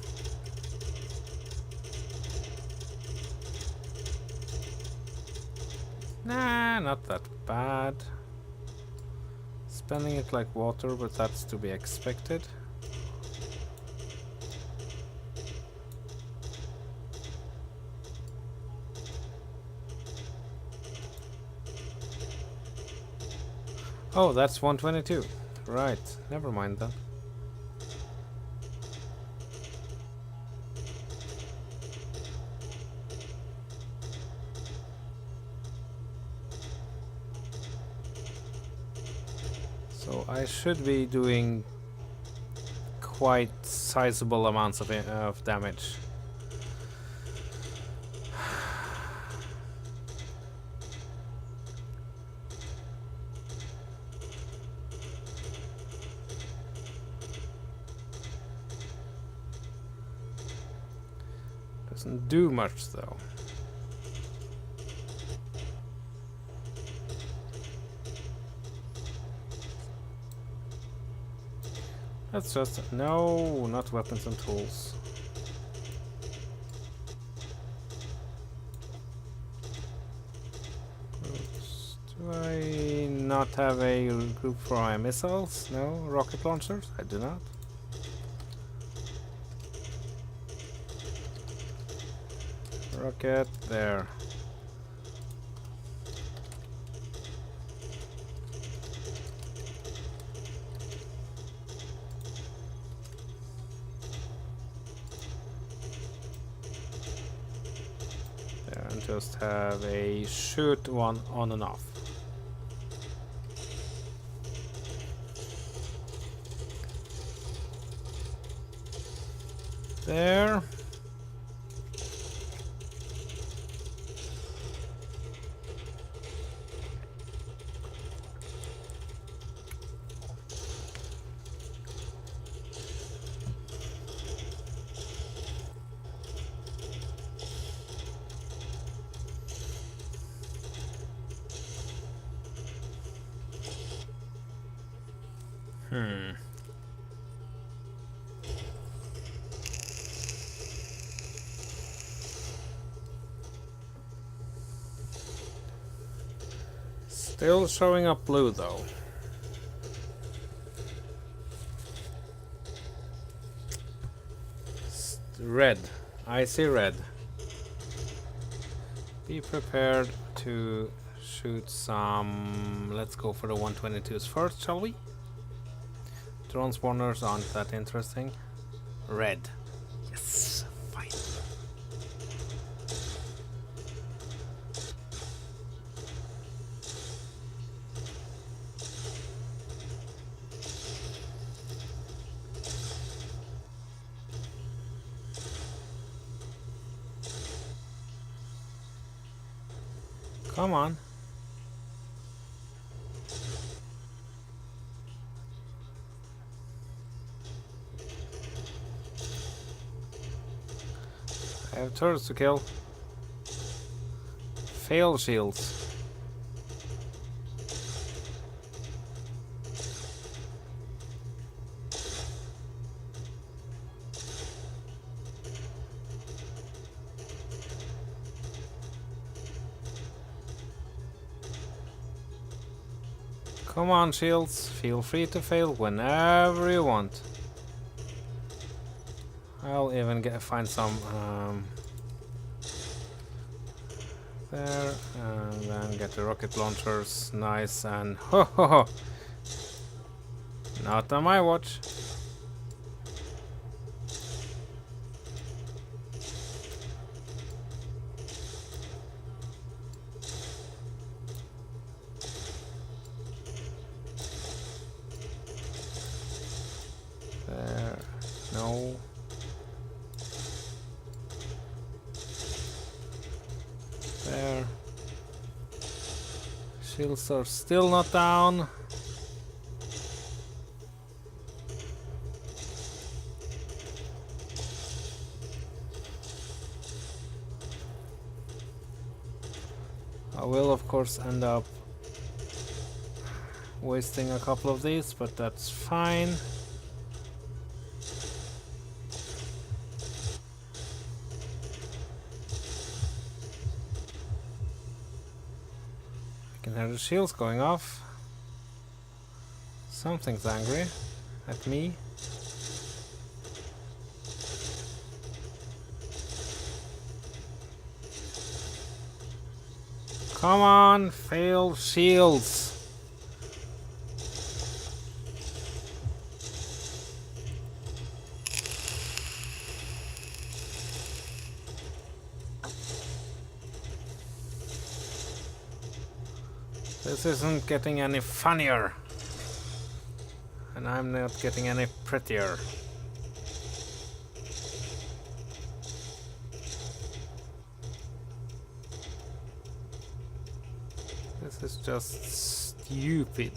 Nah, not that bad. Spending it like water, but that's to be expected. Oh, that's 122. Right, never mind then. So I should be doing quite sizable amounts of damage. Doesn't do much though. That's just no, not weapons and tools. Oops. Do I not have a group for my missiles? No, rocket launchers? I do not. Rocket there. And just have a shoot one on and off. There. Still showing up blue though. Red. I see red. Be prepared to shoot some... Let's go for the 122s first, shall we? Drone spawners aren't that interesting. Red. Yes, fine. Come on. I have turrets to kill. Fail shields. Come on, shields. Feel free to fail whenever you want. I'll even find some there, and then get the rocket launchers. Nice, and ho ho ho! Not on my watch. There, no. There. Shields are still not down. I will of course end up wasting a couple of these, but that's fine. can hear the shields going off. Something's angry at me. Come on, fail shields. This isn't getting any funnier. And I'm not getting any prettier. This is just stupid.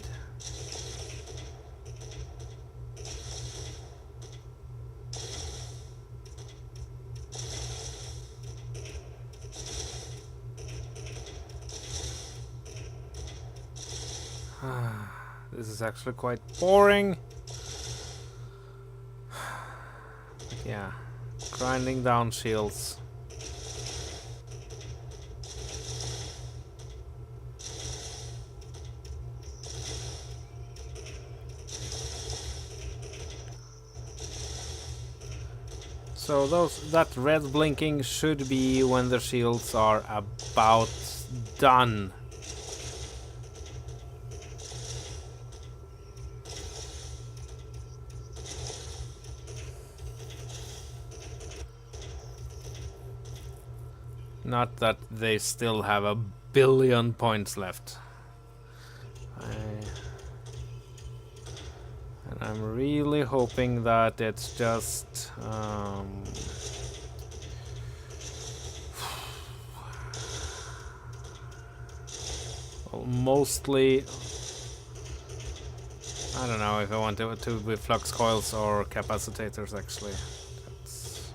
This is actually quite boring. But yeah, grinding down shields. So that red blinking should be when the shields are about done. Not that they still have a billion points left. And I'm really hoping that it's just well, mostly, I don't know if I want it to be flux coils or capacitors actually. That's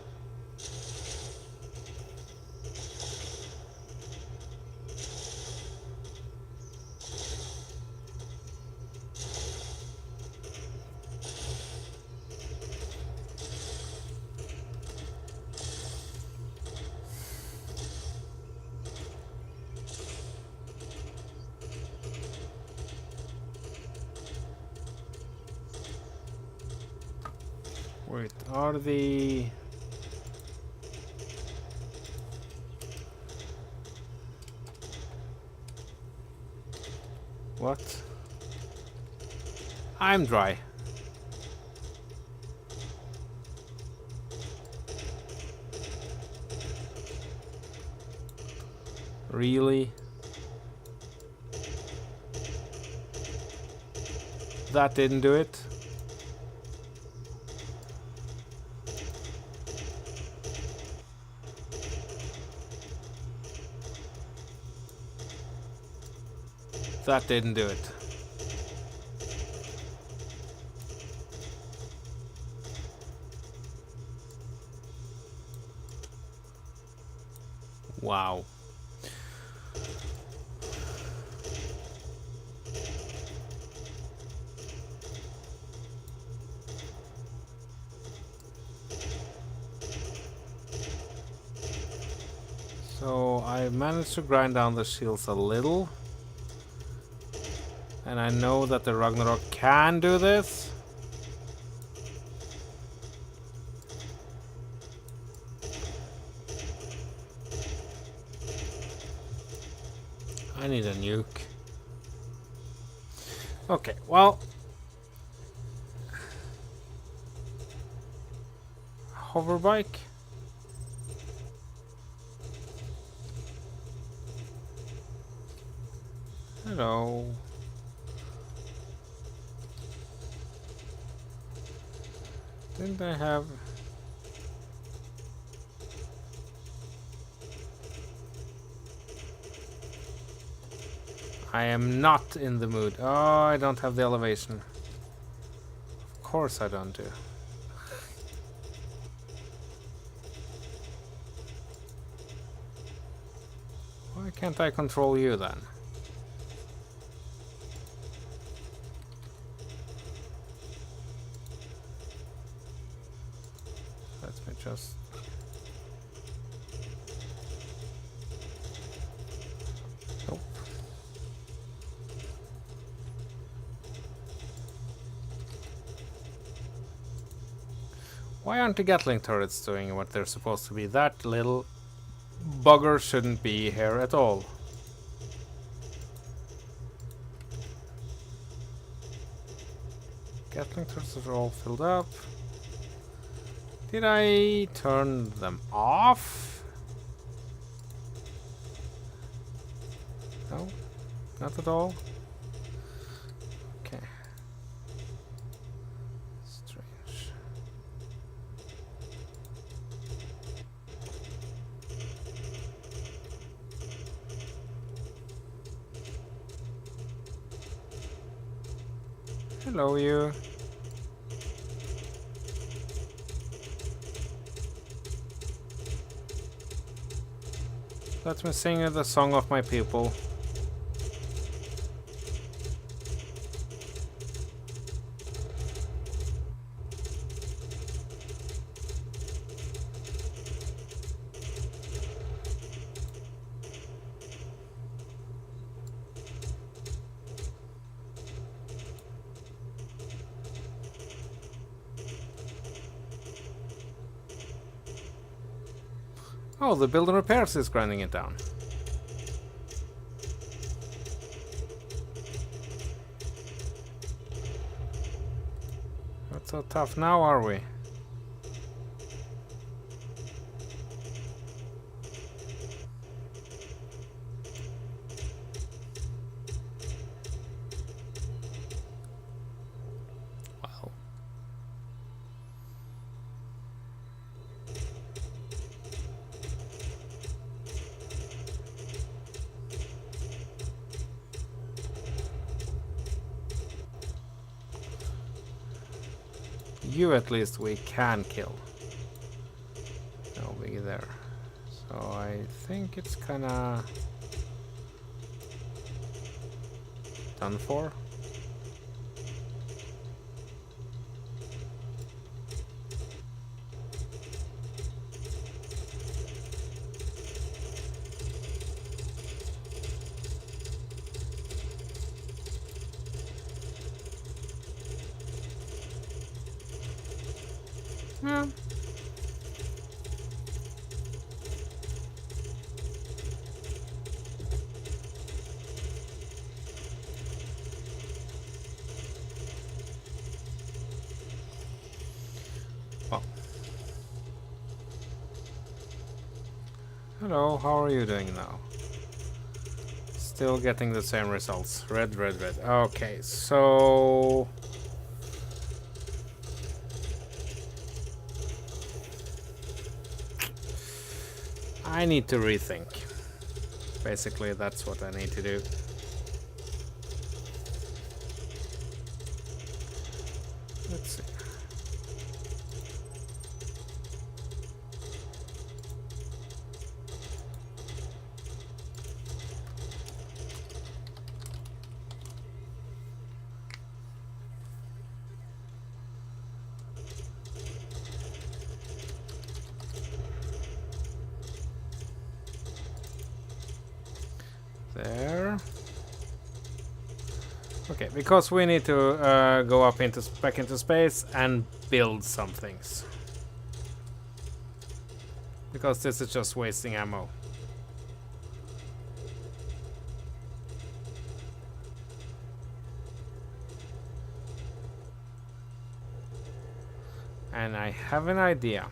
wait, are the what? I'm dry. Really? That didn't do it? That didn't do it. Wow. So I managed to grind down the shields a little. And I know that the Ragnarok can do this. I need a nuke. Okay, well. Hover bike. Hello. Didn't I have... I am not in the mood. Oh, I don't have the elevation. Of course I don't do. Why can't I control you then? Let me just... Nope. Why aren't the Gatling turrets doing what they're supposed to be? That little bugger shouldn't be here at all. Gatling turrets are all filled up. Did I turn them off? No, not at all. Okay. Strange. Hello, you. Let me sing you the song of my people. Oh, the build and repairs is grinding it down. Not so tough now, are we? Wow. You at least we can kill. No biggie there. So I think it's kinda done for. Yeah. Well. Hello, how are you doing now? Still getting the same results. Red, red, red. Okay, so... I need to rethink. Basically, that's what I need to do. Let's see. There. Okay, because we need to go up into back into space and build some things. Because this is just wasting ammo. And I have an idea.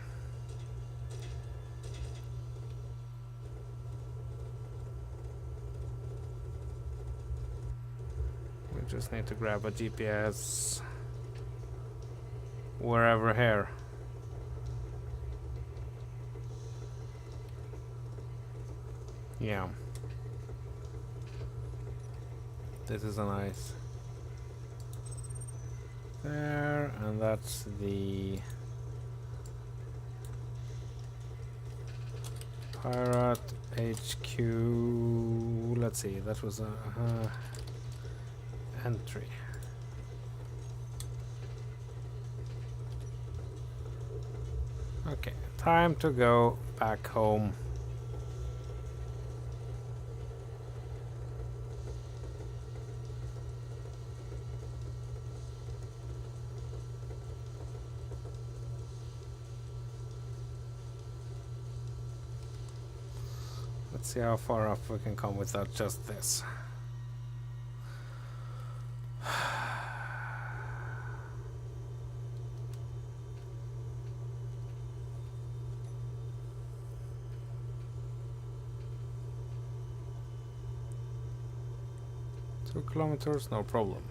We just need to grab a GPS wherever here. Yeah. This is a nice. There, and that's the Pirate HQ. Let's see, that was a entry. Okay, time to go back home. see how far up we can come without just this. Two kilometers, no problem.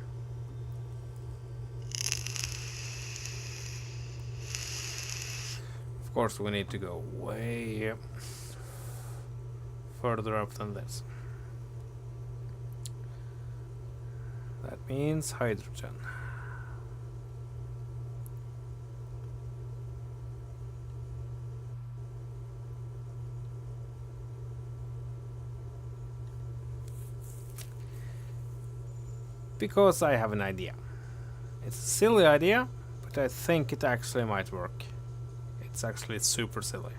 Of course, we need to go way further up than this. That means hydrogen. Because I have an idea. It's a silly idea, but I think it actually might work. It's actually super silly.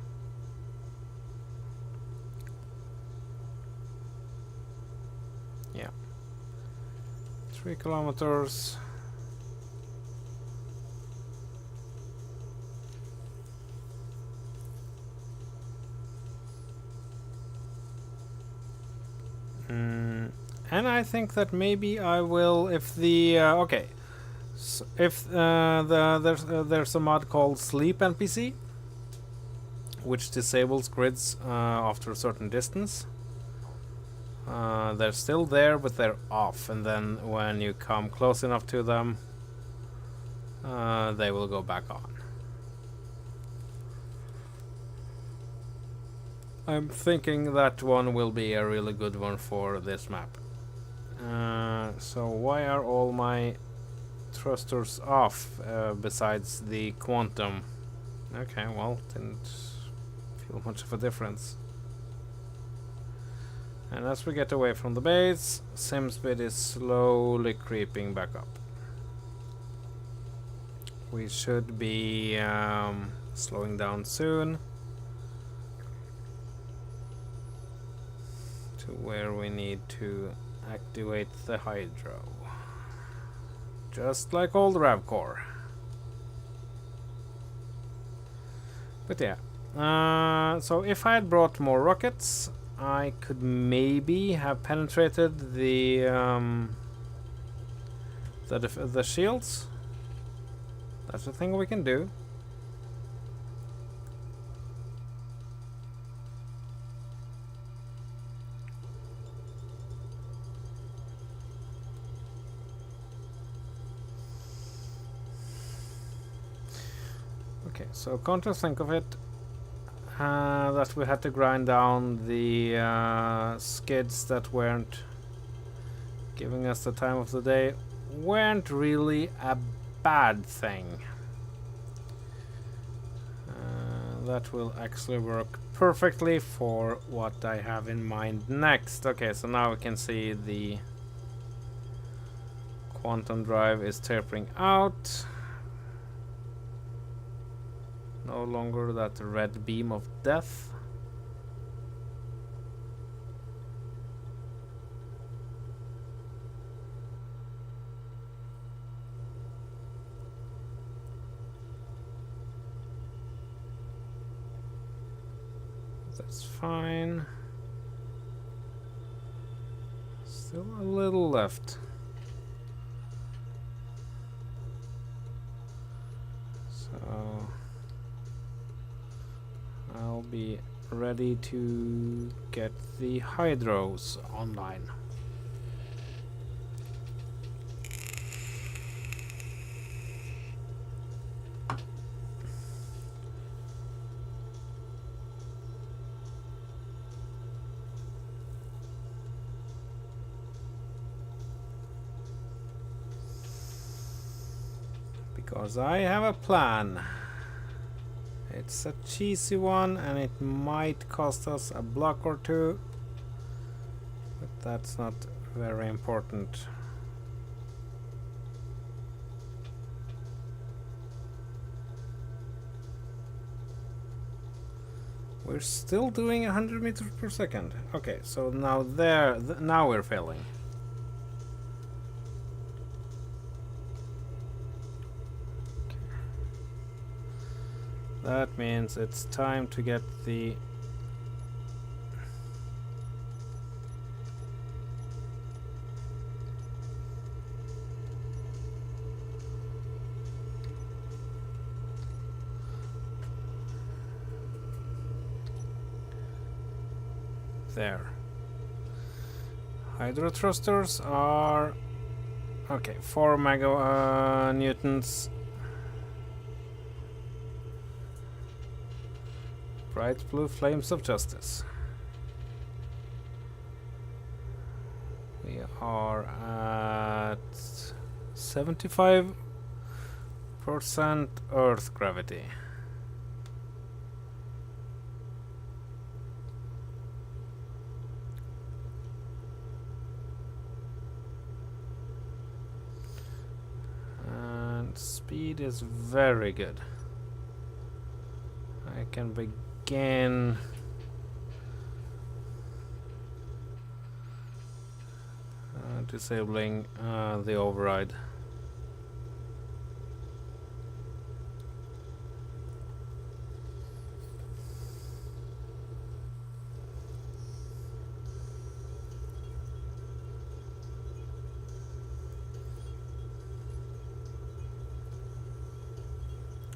Yeah. 3 kilometers. And I think that maybe I will, if the okay, so if there's a mod called Sleep NPC, which disables grids after a certain distance. They're still there, but they're off, and then when you come close enough to them, they will go back on. I'm thinking that one will be a really good one for this map. So why are all my thrusters off besides the quantum? Okay, well, didn't feel much of a difference. And as we get away from the base, sim speed is slowly creeping back up. We should be slowing down soon to where we need to activate the hydro. Just like old Ravcore. But yeah. So if I had brought more rockets, I could maybe have penetrated the shields. That's a thing we can do. Okay, so come to think of it, that we had to grind down the skids that weren't giving us the time of the day weren't really a bad thing. That will actually work perfectly for what I have in mind next. Okay, so now we can see the quantum drive is tapering out. No longer that red beam of death. That's fine. Still a little left. So I'll be ready to get the hydros online. Because I have a plan. It's a cheesy one and it might cost us a block or two, but that's not very important. We're still doing 100 meters per second. Okay, so now now we're failing. That means it's time to get the There. Hydro thrusters are okay. 4 mega newtons. Bright blue flames of justice. We are at 75% Earth gravity. And speed is very good. I can begin disabling the override.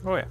Oh yeah.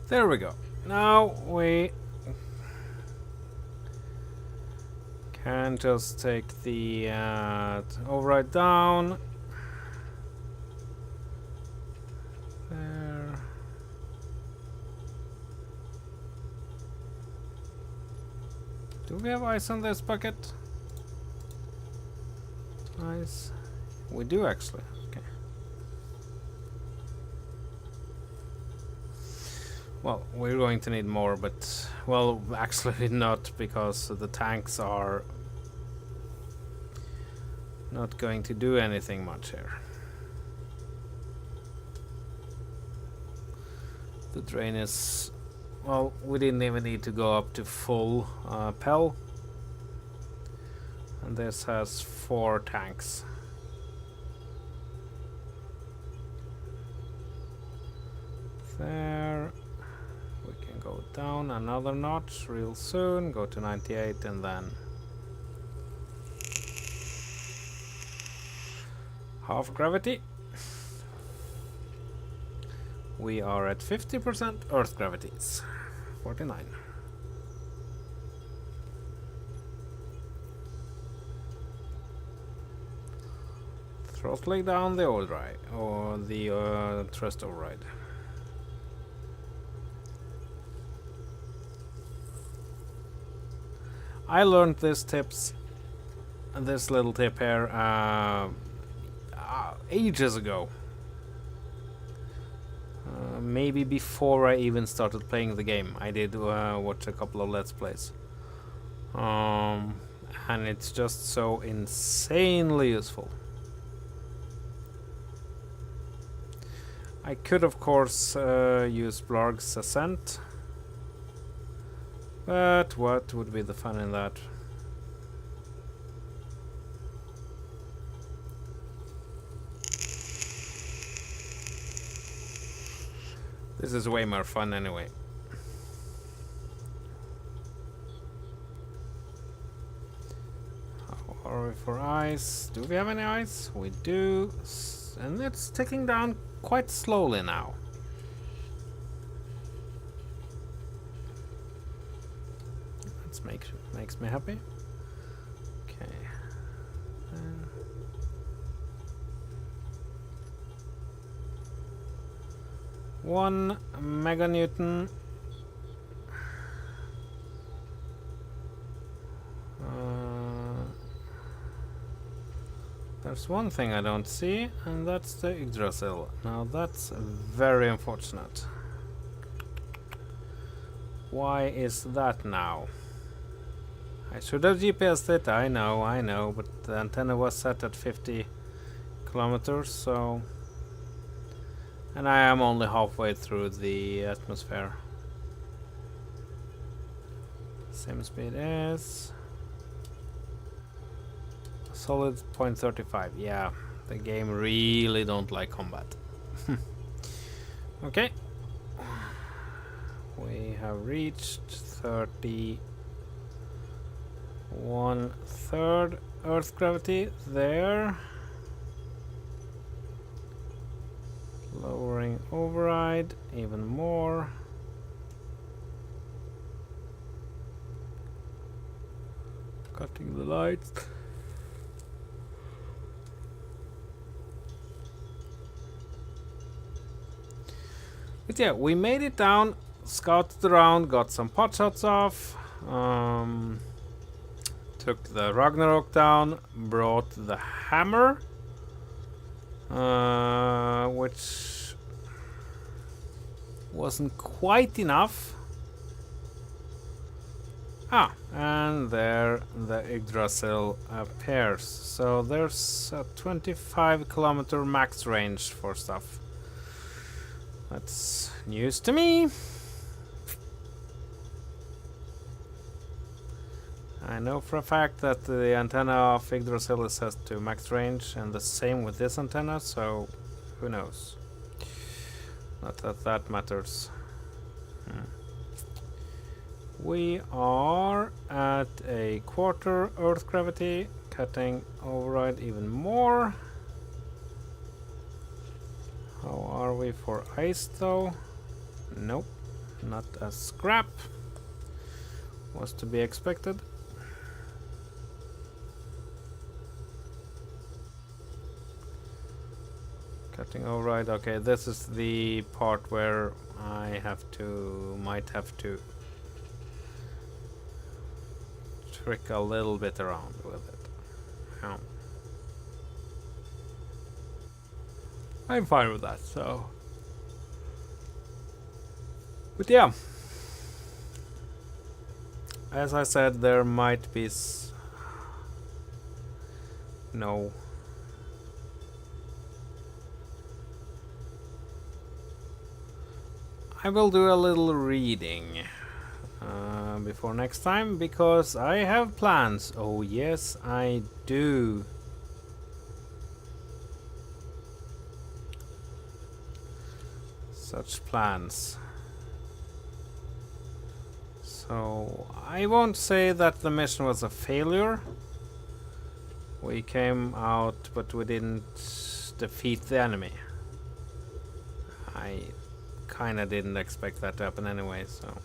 There we go. Now we can just take the override down. There. Do we have ice on this bucket? Ice. We do actually. Okay. Well, we're going to need more, but well, actually not, because the tanks are not going to do anything much here. The drain is, well, we didn't even need to go up to full Pell, and this has 4 tanks. There. We can go down another notch real soon, go to 98, and then half gravity. We are at 50% Earth gravities. 49. Throttling down the overdrive, or the thrust override. I learned this little tip here ages ago. Maybe before I even started playing the game. I did watch a couple of Let's Plays. And it's just so insanely useful. I could of course use Blarg's Ascent. But what would be the fun in that? This is way more fun anyway. How are we for ice? Do we have any ice? We do. And it's ticking down quite slowly now. Makes me happy. Okay. 1 meganewton. There's one thing I don't see, and that's the Yggdrasil. Now that's very unfortunate. Why is that now? I should have GPS'd it, I know, but the antenna was set at 50 kilometers, so... And I am only halfway through the atmosphere. Sim speed is solid 0.35. Yeah, the game really don't like combat. Okay. We have reached 31/3 Earth gravity there. Lowering override even more. Cutting the lights. But yeah, we made it down, scouted around, got some pot shots off, took the Ragnarok down, brought the hammer, which wasn't quite enough. And there the Yggdrasil appears. So there's a 25-kilometer max range for stuff. That's news to me. I know for a fact that the antenna of Yggdrasil is set to max range, and the same with this antenna, so who knows? Not that that matters. We are at a quarter Earth gravity, cutting override even more. How are we for ice though? Nope, not a scrap. Was to be expected. Cutting override. Okay, this is the part where I might have to trick a little bit around with it. I'm fine with that, so. But yeah, as I said, there might be no. I will do a little reading before next time, because I have plans. Oh yes, I do. Such plans. So I won't say that the mission was a failure. We came out, but we didn't defeat the enemy. I kinda didn't expect that to happen anyway, so.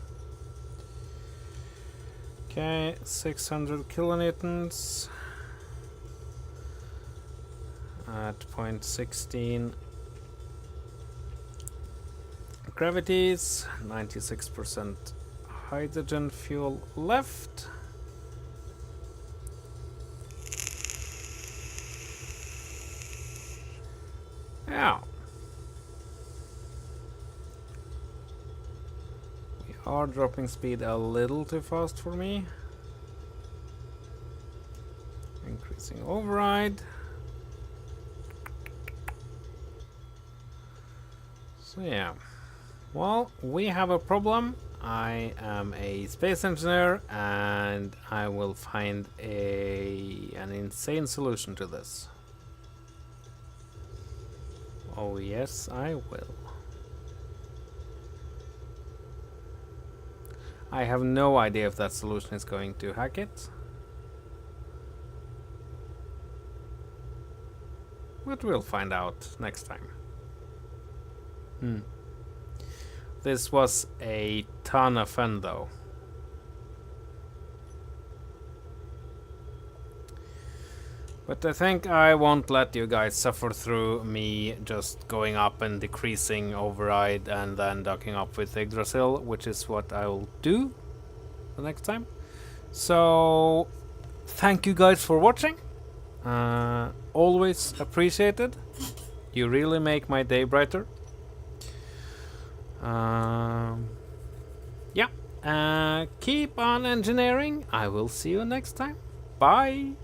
Okay, 600 kilonewtons at 0.16 gravities, 96% hydrogen fuel left. Yeah. We are dropping speed a little too fast for me. Increasing override. So yeah. Well, we have a problem. I am a space engineer and I will find an insane solution to this. Oh yes, I will. I have no idea if that solution is going to hack it. But we'll find out next time. This was a ton of fun though. But I think I won't let you guys suffer through me just going up and decreasing override and then docking up with Yggdrasil, which is what I will do the next time. So thank you guys for watching. Always appreciated. You really make my day brighter. Yeah. Keep on engineering. I will see you next time. Bye.